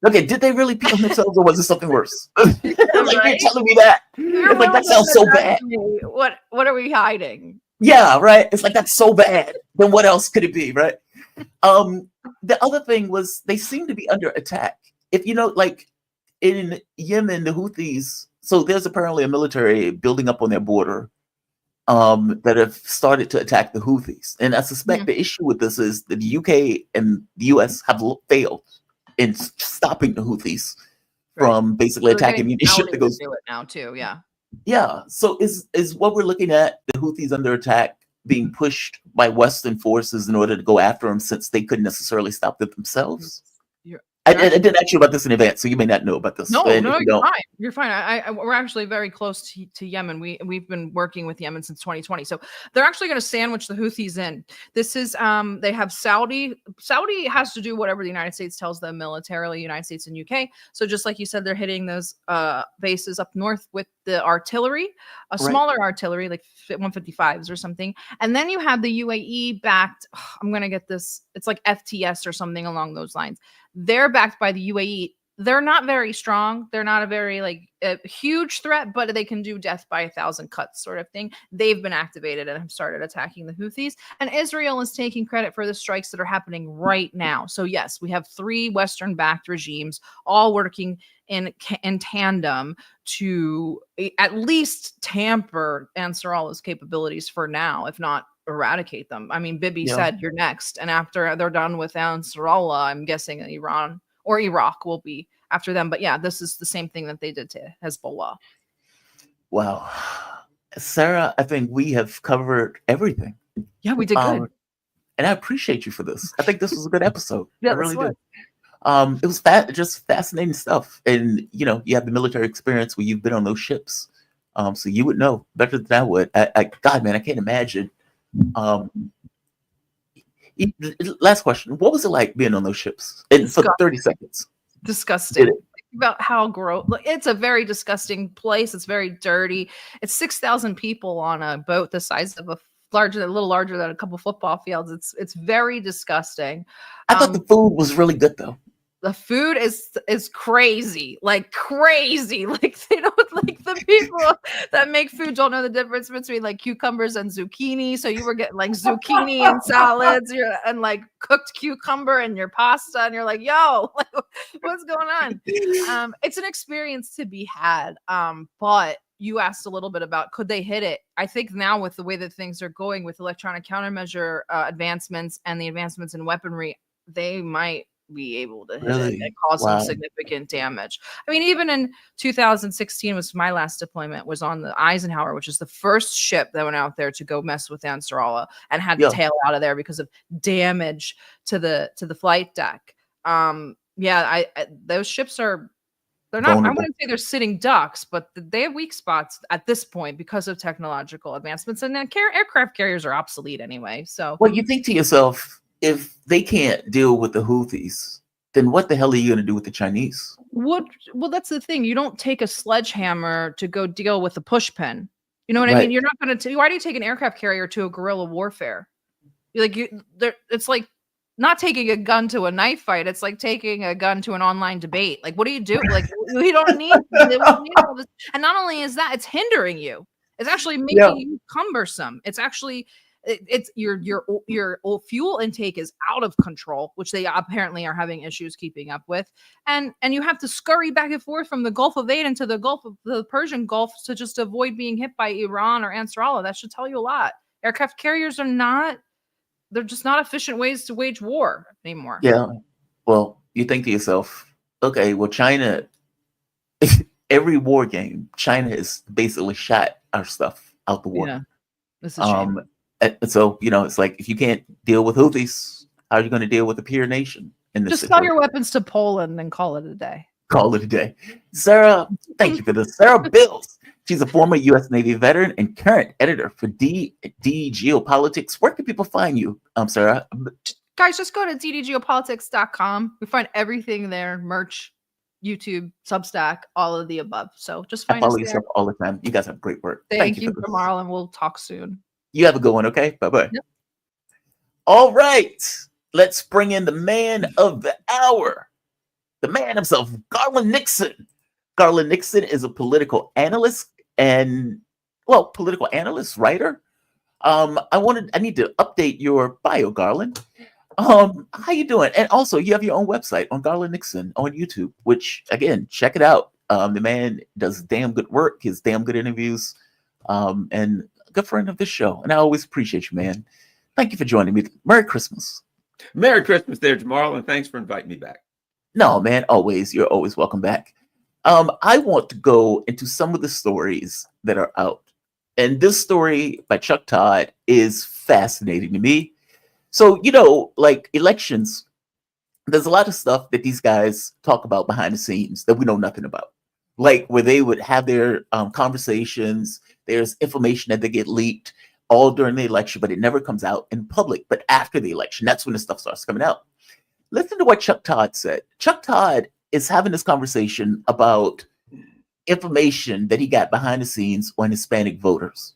okay, did they really pee on themselves, or was it something worse? Like, you're telling me that. It's like, that sounds so bad. What are we hiding? Yeah, right. It's like, that's so bad. Then what else could it be, right? The other thing was they seem to be under attack. If you know, like in Yemen, the Houthis. So there's apparently a military building up on their border that have started to attack the Houthis. And I suspect the issue with this is that the UK and the US have failed in stopping the Houthis from basically attacking any ship that goes. Do it now too, yeah. Yeah. So is what we're looking at the Houthis under attack being pushed by Western forces in order to go after them since they couldn't necessarily stop them themselves? I didn't ask you about this in advance, so you may not know about this. No, you're fine. You're fine. We're actually very close to Yemen. We've been working with Yemen since 2020. So they're actually going to sandwich the Houthis in. This is they have Saudi. Saudi has to do whatever the United States tells them militarily, United States and UK. So just like you said, they're hitting those bases up north with the artillery, smaller artillery, like 155s or something. And then you have the UAE backed, I'm going to get this, it's like FTS or something along those lines. They're backed by the UAE. They're not very strong. They're not a very a huge threat, but they can do death by 1,000 cuts sort of thing. They've been activated and have started attacking the Houthis. And Israel is taking credit for the strikes that are happening right now. So yes, we have 3 Western-backed regimes all working in tandem to at least tamper Ansarallah's capabilities for now, if not eradicate them. I mean, Bibi said you're next, and after they're done with Ansarallah, I'm guessing Iran or Iraq will be after them. But yeah, this is the same thing that they did to Hezbollah. Wow, Sarah, I think we have covered everything. Yeah, we did good, and I appreciate you for this. I think this was a good episode. Yeah, I really did. It was just fascinating stuff, and you have the military experience where you've been on those ships, so you would know better than I would. God, man, I can't imagine. Last question: what was it like being on those ships? And for 30 seconds. Disgusting. About how gross. It's a very disgusting place. It's very dirty. It's 6,000 people on a boat the size of a little larger than a couple football fields. It's very disgusting. I thought the food was really good though. The food is crazy, crazy. They don't, the people that make food don't know the difference between cucumbers and zucchini. So you were getting zucchini and salads, and cooked cucumber in your pasta, and you're like, yo, what's going on? It's an experience to be had. But you asked a little bit about could they hit it? I think now with the way that things are going with electronic countermeasure advancements and the advancements in weaponry, they might be able to hit it and cause some significant damage. I mean, even in 2016 was my last deployment, was on the Eisenhower, which is the first ship that went out there to go mess with Ansarallah and had to tail out of there because of damage to the flight deck. Those ships are, they're not, I wouldn't say they're sitting ducks, but they have weak spots at this point because of technological advancements, and then aircraft carriers are obsolete anyway. So you think to yourself, if they can't deal with the Houthis, then what the hell are you going to do with the Chinese? Well, that's the thing. You don't take a sledgehammer to go deal with a push pin. You know what I mean? You're not going to. Why do you take an aircraft carrier to a guerrilla warfare? It's like not taking a gun to a knife fight. It's like taking a gun to an online debate. What do you do? We don't need all this. And not only is that, it's hindering you. It's actually making you cumbersome. It's actually. It's your fuel intake is out of control, which they apparently are having issues keeping up with, and you have to scurry back and forth from the Gulf of Aden to the Persian Gulf to just avoid being hit by Iran or Ansarallah. That should tell you a lot. Aircraft carriers they're just not efficient ways to wage war anymore. Yeah. Well, you think to yourself, okay, well, China, every war game, China has basically shot our stuff out the water. Yeah. This is a shame. So, it's like, if you can't deal with Houthis, how are you going to deal with a peer nation in this Just situation? sell your weapons to Poland and call it a day. Call it a day. Sarah, thank you for this. Sarah Bills. She's a former U.S. Navy veteran and current editor for D Geopolitics. Where can people find you, Sarah? Guys, just go to ddgeopolitics.com. We find everything there, merch, YouTube, Substack, all of the above. So just find us there. Yourself all the time. You guys have great work. Thank you, Marl, and we'll talk soon. You have a good one, okay? Bye-bye. Yep. All right. Let's bring in the man of the hour. The man himself, Garland Nixon. Garland Nixon is a political analyst writer. I need to update your bio, Garland. How you doing? And also, you have your own website on Garland Nixon on YouTube, which again, check it out. The man does damn good work, his damn good interviews, and a good friend of this show. And I always appreciate you, man. Thank you for joining me. Merry Christmas. Merry Christmas there, Jamal, and thanks for inviting me back. No, man, always. You're always welcome back. I want to go into some of the stories that are out. And this story by Chuck Todd is fascinating to me. So, like elections, there's a lot of stuff that these guys talk about behind the scenes that we know nothing about. Like where they would have their conversations, there's information that they get leaked all during the election, but it never comes out in public. But after the election, that's when the stuff starts coming out. Listen to what Chuck Todd said. Chuck Todd is having this conversation about information that he got behind the scenes on Hispanic voters.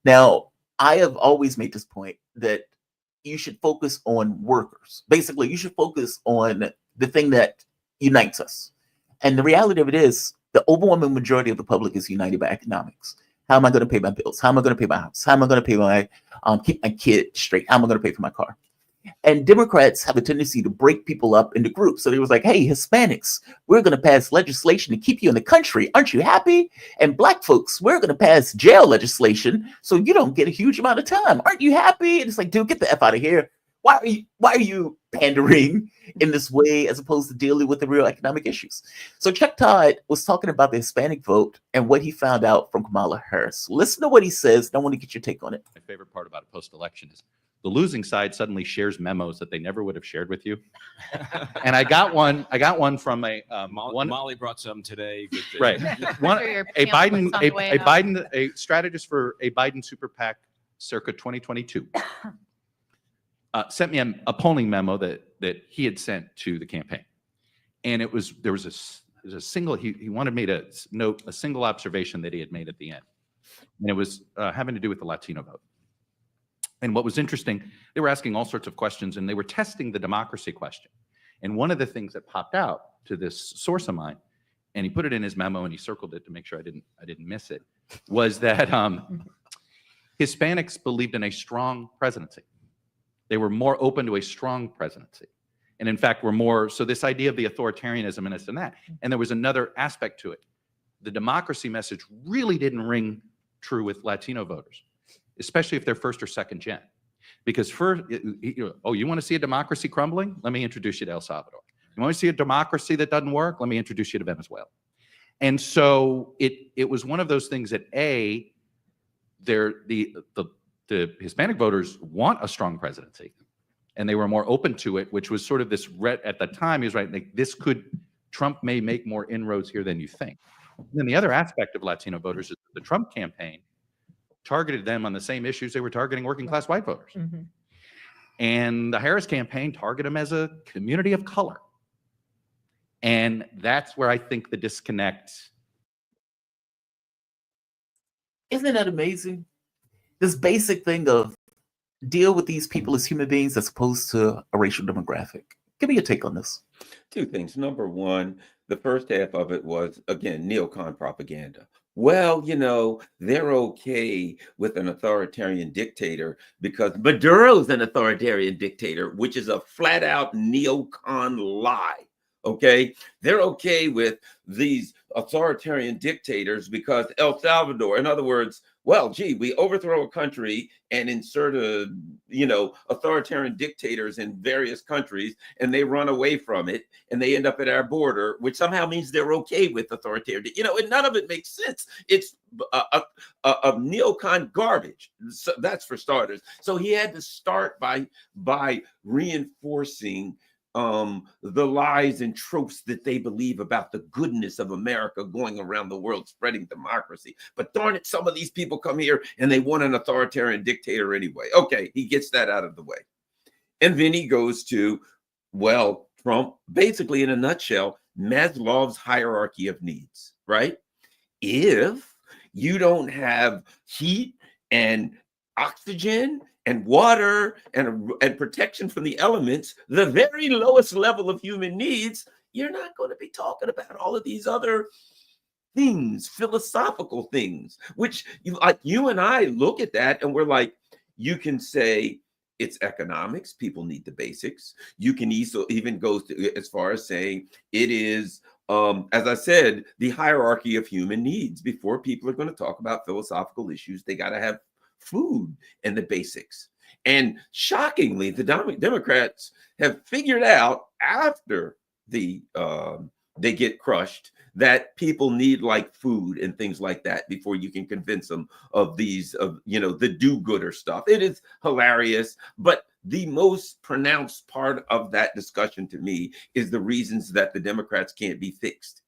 Now, I have always made this point that you should focus on workers. Basically, you should focus on the thing that unites us. And the reality of it is the overwhelming majority of the public is united by economics. How am I going to pay my bills? How am I going to pay my house? How am I going to pay my keep my kid straight? How am I going to pay for my car? And Democrats have a tendency to break people up into groups. So they was like, hey, Hispanics, we're going to pass legislation to keep you in the country. Aren't you happy? And Black folks, we're going to pass jail legislation so you don't get a huge amount of time. Aren't you happy? And it's like, dude, get the F out of here. Why are you pandering in this way as opposed to dealing with the real economic issues? So Chuck Todd was talking about the Hispanic vote and what he found out from Kamala Harris. Listen to what he says. I want to get your take on it. My favorite part about a post-election is the losing side suddenly shares memos that they never would have shared with you. And I got one from a Molly brought some today. Right. A strategist for a Biden super PAC circa 2022 sent me a polling memo that he had sent to the campaign. And there was a single, he wanted me to note a single observation that he had made at the end. And it was having to do with the Latino vote. And what was interesting, they were asking all sorts of questions and they were testing the democracy question. And one of the things that popped out to this source of mine, and he put it in his memo and he circled it to make sure I didn't miss it, was that Hispanics believed in a strong presidency. They were more open to a strong presidency. And in fact, so this idea of the authoritarianism and this and that. And there was another aspect to it. The democracy message really didn't ring true with Latino voters, especially if they're first or second gen. Because you want to see a democracy crumbling? Let me introduce you to El Salvador. You want to see a democracy that doesn't work? Let me introduce you to Venezuela. And so it was one of those things that the Hispanic voters want a strong presidency, and they were more open to it, which was sort of this at the time, he was right, like Trump may make more inroads here than you think. And then the other aspect of Latino voters is the Trump campaign targeted them on the same issues they were targeting working class white voters. Mm-hmm. And the Harris campaign targeted them as a community of color. And that's where I think the disconnect. Isn't that amazing? This basic thing of deal with these people as human beings as opposed to a racial demographic. Give me your take on this. Two things. Number one, the first half of it was, again, neocon propaganda. Well, they're okay with an authoritarian dictator because Maduro's an authoritarian dictator, which is a flat out neocon lie. Okay. They're okay with these authoritarian dictators because El Salvador, in other words, well, gee, we overthrow a country and insert authoritarian dictators in various countries, and they run away from it, and they end up at our border, which somehow means they're okay with authoritarian. And none of it makes sense. It's a neocon garbage. So that's for starters. So he had to start by reinforcing the lies and tropes that they believe about the goodness of America going around the world spreading democracy. But darn it, some of these people come here and they want an authoritarian dictator anyway. Okay, he gets that out of the way. And then he goes to, well, Trump, basically in a nutshell, Maslow's hierarchy of needs, right? If you don't have heat and oxygen and water and protection from the elements, the very lowest level of human needs, you're not going to be talking about all of these other things, philosophical things, which you and I look at that and we're like, you can say it's economics. People need the basics. You can even go as far as saying it is, as I said, the hierarchy of human needs. Before people are going to talk about philosophical issues, they got to have food and the basics. And shockingly, the Democrats have figured out after they get crushed that people need like food and things like that before you can convince them of the do-gooder stuff. It is hilarious, but the most pronounced part of that discussion to me is the reasons that the Democrats can't be fixed,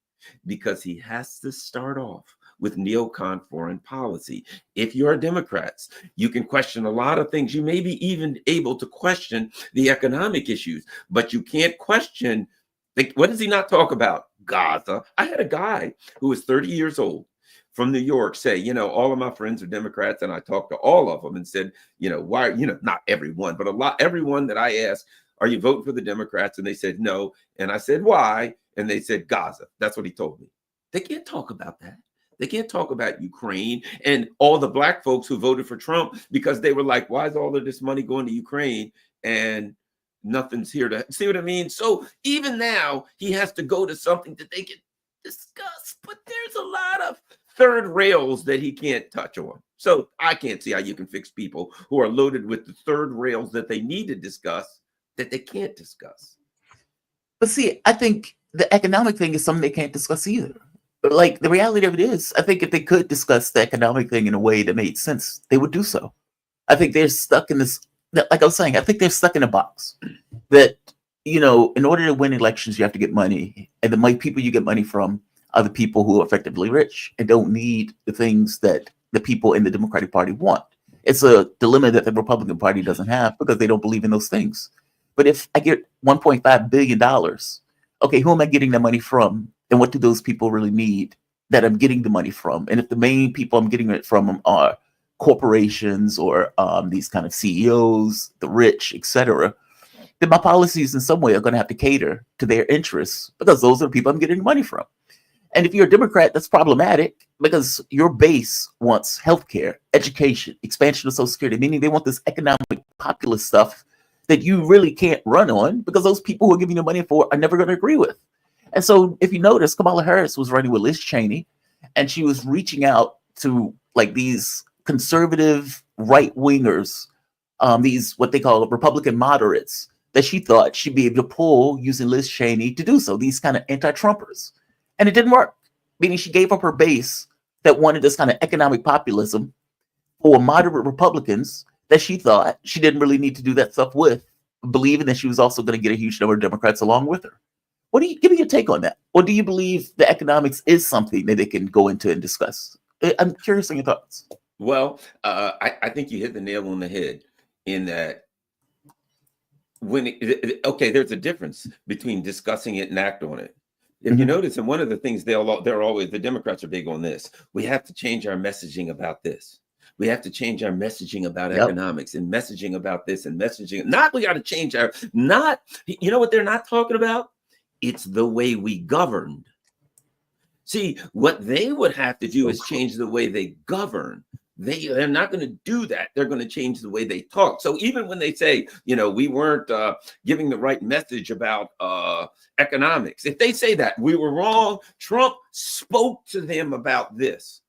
because he has to start off with neocon foreign policy. If you're Democrats, you can question a lot of things. You may be even able to question the economic issues, but you can't question, what does he not talk about? Gaza. I had a guy who was 30 years old from New York say, all of my friends are Democrats, and I talked to all of them and said, why, not everyone, but everyone that I asked, are you voting for the Democrats? And they said no. And I said, why? And they said Gaza. That's what he told me. They can't talk about that. They can't talk about Ukraine and all the black folks who voted for Trump because they were like, why is all of this money going to Ukraine? And nothing's here to see what I mean. So even now he has to go to something that they can discuss, but there's a lot of third rails that he can't touch on. So I can't see how you can fix people who are loaded with the third rails that they need to discuss that they can't discuss. But see, I think the economic thing is something they can't discuss either. But like the reality of it is, I think if they could discuss the economic thing in a way that made sense, they would do so. I think they're stuck in this, like I was saying, I think they're stuck in a box that, in order to win elections, you have to get money. And the people you get money from are the people who are effectively rich and don't need the things that the people in the Democratic Party want. It's a dilemma that the Republican Party doesn't have because they don't believe in those things. But if I get $1.5 billion, okay, who am I getting the money from? And what do those people really need that I'm getting the money from? And if the main people I'm getting it from are corporations or these kind of CEOs, the rich, etc., then my policies in some way are going to have to cater to their interests because those are the people I'm getting money from. And if you're a Democrat, that's problematic because your base wants healthcare, education, expansion of Social Security, meaning they want this economic populist stuff that you really can't run on because those people who are giving you money for are never going to agree with. And so if you notice, Kamala Harris was running with Liz Cheney, and she was reaching out to like these conservative right-wingers, these what they call Republican moderates, that she thought she'd be able to pull using Liz Cheney to do so, these kind of anti-Trumpers. And it didn't work, meaning she gave up her base that wanted this kind of economic populism for moderate Republicans that she thought she didn't really need to do that stuff with, believing that she was also going to get a huge number of Democrats along with her. Give me your take on that? Or do you believe the economics is something that they can go into and discuss? I'm curious on your thoughts. Well, I think you hit the nail on the head in that there's a difference between discussing it and act on it. If you notice, and one of the things they're always, the Democrats are big on this. We have to change our messaging about this. We have to change our messaging about economics and messaging about this and messaging. We got to change you know what they're not talking about? It's the way we governed. See, what they would have to do is change the way they govern. They're not going to do that. They're going to change the way they talk. So even when they say, we weren't giving the right message about economics, if they say that we were wrong, Trump spoke to them about this.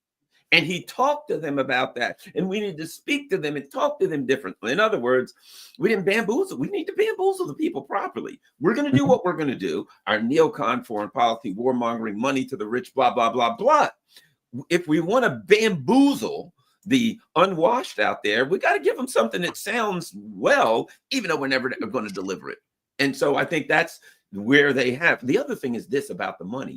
And he talked to them about that. And we need to speak to them and talk to them differently. In other words, we didn't bamboozle. We need to bamboozle the people properly. We're going to do what we're going to do. Our neocon foreign policy, warmongering, money to the rich, blah, blah, blah, blah. If we want to bamboozle the unwashed out there, we got to give them something that sounds well, even though we're never going to deliver it. And so I think that's where they have. The other thing is this about the money,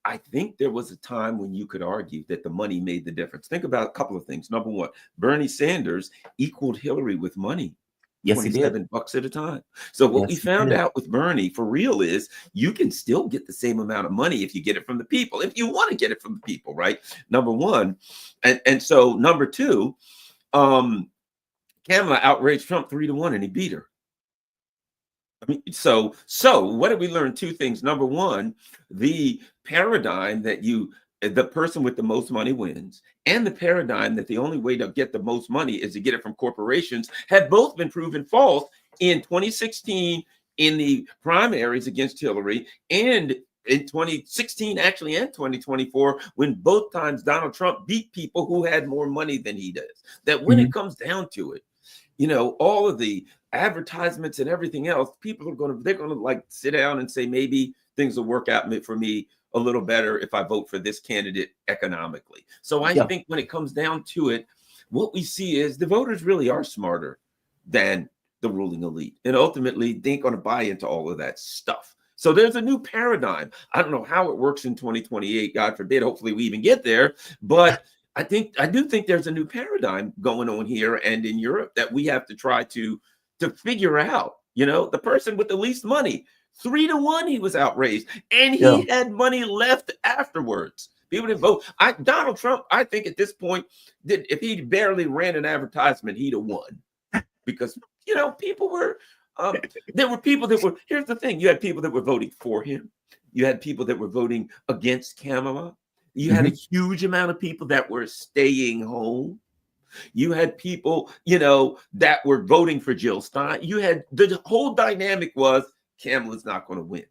I think there was a time when you could argue that the money made the difference. Think about a couple of things. Number one, Bernie Sanders equaled Hillary with money. Yes, he did. $27 at a time. So what we found out with Bernie for real is you can still get the same amount of money if you get it from the people, if you want to get it from the people, right? Number one. And so number two, Kamala outraged Trump 3-1 and he beat her. I mean, so what did we learn? Two things. Number one, the paradigm that you the person with the most money wins, and the paradigm that the only way to get the most money is to get it from corporations have both been proven false in 2016 in the primaries against Hillary, and in 2016 actually, and 2024, when both times Donald Trump beat people who had more money than he does. That when it comes down to it, all of the advertisements and everything else, people are they're going to like sit down and say, maybe things will work out for me a little better if I vote for this candidate economically. So I think when it comes down to it, what we see is the voters really are smarter than the ruling elite. And ultimately, they ain't going to buy into all of that stuff. So there's a new paradigm. I don't know how it works in 2028. God forbid. Hopefully we even get there. But I do think there's a new paradigm going on here and in Europe that we have to try to figure out. The person with the least money, 3-1, he was outraised, and he had money left afterwards. People didn't vote. Donald Trump, I think at this point, if he barely ran an advertisement, he'd have won, because people were. There were people that were. Here's the thing: you had people that were voting for him. You had people that were voting against Kamala. You had a huge amount of people that were staying home. You had people, that were voting for Jill Stein. You had the whole dynamic was Kamala's not going to win.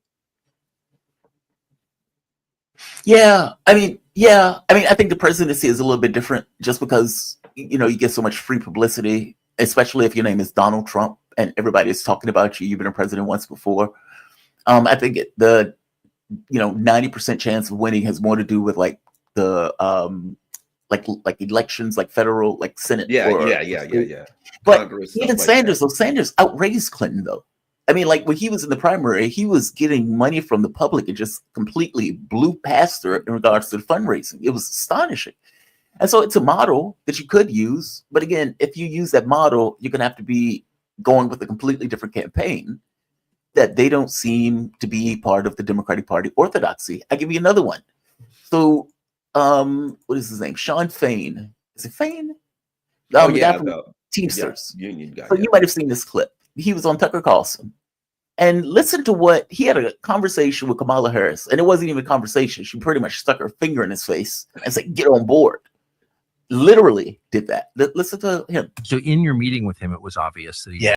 I think the presidency is a little bit different just because, you get so much free publicity, especially if your name is Donald Trump and everybody is talking about you. You've been a president once before. I think the 90% chance of winning has more to do with like the like elections, like federal, like Senate. Yeah. But Congress, even Sanders, Sanders outraised Clinton though. I mean, like when he was in the primary, he was getting money from the public and just completely blew past her in regards to the fundraising. It was astonishing. And so it's a model that you could use. But again, if you use that model, you're going to have to be going with a completely different campaign that they don't seem to be part of the Democratic Party orthodoxy. I'll give you another one. So, what is his name? Sean Fain. Is it Fain? The guy from Teamsters. Union guy. So you might have seen this clip. He was on Tucker Carlson. And listen to what he had a conversation with Kamala Harris. And it wasn't even a conversation. She pretty much stuck her finger in his face and said, get on board. Literally did that. Listen to him. So in your meeting with him, it was obvious that he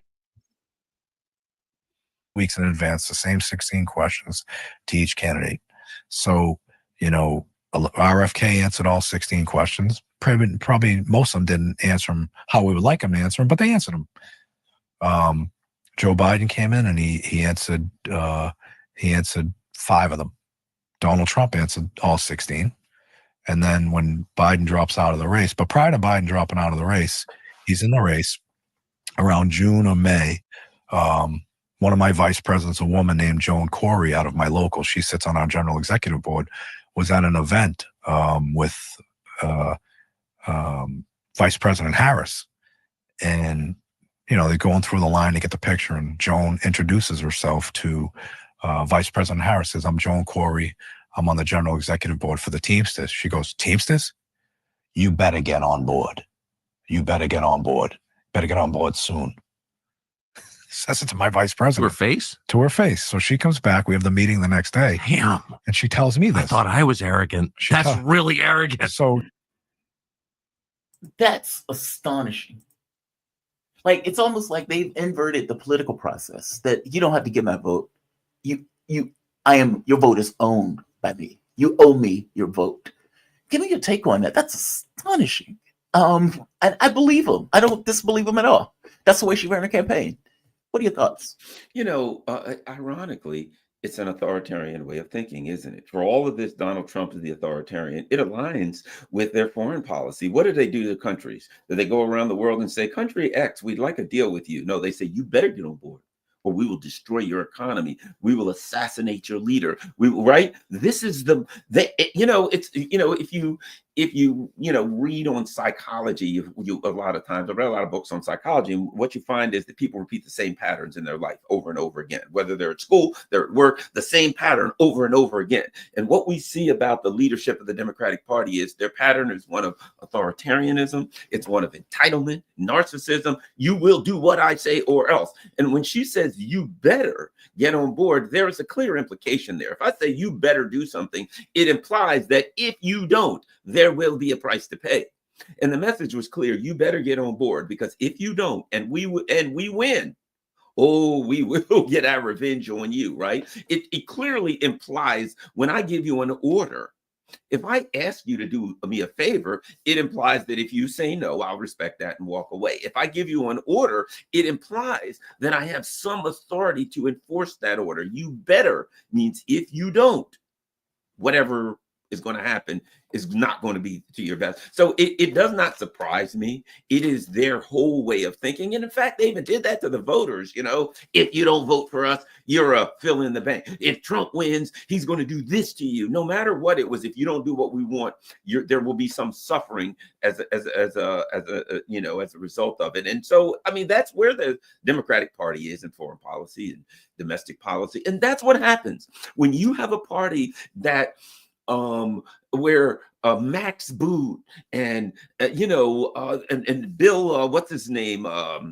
weeks in advance, the same 16 questions to each candidate. So, RFK answered all 16 questions. Probably most of them didn't answer them how we would like them to answer them, but they answered them. Joe Biden came in and he answered 5 of them. Donald Trump answered all 16. And then when Biden drops out of the race, but prior to Biden dropping out of the race, he's in the race around June or May. One of my vice presidents, a woman named Joan Corey out of my local, she sits on our general executive board, was at an event with Vice President Harris. And, they're going through the line to get the picture, and Joan introduces herself to Vice President Harris, says, I'm Joan Corey. I'm on the general executive board for the Teamsters. She goes, Teamsters? You better get on board. You better get on board. Better get on board soon. Says it to my vice president. To her face? To her face. So she comes back. We have the meeting the next day. Damn. And she tells me this. I thought I was arrogant. That's really arrogant. So that's astonishing. Like, it's almost like they've inverted the political process, that you don't have to give my vote. Your vote is owned by me. You owe me your vote. Give me your take on that. That's astonishing. And I believe him. I don't disbelieve him at all. That's the way she ran her campaign. What are your thoughts? Ironically, it's an authoritarian way of thinking, isn't it? For all of this, Donald Trump is the authoritarian. It aligns with their foreign policy. What do they do to countries? Do they go around the world and say, country X, we'd like a deal with you? No, they say, you better get on board, or we will destroy your economy. We will assassinate your leader. Right? This is if you if you read on psychology, you a lot of times, I read a lot of books on psychology, and what you find is that people repeat the same patterns in their life over and over again, whether they're at school, they're at work, the same pattern over and over again. And what we see about the leadership of the Democratic Party is their pattern is one of authoritarianism. It's one of entitlement, narcissism. You will do what I say or else. And when she says you better get on board, there is a clear implication there. If I say you better do something, it implies that if you don't, there will be a price to pay. And the message was clear. You better get on board, because if you don't, and we win, oh, we will get our revenge on you, right? It clearly implies, when I give you an order, if I ask you to do me a favor, it implies that if you say no, I'll respect that and walk away. If I give you an order, it implies that I have some authority to enforce that order. You better means if you don't, whatever is going to happen is not going to be to your best. So it does not surprise me. It is their whole way of thinking. And in fact, they even did that to the voters. If you don't vote for us, you're a fill in the blank. If Trump wins, he's going to do this to you. No matter what it was, if you don't do what we want, there will be some suffering as a result of it. And so, I mean, that's where the Democratic Party is in foreign policy and domestic policy. And that's what happens when you have a party that where Max Boot and and Bill, what's his name? Bill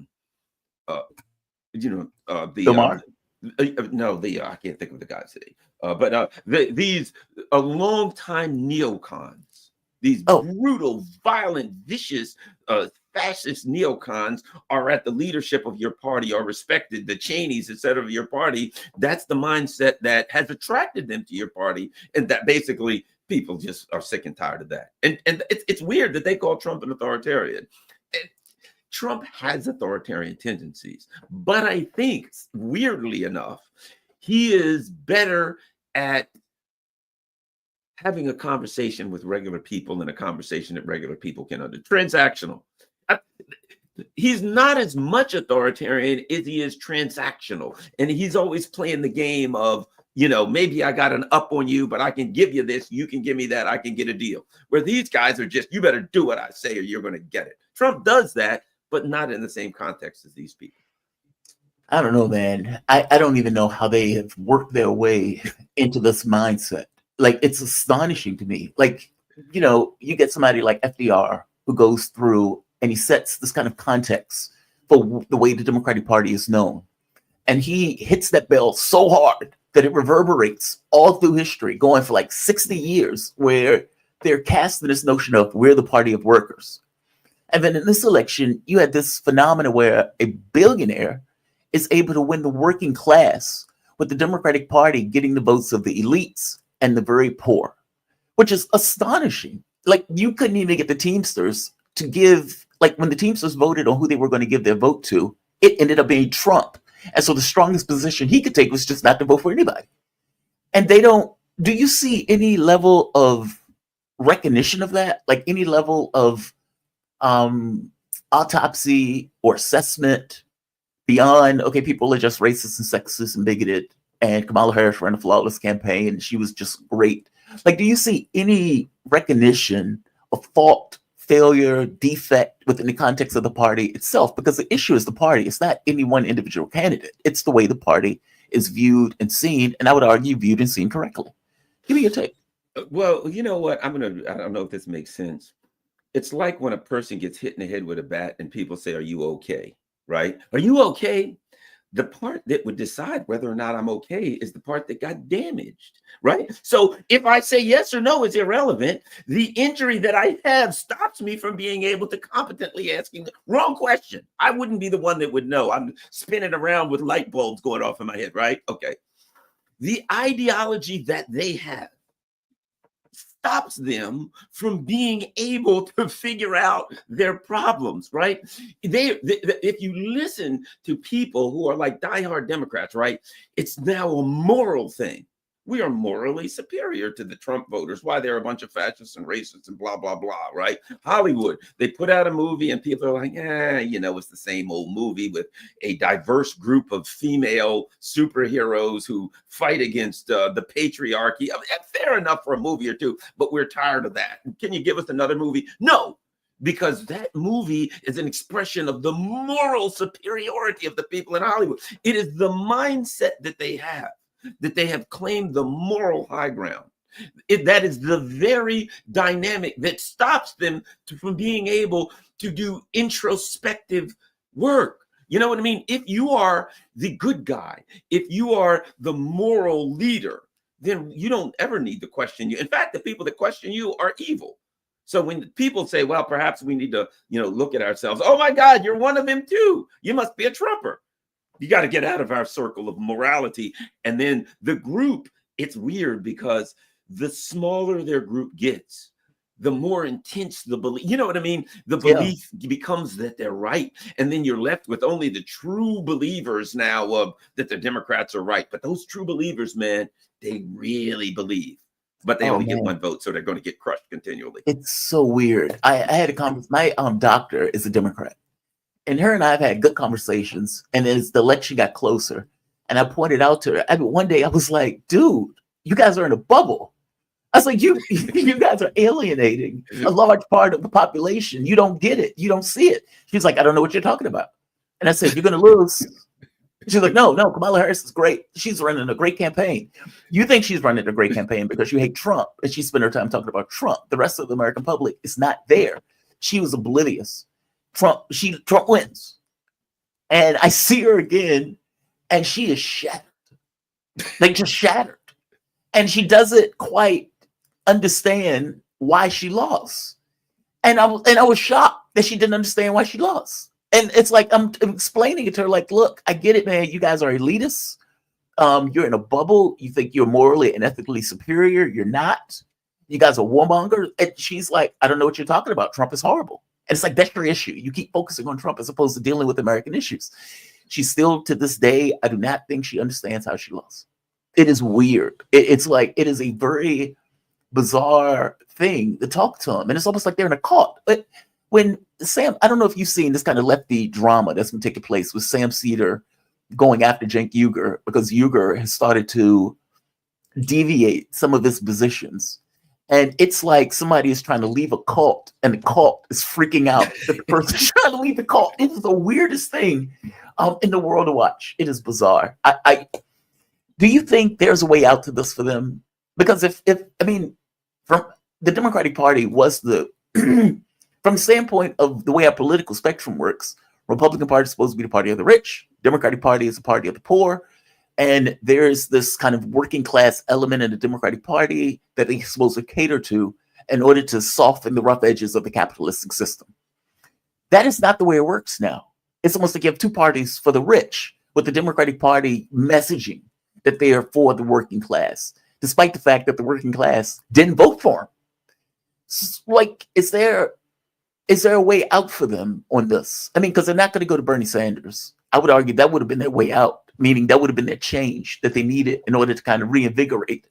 Maher? I can't think of the guy's name. But these longtime neocons, these brutal, violent, vicious, fascist neocons are at the leadership of your party, are respected, the Cheneys, etc. of your party. That's the mindset that has attracted them to your party, and that basically people just are sick and tired of that. And it's weird that they call Trump an authoritarian. Trump has authoritarian tendencies, but I think, weirdly enough, he is better at having a conversation with regular people and a conversation that regular people can understand. Transactional. He's not as much authoritarian as he is transactional. And he's always playing the game of, maybe I got an up on you, but I can give you this. You can give me that. I can get a deal. Where these guys are just, you better do what I say or you're going to get it. Trump does that, but not in the same context as these people. I don't know, man. I don't even know how they have worked their way into this mindset. Like, it's astonishing to me. Like, you get somebody like FDR who goes through and he sets this kind of context for the way the Democratic Party is known. And he hits that bell so hard that it reverberates all through history, going for like 60 years, where they're casting this notion of we're the party of workers. And then in this election, you had this phenomenon where a billionaire is able to win the working class, with the Democratic Party getting the votes of the elites and the very poor, which is astonishing. Like, you couldn't even get the Teamsters to give, like, when the Teamsters voted on who they were going to give their vote to, it ended up being Trump. And so the strongest position he could take was just not to vote for anybody. And do you see any level of recognition of that? Like, any level of autopsy or assessment beyond, okay, people are just racist and sexist and bigoted, and Kamala Harris ran a flawless campaign and she was just great. Like, do you see any recognition of fault, failure, defect within the context of the party itself? Because the issue is the party. It's not any one individual candidate. It's the way the party is viewed and seen, and I would argue viewed and seen correctly. Give me your take. Well, you know what? I don't know if this makes sense. It's like when a person gets hit in the head with a bat and people say, are you okay? Right? Are you okay? The part that would decide whether or not I'm okay is the part that got damaged, right? So if I say yes or no is irrelevant, the injury that I have stops me from being able to competently asking the wrong question. I wouldn't be the one that would know. I'm spinning around with light bulbs going off in my head, right? Okay. The ideology that they have stops them from being able to figure out their problems, right? If you listen to people who are like diehard Democrats, right, it's now a moral thing. We are morally superior to the Trump voters. Why? They're a bunch of fascists and racists and blah, blah, blah, right? Hollywood, they put out a movie and people are like, it's the same old movie with a diverse group of female superheroes who fight against the patriarchy. I mean, fair enough for a movie or two, but we're tired of that. Can you give us another movie? No, because that movie is an expression of the moral superiority of the people in Hollywood. It is the mindset that they have claimed the moral high ground. That is the very dynamic that stops them from being able to do introspective work. You know what I mean? If you are the good guy, if you are the moral leader, then you don't ever need to question you. In fact, the people that question you are evil. So when people say, well, perhaps we need to, look at ourselves. Oh my God, you're one of them too. You must be a Trumper. You got to get out of our circle of morality. And then the group, it's weird because the smaller their group gets, the more intense the belief, you know what I mean? The belief becomes that they're right. And then you're left with only the true believers now of that the Democrats are right. But those true believers, man, they really believe. But they only get one vote, so they're going to get crushed continually. It's so weird. I had a conversation. My doctor is a Democrat, and her and I have had good conversations. And as the election got closer, and I pointed out to her, one day I was like, "Dude, you guys are in a bubble." I was like, "You guys are alienating a large part of the population. You don't get it. You don't see it." She's like, "I don't know what you're talking about." And I said, "You're going to lose." She's like, no, Kamala Harris is great. She's running a great campaign. You think she's running a great campaign because you hate Trump, and she spent her time talking about Trump. The rest of the American public is not there. She was oblivious. Trump wins. And I see her again, and she is shattered. Like, just shattered. And she doesn't quite understand why she lost. And I was shocked that she didn't understand why she lost. And it's like, I'm explaining it to her, like, look, I get it, man. You guys are elitists. You're in a bubble. You think you're morally and ethically superior. You're not. You guys are warmongers. And she's like, I don't know what you're talking about. Trump is horrible. And it's like, that's your issue. You keep focusing on Trump as opposed to dealing with American issues. She still, to this day, I do not think she understands how she lost. It is weird. It's like, it is a very bizarre thing to talk to them. And it's almost like they're in a cult. But when Sam, I don't know if you've seen this kind of lefty drama that's been taking place with Sam Cedar going after Cenk Uygur, because Uygur has started to deviate some of his positions. And it's like somebody is trying to leave a cult, and the cult is freaking out that the person's trying to leave the cult. It is the weirdest thing in the world to watch. It is bizarre. Do you think there's a way out to this for them? Because if from the Democratic Party was the from the standpoint of the way our political spectrum works, Republican Party is supposed to be the party of the rich. Democratic Party is the party of the poor. And there's this kind of working class element in the Democratic Party that they're supposed to cater to in order to soften the rough edges of the capitalistic system. That is not the way it works now. It's almost like you have two parties for the rich, with the Democratic Party messaging that they are for the working class, despite the fact that the working class didn't vote for them. Like, is there a way out for them on this? I mean, because they're not going to go to Bernie Sanders. I would argue that would have been their way out, meaning that would have been their change that they needed in order to kind of reinvigorate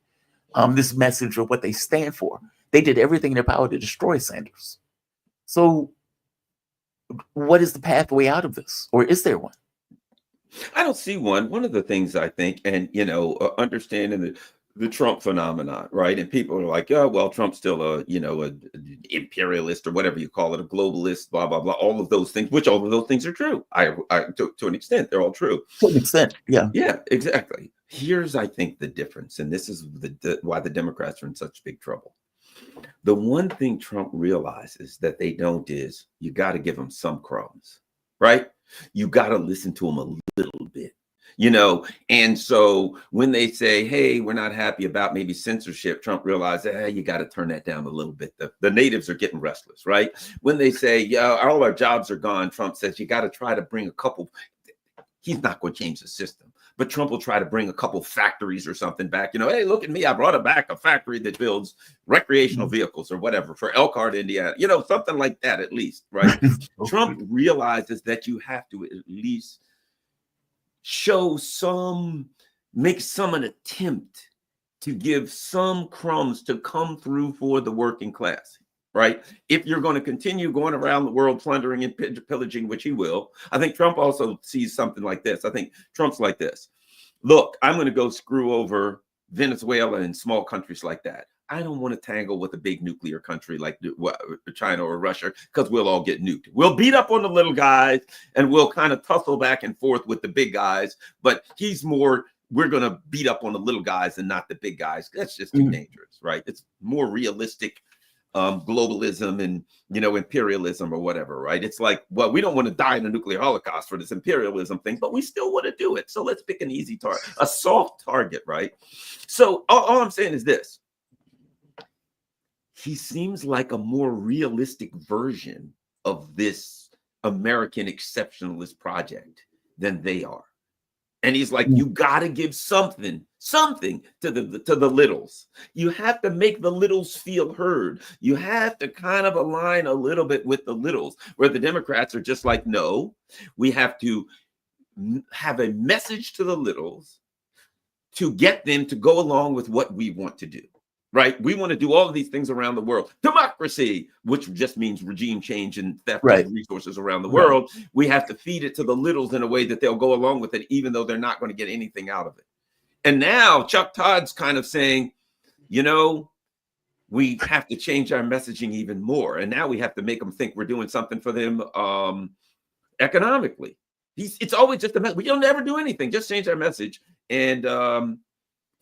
this message of what they stand for. They did everything in their power to destroy Sanders. So what is the pathway out of this? Or is there one? I don't see one. One of the things I think, and, understanding the Trump phenomenon, right? And people are like, oh, well, Trump's still an imperialist or whatever you call it, a globalist, blah, blah, blah, all of those things, which all of those things are true. To an extent, they're all true. To an extent, yeah. Yeah, exactly. Here's, I think, the difference. And this is why the Democrats are in such big trouble. The one thing Trump realizes that they don't is you got to give them some crumbs, right? You got to listen to them a little bit. And so when they say, hey, we're not happy about maybe censorship, Trump realized, you got to turn that down a little bit. The natives are getting restless, right? When they say, yeah, all our jobs are gone, Trump says, you got to try to bring a couple. He's not going to change the system, but Trump will try to bring a couple factories or something back. Hey, look at me. I brought back a factory that builds recreational vehicles or whatever for Elkhart, Indiana, something like that, at least, right? Trump realizes that you have to at least make some an attempt to give some crumbs to come through for the working class, right? If you're going to continue going around the world plundering and pillaging, which he will, I think Trump also sees something like this. I think Trump's like this. Look, I'm going to go screw over Venezuela and small countries like that. I don't want to tangle with a big nuclear country like China or Russia, because we'll all get nuked. We'll beat up on the little guys and we'll kind of tussle back and forth with the big guys. But he's more, we're going to beat up on the little guys and not the big guys. That's just too dangerous, right? It's more realistic globalism and, imperialism or whatever, right? It's like, well, we don't want to die in a nuclear holocaust for this imperialism thing, but we still want to do it. So let's pick an easy target, a soft target, right? So all I'm saying is this. He seems like a more realistic version of this American exceptionalist project than they are. And he's like, you got to give something to the littles. You have to make the littles feel heard. You have to kind of align a little bit with the littles, where the Democrats are just like, no, we have to have a message to the littles to get them to go along with what we want to do. Right? We want to do all of these things around the world. Democracy, which just means regime change and theft of resources around the world. We have to feed it to the littles in a way that they'll go along with it, even though they're not going to get anything out of it. And now Chuck Todd's kind of saying, we have to change our messaging even more. And now we have to make them think we're doing something for them economically. It's always just we don't ever do anything, just change our message. And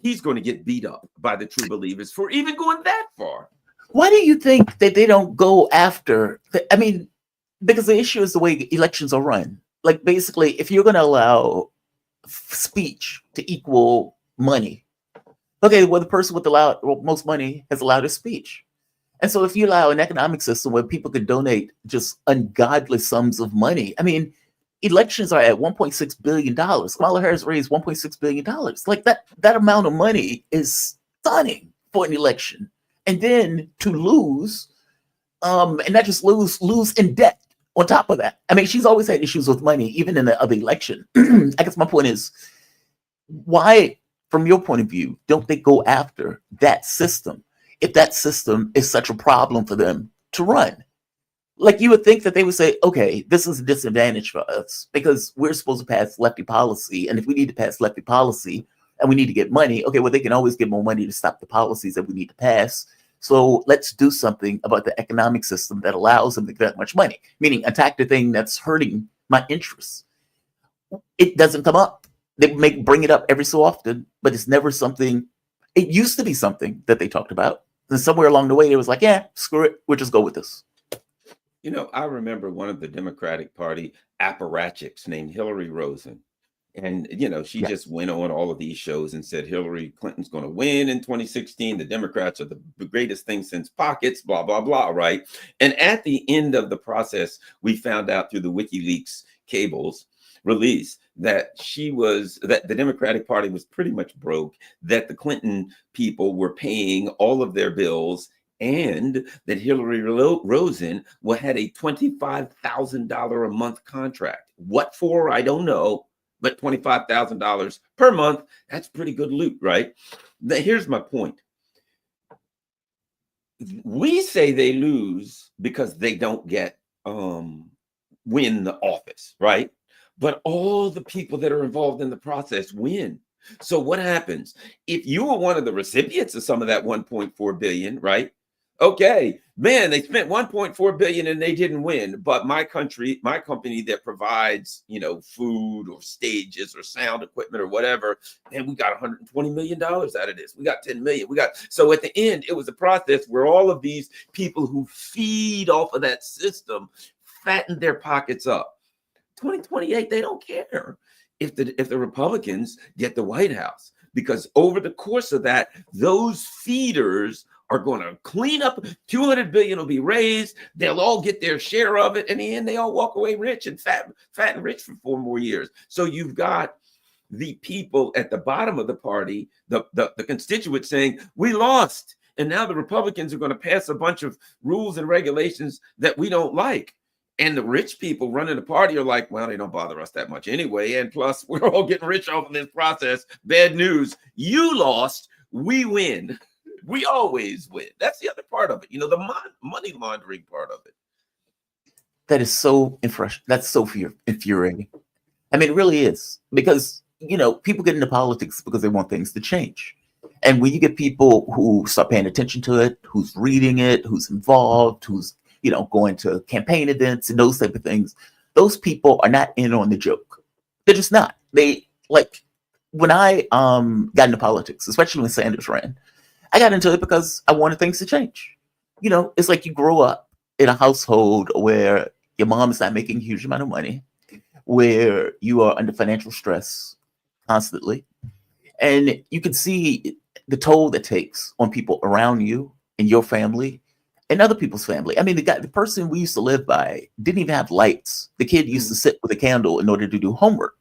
he's going to get beat up by the true believers for even going that far. Why do you think that they don't go after? Because the issue is the way elections are run. Like, basically, if you're going to allow speech to equal money, okay, well, the person with the most money has allowed his speech. And so if you allow an economic system where people could donate just ungodly sums of money, elections are at $1.6 billion. Kamala Harris raised $1.6 billion. Like that amount of money is stunning for an election. And then to lose, and not just lose in debt on top of that. She's always had issues with money, even in the other election. I guess my point is, why, from your point of view, don't they go after that system if that system is such a problem for them to run? Like, you would think that they would say, okay, this is a disadvantage for us because we're supposed to pass lefty policy. And if we need to pass lefty policy and we need to get money, okay, well, they can always get more money to stop the policies that we need to pass. So let's do something about the economic system that allows them to get that much money, meaning attack the thing that's hurting my interests. It doesn't come up. They bring it up every so often, but it's never something. It used to be something that they talked about. And somewhere along the way, it was like, yeah, screw it. We'll just go with this. I remember one of the Democratic Party apparatchiks named Hillary Rosen. And, she just went on all of these shows and said Hillary Clinton's going to win in 2016. The Democrats are the greatest thing since pockets, blah, blah, blah, right? And at the end of the process, we found out through the WikiLeaks cables release that that the Democratic Party was pretty much broke, that the Clinton people were paying all of their bills, and that Hillary Rosen had a $25,000 a month contract. What for? I don't know, but $25,000 per month, that's pretty good loot, right? Here's my point. We say they lose because they don't win the office, right? But all the people that are involved in the process win. So what happens? If you were one of the recipients of some of that 1.4 billion, right? Okay, man, they spent 1.4 billion and they didn't win. But my company that provides, food or stages or sound equipment or whatever, and we got $120 million out of this. We got 10 million. So at the end, it was a process where all of these people who feed off of that system fatten their pockets up. 2028, they don't care if the Republicans get the White House, because over the course of that, those feeders are going to clean up. 200 billion will be raised. They'll all get their share of it. In the end, they all walk away rich and fat and rich for 4 more years. So you've got the people at the bottom of the party, the constituents saying, we lost. And now the Republicans are going to pass a bunch of rules and regulations that we don't like. And the rich people running the party are like, well, they don't bother us that much anyway. And plus, we're all getting rich off of this process. Bad news. You lost. we win. We always win. That's the other part of it. You know, the money laundering part of it. That is so that's so infuriating. I mean, it really is, because, you know, people get into politics because they want things to change. And when you get people who start paying attention to it, who's reading it, who's involved, who's, you know, going to campaign events and those type of things, those people are not in on the joke. They're just not. They, like, when I got into politics, especially when Sanders ran, I got into it because I wanted things to change. You know, it's like you grow up in a household where your mom is not making a huge amount of money, where you are under financial stress constantly, and you can see the toll that takes on people around you and your family and other people's family. I mean, the person we used to live by didn't even have lights. The kid used to sit with a candle in order to do homework.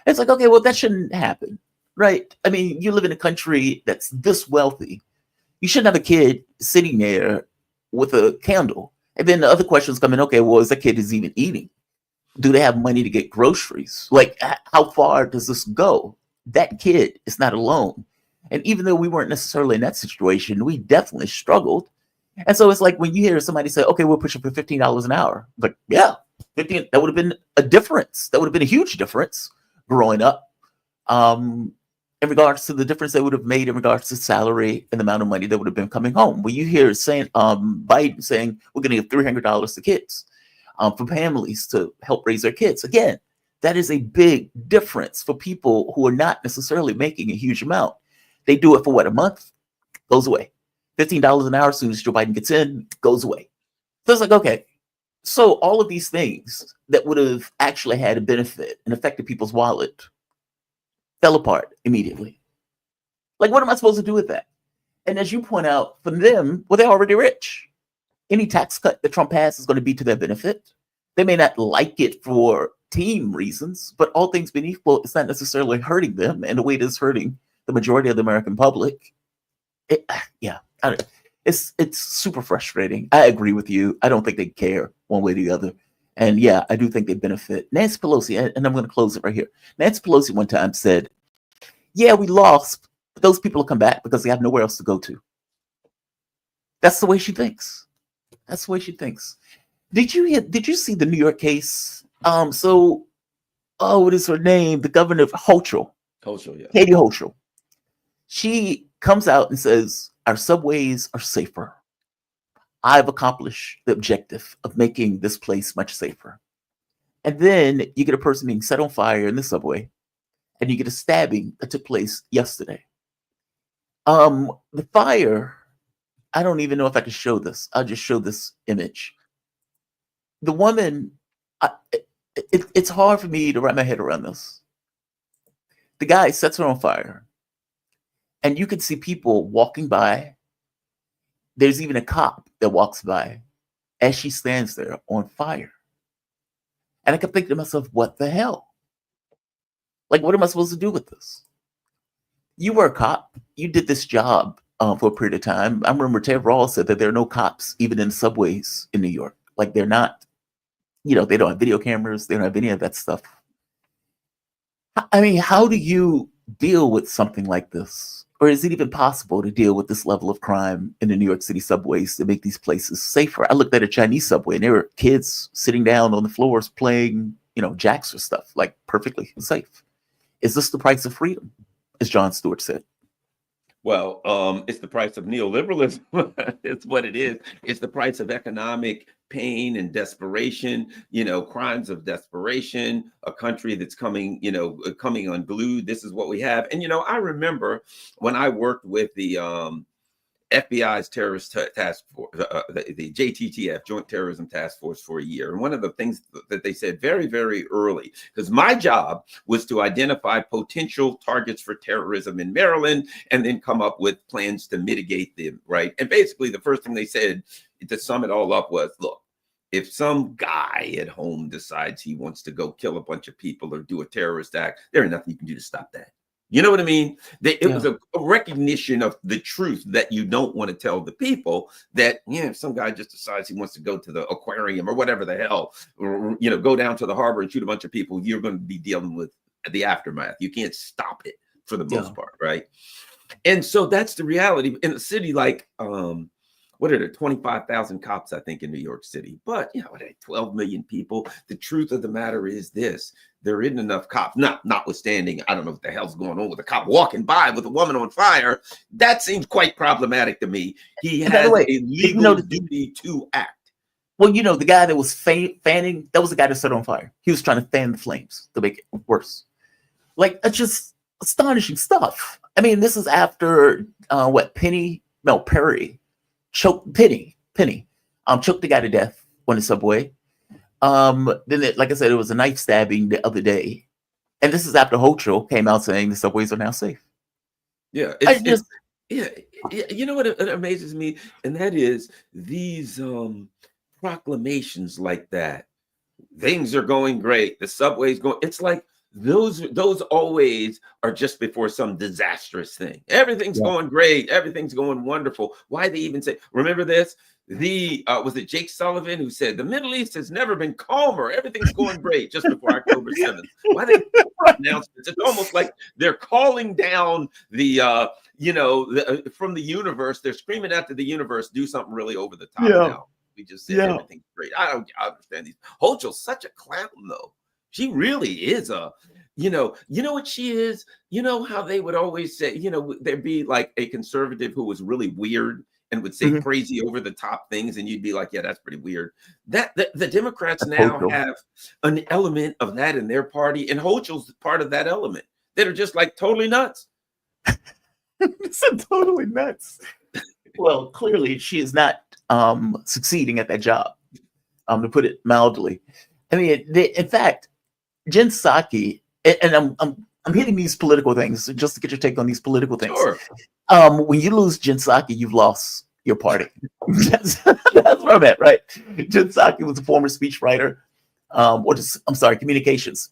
It's like, okay, well, that shouldn't happen, right? I mean, you live in a country that's this wealthy. You shouldn't have a kid sitting there with a candle. And then the other questions come in, okay, well, is that kid is even eating? Do they have money to get groceries? Like, how far does this go? That kid is not alone. And even though we weren't necessarily in that situation, we definitely struggled. And so it's like when you hear somebody say, okay, we're pushing for $15 an hour. But yeah, 15, that would have been a difference. That would have been a huge difference growing up. In regards to the difference they would have made in regards to salary and the amount of money that would have been coming home. When you hear saying Biden saying we're going to give $300 to kids for families to help raise their kids, again, that is a big difference for people who are not necessarily making a huge amount. They do it for what, a month? Goes away. $15 an hour as soon as Joe Biden gets in, goes away. So it's like, okay, so all of these things that would have actually had a benefit and affected people's wallet fell apart immediately. Like, what am I supposed to do with that? And as you point out, for them, well, they're already rich. Any tax cut that Trump has is going to be to their benefit. They may not like it for team reasons, but all things being equal, it's not necessarily hurting them in the way it is hurting the majority of the American public. It's super frustrating. I agree with you. I don't think they care one way or the other. And yeah, I do think they benefit. Nancy Pelosi, and I'm going to close it right here. Nancy Pelosi one time said, yeah, we lost, but those people will come back because they have nowhere else to go to. That's the way she thinks. That's the way she thinks. Did you see the New York case? What is her name? The governor of Hochul. Hochul, yeah. Katie Hochul. She comes out and says, our subways are safer. I've accomplished the objective of making this place much safer. And then you get a person being set on fire in the subway, and you get a stabbing that took place yesterday. The fire, I don't even know if I can show this. I'll just show this image. The woman, it's hard for me to wrap my head around this. The guy sets her on fire, and you can see people walking by. There's even a cop that walks by as she stands there on fire. And I kept thinking to myself, what the hell? Like, what am I supposed to do with this? You were a cop. You did this job for a period of time. I remember Ted Rawls said that there are no cops even in subways in New York. Like, they're not, they don't have video cameras. They don't have any of that stuff. I mean, how do you deal with something like this? Or is it even possible to deal with this level of crime in the New York City subways to make these places safer? I looked at a Chinese subway and there were kids sitting down on the floors playing, jacks or stuff, like perfectly safe. Is this the price of freedom, as Jon Stewart said? Well, it's the price of neoliberalism. It's what it is. It's the price of economic pain and desperation, crimes of desperation, a country that's coming unglued. This is what we have. And, I remember when I worked with the FBI's terrorist task force, the JTTF, Joint Terrorism Task Force, for a year. And one of the things that they said very, very early, because my job was to identify potential targets for terrorism in Maryland and then come up with plans to mitigate them, right? And basically the first thing they said to sum it all up was, look, if some guy at home decides he wants to go kill a bunch of people or do a terrorist act, there ain't nothing you can do to stop that. You know what I mean? It was a recognition of the truth that you don't want to tell the people that, if some guy just decides he wants to go to the aquarium or whatever the hell, or, go down to the harbor and shoot a bunch of people, you're going to be dealing with the aftermath. You can't stop it for the most part, right? And so that's the reality in a city like what are there, 25,000 cops, I think, in New York City. But, you know, 12 million people. The truth of the matter is this. There isn't enough cops, notwithstanding, I don't know what the hell's going on with a cop walking by with a woman on fire. That seems quite problematic to me. He has a legal duty to act. Well, you know, the guy that was fanning, that was the guy that set on fire. He was trying to fan the flames to make it worse. Like, it's just astonishing stuff. I mean, this is after Perry choked Penny, choked the guy to death on the subway. Then, like I said, it was a knife stabbing the other day, and this is after Hochul came out saying the subways are now safe. Yeah, you know what it amazes me, and that is these proclamations like that. Things are going great. The subway's going. It's like those always are just before some disastrous thing. Everything's going great. Everything's going wonderful. Why they even say? Remember this? Was it Jake Sullivan who said the Middle East has never been calmer? Everything's going great just before October 7th. Why they announce this? It's almost like they're calling down the from the universe. They're screaming out to the universe, do something really over the top now. We just said everything's great. I understand these. Hochul's such a clown, though. She really is you know what she is? You know how they would always say, there'd be like a conservative who was really weird and would say crazy over the top things. And you'd be like, yeah, that's pretty weird. The Democrats now have an element of that in their party. And Hochul's part of that element that are just like totally nuts. It's totally nuts. Well, clearly she is not succeeding at that job, to put it mildly. I mean, in fact, Jen Psaki, and I'm hitting these political things just to get your take on these political things. Sure. When you lose Jen Psaki, you've lost your party. that's where I'm at, right? Jen Psaki was a former speechwriter, communications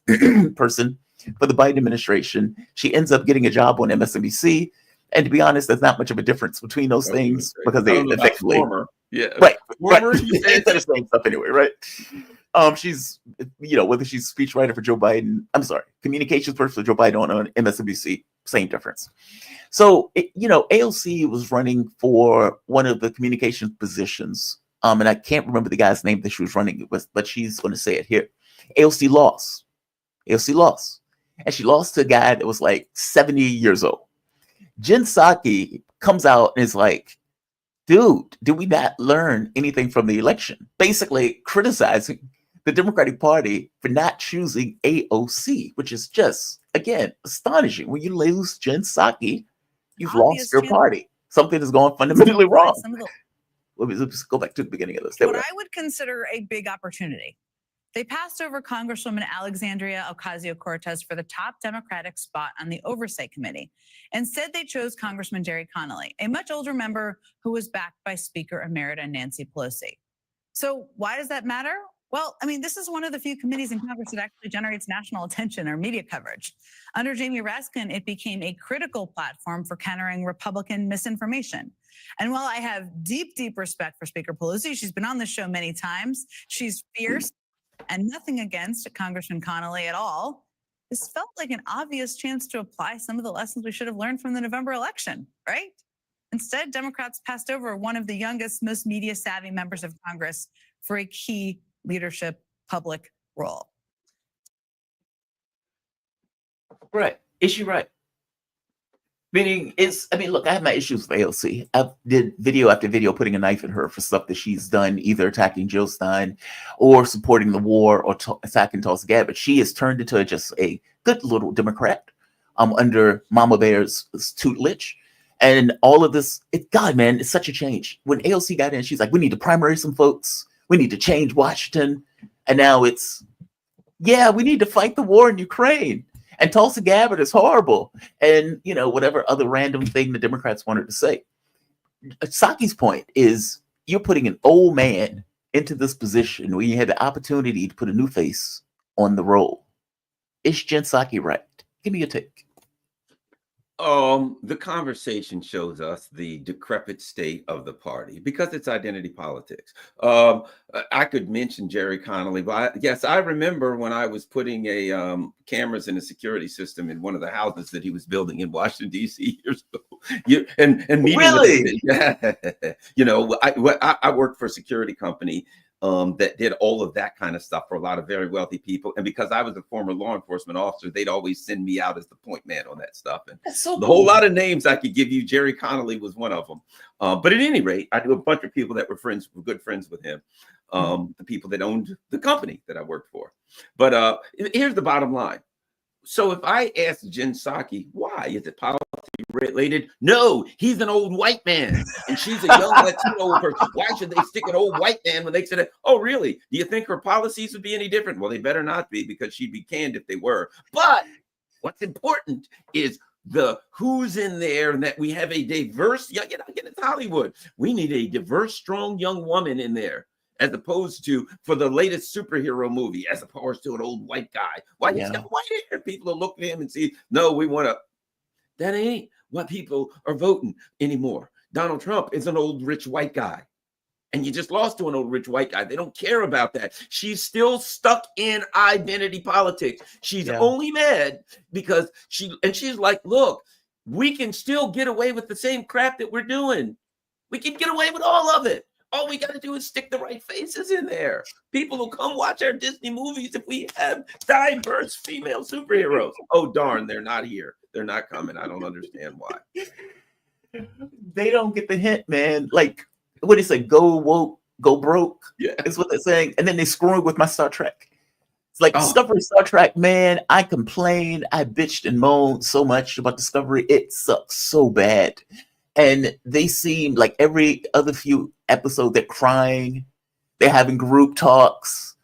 person for the Biden administration. She ends up getting a job on MSNBC. And to be honest, there's not much of a difference between those things because they effectively, former instead of saying stuff anyway, right? She's, whether she's speechwriter for Joe Biden, communications person for Joe Biden on MSNBC, same difference. So, AOC was running for one of the communications positions, and I can't remember the guy's name that she was running with, but she's going to say it here. AOC lost, and she lost to a guy that was like 70 years old. Jen Psaki comes out and is like, dude, did we not learn anything from the election? Basically criticizing the Democratic Party for not choosing AOC, which is just, again, astonishing. When you lose Jen Psaki, you've lost your party. Something has gone fundamentally wrong. Let's go back to the beginning of this. What I would consider a big opportunity. They passed over Congresswoman Alexandria Ocasio-Cortez for the top Democratic spot on the Oversight Committee. Instead, they chose Congressman Jerry Connolly, a much older member who was backed by Speaker Emerita Nancy Pelosi. So why does that matter? Well, I mean, this is one of the few committees in Congress that actually generates national attention or media coverage. Under Jamie Raskin, it became a critical platform for countering Republican misinformation. And while I have deep, deep respect for Speaker Pelosi, she's been on the show many times. She's fierce. And nothing against Congressman Connolly at all. This felt like an obvious chance to apply some of the lessons we should have learned from the November election, right? Instead, Democrats passed over one of the youngest, most media-savvy members of Congress for a key leadership public role. Right. Is she right? Meaning, look, I have my issues with AOC. I did video after video putting a knife in her for stuff that she's done, either attacking Jill Stein or supporting the war or attacking Tulsi Gabbard. She has turned into just a good little Democrat under Mama Bear's tutelage. And all of this, God, man, it's such a change. When AOC got in, she's like, we need to primary some folks. We need to change Washington. And now it's, we need to fight the war in Ukraine. And Tulsi Gabbard is horrible. And, whatever other random thing the Democrats wanted to say. Psaki's point is you're putting an old man into this position where you had the opportunity to put a new face on the role. Is Jen Psaki right? Give me your take. The conversation shows us the decrepit state of the party because it's identity politics. I could mention Jerry Connolly, but yes, I remember when I was putting cameras in a security system in one of the houses that he was building in Washington D.C. years ago. And meeting Really? with, you know, I worked for a security company that did all of that kind of stuff for a lot of very wealthy people. And because I was a former law enforcement officer, they'd always send me out as the point man on that stuff. And That's so the cool. whole lot of names I could give you, Jerry Connolly was one of them. But at any rate, I knew a bunch of people that were good friends with him. The people that owned the company that I worked for. But here's the bottom line. So if I ask Jen Psaki, why is it policy related? No, he's an old white man and she's a young Latino person. Why should they stick an old white man when they said, oh, really? Do you think her policies would be any different? Well, they better not be, because she'd be canned if they were. But what's important is the who's in there, and that we have a diverse, you know, again, it's Hollywood. We need a diverse, strong young woman in there, as opposed to, for the latest superhero movie, as opposed to an old white guy. Why he's got white hair? People will look at him and see, no, we want to. That ain't what people are voting anymore. Donald Trump is an old rich white guy, and you just lost to an old rich white guy. They don't care about that. She's still stuck in identity politics. She's only mad because she's like, look, we can still get away with the same crap that we're doing. We can get away with all of it. All we got to do is stick the right faces in there. People will come watch our Disney movies if we have diverse female superheroes. Oh, darn, they're not here. They're not coming. I don't understand why. They don't get the hint, man. Like, what do you say? Go woke, go broke. Yeah. Is what they're saying. And then they screwing with my Star Trek. It's like Discovery Star Trek, man. I complained, I bitched and moaned so much about Discovery. It sucks so bad. And they seem like every other few episodes, they're crying. They're having group talks.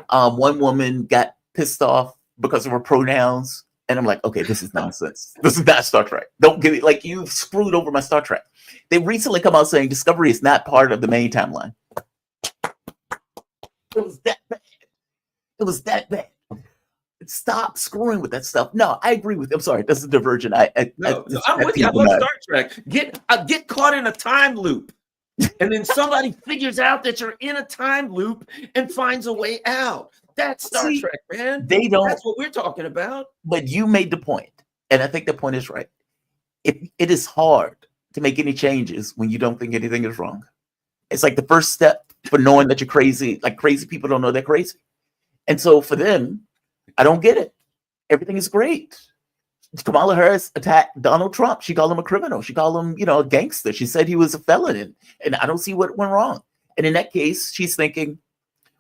One woman got pissed off because of her pronouns. And I'm like, okay, this is nonsense. This is not Star Trek. Don't give it, like, you screwed over my Star Trek. They recently come out saying Discovery is not part of the main timeline. It was that bad. It was that bad. Stop screwing with that stuff. No, I agree with you. I'm sorry, this is Divergent. I'm with you. I love Star Trek. Get caught in a time loop, and then somebody figures out that you're in a time loop and finds a way out. That's Star Trek, man. They don't. That's what we're talking about. But you made the point, and I think the point is right. It is hard to make any changes when you don't think anything is wrong. It's like the first step for knowing that you're crazy. Like, crazy people don't know they're crazy, and so for them, I don't get it. Everything is great. Kamala Harris attacked Donald Trump. She called him a criminal. She called him, a gangster. She said he was a felon, and I don't see what went wrong. And in that case, she's thinking,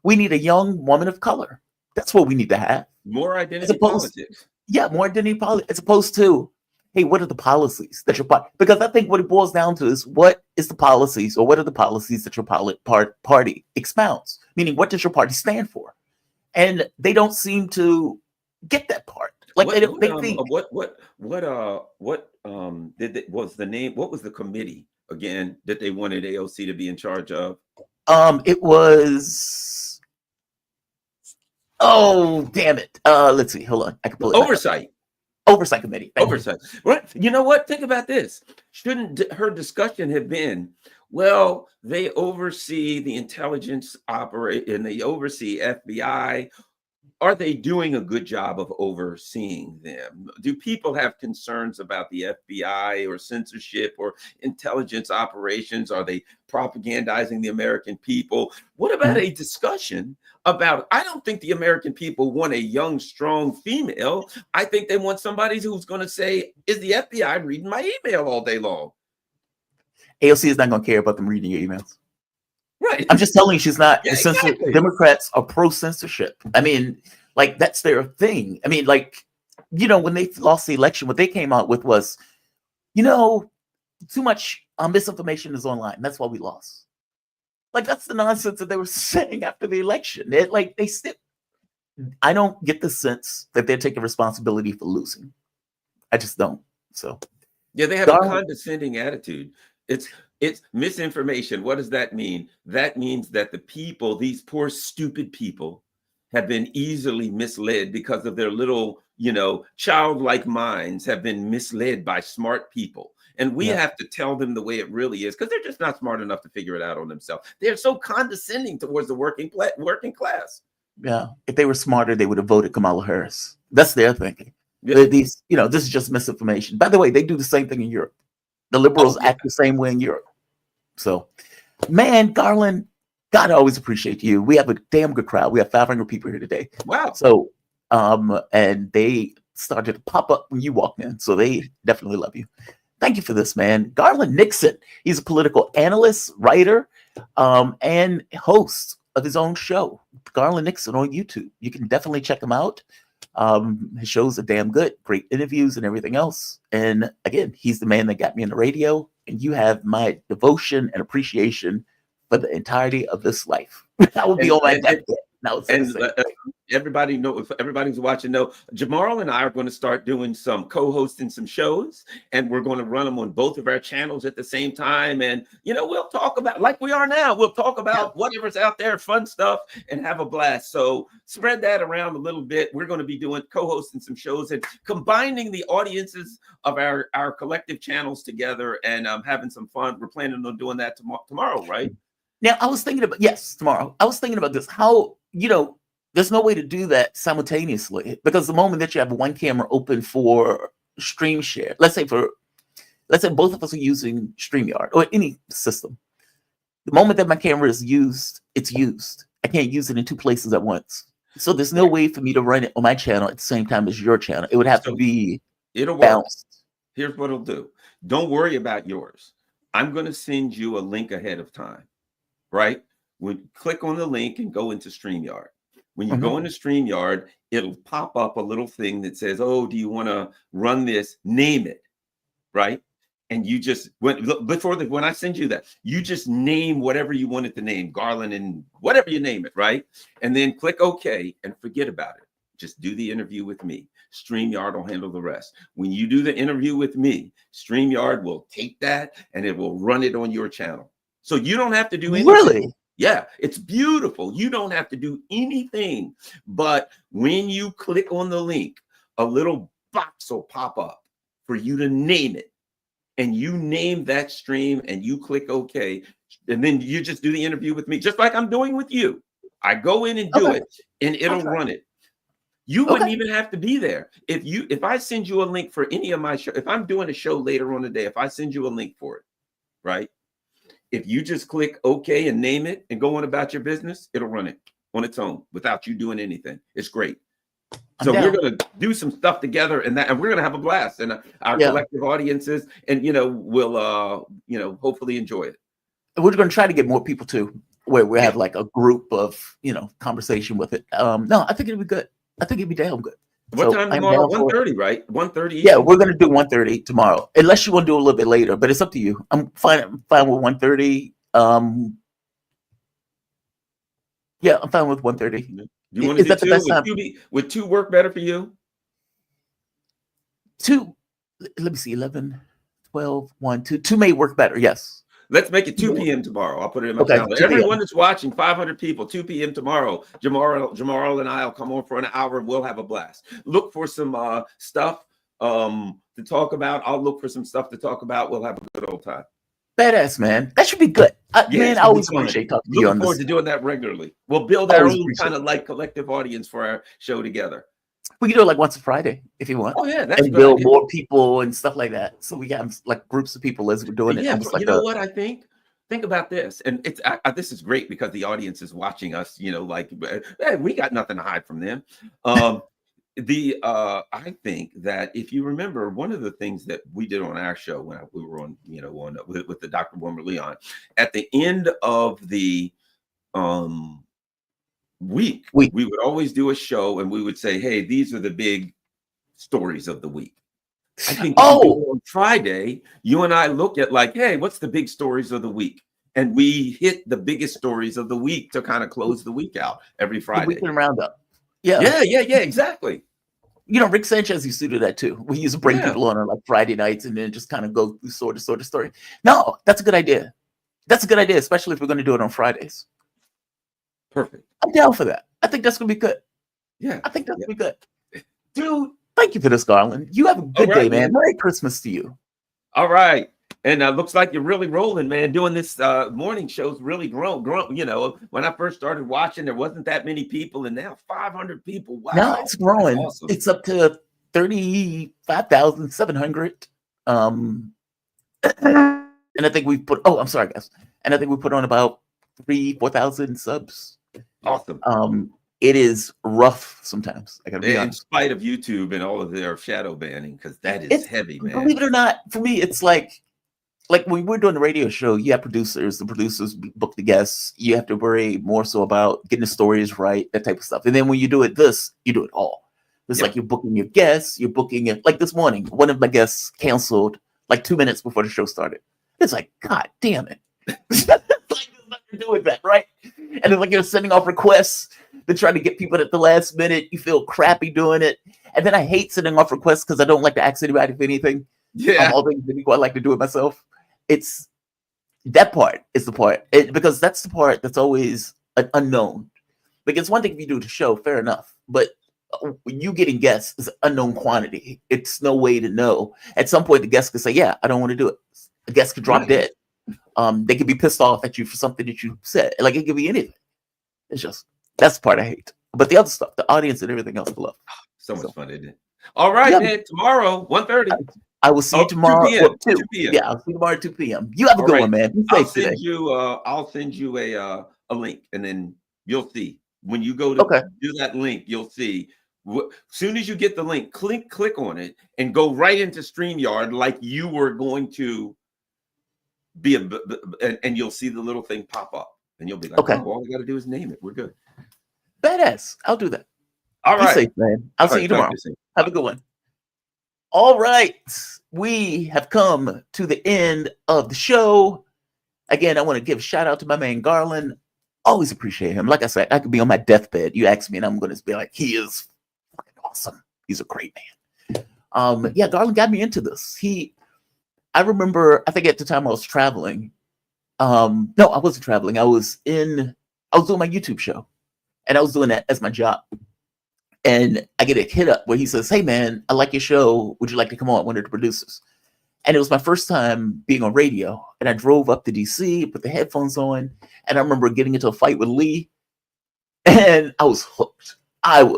we need a young woman of color. That's what we need to have. More identity politics. Yeah, more identity politics, as opposed to, hey, what are the policies that your because I think what it boils down to is, what is the policies, or what are the policies that your party expounds? Meaning, what does your party stand for? And they don't seem to get that part. Like, they don't. They think was the name? What was the committee again that they wanted AOC to be in charge of? It was. Oh, damn it! Let's see. Hold on. I can pull it. Oversight committee. Oversight. Right. You know what? Think about this. Shouldn't her discussion have been, well, they oversee the intelligence and they oversee FBI. Are they doing a good job of overseeing them? Do people have concerns about the FBI or censorship or intelligence operations? Are they propagandizing the American people? What about a discussion about, I don't think the American people want a young, strong female. I think they want somebody who's going to say, is the FBI reading my email all day long? AOC is not going to care about them reading your emails. Right. I'm just telling you, she's not. Yeah, exactly. Democrats are pro-censorship. I mean, like, that's their thing. I mean, like, when they lost the election, what they came out with was, too much misinformation is online. That's why we lost. Like, that's the nonsense that they were saying after the election. I don't get the sense that they're taking responsibility for losing. I just don't. So, yeah, they have a condescending attitude. It's misinformation. What does that mean? That means that the people, these poor, stupid people, have been easily misled because of their little, childlike minds have been misled by smart people. And we Yeah. have to tell them the way it really is, because they're just not smart enough to figure it out on themselves. They're so condescending towards the working class. Yeah. If they were smarter, they would have voted Kamala Harris. That's their thinking. Yeah. These, this is just misinformation. By the way, they do the same thing in Europe. The liberals Oh, yeah. act the same way in Europe. So, man, Garland, God, I always appreciate you. We have a damn good crowd. We have 500 people here today. Wow. So, and they started to pop up when you walked in. So they definitely love you. Thank you for this, man. Garland Nixon. He's a political analyst, writer, and host of his own show, Garland Nixon, on YouTube. You can definitely check him out. His shows are damn good, great interviews and everything else. And again, he's the man that got me in the radio. And you have my devotion and appreciation for the entirety of this life. I will be on my deathbed. Everybody know, if everybody's watching, know Jamarl and I are going to start doing some co-hosting some shows, and we're going to run them on both of our channels at the same time. And we'll talk about, like we are now, we'll talk about whatever's out there, fun stuff, and have a blast. So spread that around a little bit. We're going to be doing co-hosting some shows and combining the audiences of our collective channels together, and having some fun. We're planning on doing that tomorrow, right? Now, I was thinking about, tomorrow. I was thinking about this, how, there's no way to do that simultaneously, because the moment that you have one camera open for stream share, let's say both of us are using StreamYard or any system. The moment that my camera is used, it's used. I can't use it in two places at once. So there's no way for me to run it on my channel at the same time as your channel. It would have to be balanced. Here's what it'll do. Don't worry about yours. I'm going to send you a link ahead of time, right? Click on the link and go into StreamYard. When you go into StreamYard, it'll pop up a little thing that says, "Oh, do you want to run this? Name it," right? And you just when I send you that, you just name whatever you want it to name, Garland and whatever you name it, right? And then click OK and forget about it. Just do the interview with me. StreamYard will handle the rest. When you do the interview with me, StreamYard will take that and it will run it on your channel. So you don't have to do anything. Really? Yeah, it's beautiful. You don't have to do anything. But when you click on the link, a little box will pop up for you to name it. And you name that stream and you click OK. And then you just do the interview with me, just like I'm doing with you. I go in and do it and it'll run it. You wouldn't even have to be there. If I send you a link for any of my show, if I'm doing a show later on today, if I send you a link for it, right? If you just click OK and name it and go on about your business, it'll run it on its own without you doing anything. It's great. So we're going to do some stuff together, and we're going to have a blast, and our collective audiences, and will hopefully enjoy it. And we're going to try to get more people too, where we have like a group of conversation with it. No, I think it'd be good. I think it'd be damn good. What time tomorrow? 1:30, right? 1:30. Yeah, we're gonna do 1:30 tomorrow, unless you want to do a little bit later. But it's up to you. I'm fine. I'm fine with 1:30. Yeah, I'm fine with 1:30. You want to do 2? Would 2 work better for you? 2. Let me see. 11, 12, 1, 2. 2 may work better. Yes. Let's make it 2 p.m. tomorrow. I'll put it in my calendar. Everyone that's watching, 500 people, 2 p.m. tomorrow. Jamarl and I will come on for an hour and we'll have a blast. Look for some stuff to talk about. I'll look for some stuff to talk about. We'll have a good old time. Badass, man. That should be good. Man, I always appreciate talking to you on this. Looking forward to doing that regularly. We'll build our own kind of like collective audience for our show together. We can do it like once a Friday if you want. Oh yeah, that's and build more people and stuff like that. So we have like groups of people as we're doing it. Yeah, like you know what I think? Think about this, and this is great because the audience is watching us. Hey, we got nothing to hide from them. I think that if you remember, one of the things that we did on our show when we were on, with the Dr. Wilmer Leon, at the end of the week, we would always do a show and we would say, hey, these are the big stories of the week. I think on Friday, you and I look at like, hey, what's the big stories of the week? And we hit the biggest stories of the week to kind of close the week out every Friday. The weekend roundup. Yeah, exactly. Rick Sanchez used to do that too. We used to bring people on like Friday nights and then just kind of go through sort of story. No, that's a good idea. That's a good idea, especially if we're going to do it on Fridays. Perfect. I'm down for that. I think that's going to be good. Yeah. I think that's going to be good. Dude, Thank you for this, Garland. You have a good right, day, man. man. Merry Christmas to you. All right. And looks like you're really rolling, man. Doing this morning show's really grown. You know, when I first started watching, there wasn't that many people, and now 500 people. Wow, Now it's growing. That's awesome. It's up to 35,700. And I think we put. Oh, I'm sorry, guys. And I think we put on about 4,000 subs. Awesome. It is rough sometimes. I gotta be In honest. spite of YouTube and all of their shadow banning, because that is It's heavy, man. Believe it or not, for me, it's like when we're doing the radio show, you have producers. The producers book the guests. You have to worry more so about getting the stories right, that type of stuff. And then when you do it, you do it all. It's Yeah. like you're booking your guests. You're booking it. Like this morning, one of my guests canceled like 2 minutes before the show started. It's like, God damn it! It's like there's nothing to do with that, right? And it's like you're sending off requests to try to get people at the last minute. You feel crappy doing it, and then I hate sending off requests because I don't like to ask anybody for anything. Yeah. All things being equal, I like to do it myself. It's that part is the part because that's the part that's always an unknown. Like it's one thing if you do the show, fair enough, but you getting guests is an unknown quantity. It's no way to know. At some point, the guest could say, "Yeah, I don't want to do it." The guest could drop dead. They could be pissed off at you for something that you said. Like it could be anything. It's just that's the part I hate. But the other stuff, the audience and everything else, I love. So much fun, isn't it? All right, man. Tomorrow, 1:30. I will see you tomorrow 2 p.m. 2 2 p.m. Yeah, I'll see you tomorrow at 2 p.m. You have a All good right. one, man. Be I'll safe today. I'll send you a link, and then you'll see when you go to do that link. You'll see. As soon as you get the link, click on it, and go right into StreamYard like you were going to be and you'll see the little thing pop up, and you'll be like, Okay. "Oh, all we got to do is name it. We're good." Badass. I'll do that. All Be right. safe, man. I'll see you tomorrow. Have a good one. All right. We have come to the end of the show. Again, I want to give a shout out to my man Garland. Always appreciate him. Like I said, I could be on my deathbed. You ask me, and I'm going to be like, he is fucking awesome. He's a great man. Yeah, Garland got me into this. I remember, I think at the time I was traveling. No, I wasn't traveling. I was doing my YouTube show, and I was doing that as my job. And I get a hit up where he says, "Hey man, I like your show. Would you like to come on?" One of the producers. And it was my first time being on radio. And I drove up to DC, put the headphones on, and I remember getting into a fight with Lee. And I was hooked. And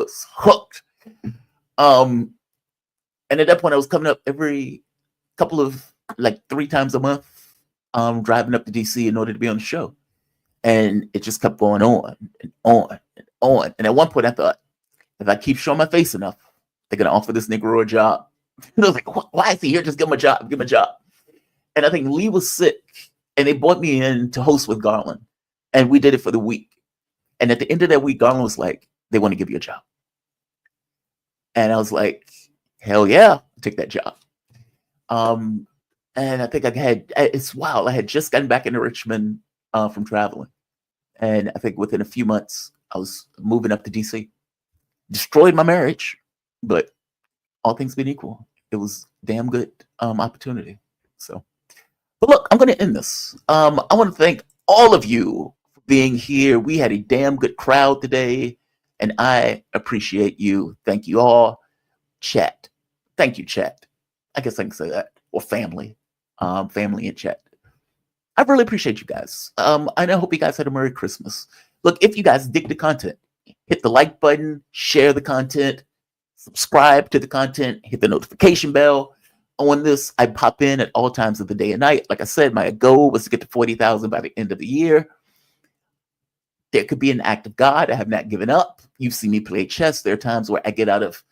at that point, I was coming up every couple of 3 times a month, driving up to DC in order to be on the show. And it just kept going on and on and on. And at one point I thought, if I keep showing my face enough, they're going to offer this Negro a job. And I was like, why is he here? Just give him a job. Give him a job. And I think Lee was sick, and they brought me in to host with Garland. And we did it for the week. And at the end of that week, Garland was like, they want to give you a job. And I was like, hell yeah, I'll take that job. And I think it's wild. I had just gotten back into Richmond from traveling. And I think within a few months, I was moving up to DC. Destroyed my marriage, but all things being equal, it was damn good opportunity. So, but look, I'm going to end this. I want to thank all of you for being here. We had a damn good crowd today, and I appreciate you. Thank you all. Chat. Thank you, chat. I guess I can say that. Or family. Family in chat. I really appreciate you guys. And I hope you guys had a Merry Christmas. Look, if you guys dig the content, hit the like button, share the content, subscribe to the content, hit the notification bell. On this, I pop in at all times of the day and night. Like I said, my goal was to get to 40,000 by the end of the year. There could be an act of God. I have not given up. You've seen me play chess. There are times where I get out of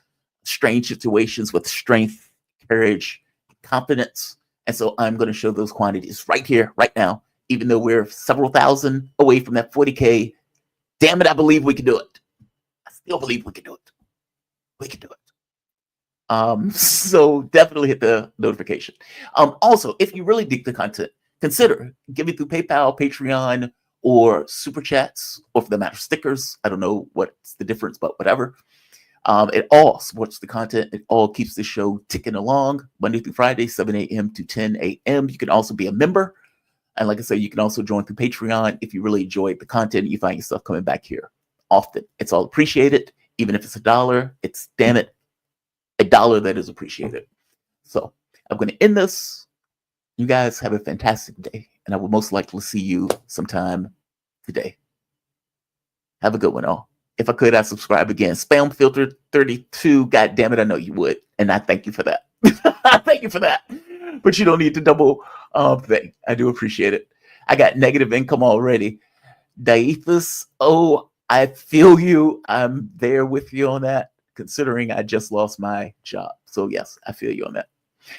strange situations with strength, courage, confidence. And so I'm going to show those quantities right here, right now, even though we're several thousand away from that 40K. Damn it, I believe we can do it. I still believe we can do it. We can do it. So definitely hit the notification. Also, if you really dig the content, consider giving through PayPal, Patreon, or Super Chats, or for the matter, stickers. I don't know what's the difference, but whatever. It all supports the content. It all keeps the show ticking along Monday through Friday, 7 a.m. to 10 a.m. You can also be a member. And like I said, you can also join through Patreon if you really enjoyed the content. You find yourself coming back here often. It's all appreciated. Even if it's $1, it's damn it, a dollar that is appreciated. So I'm going to end this. You guys have a fantastic day, and I will most likely see you sometime today. Have a good one, all. If I could, I'd subscribe again. Spam filter 32. God damn it, I know you would, and I thank you for that. I thank you for that. But you don't need to double thing. I do appreciate it. I got negative income already. Daethus, oh, I feel you. I'm there with you on that, considering I just lost my job. So yes, I feel you on that.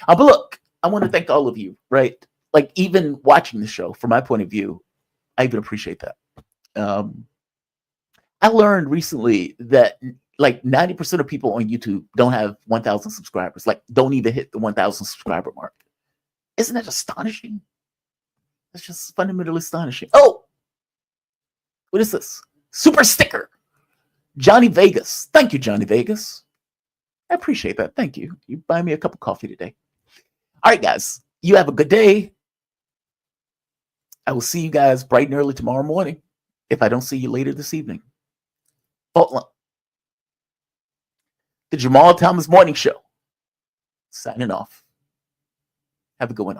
But look, I want to thank all of you, right? Like, even watching the show, from my point of view, I even appreciate that. I learned recently that like 90% of people on YouTube don't have 1,000 subscribers, like don't even hit the 1,000 subscriber mark. Isn't that astonishing? That's just fundamentally astonishing. Oh, what is this? Super sticker. Johnny Vegas. Thank you, Johnny Vegas. I appreciate that. Thank you. You buy me a cup of coffee today. All right, guys. You have a good day. I will see you guys bright and early tomorrow morning, if I don't see you later this evening. The Jamal Thomas Morning Show. Signing off. Have a good one.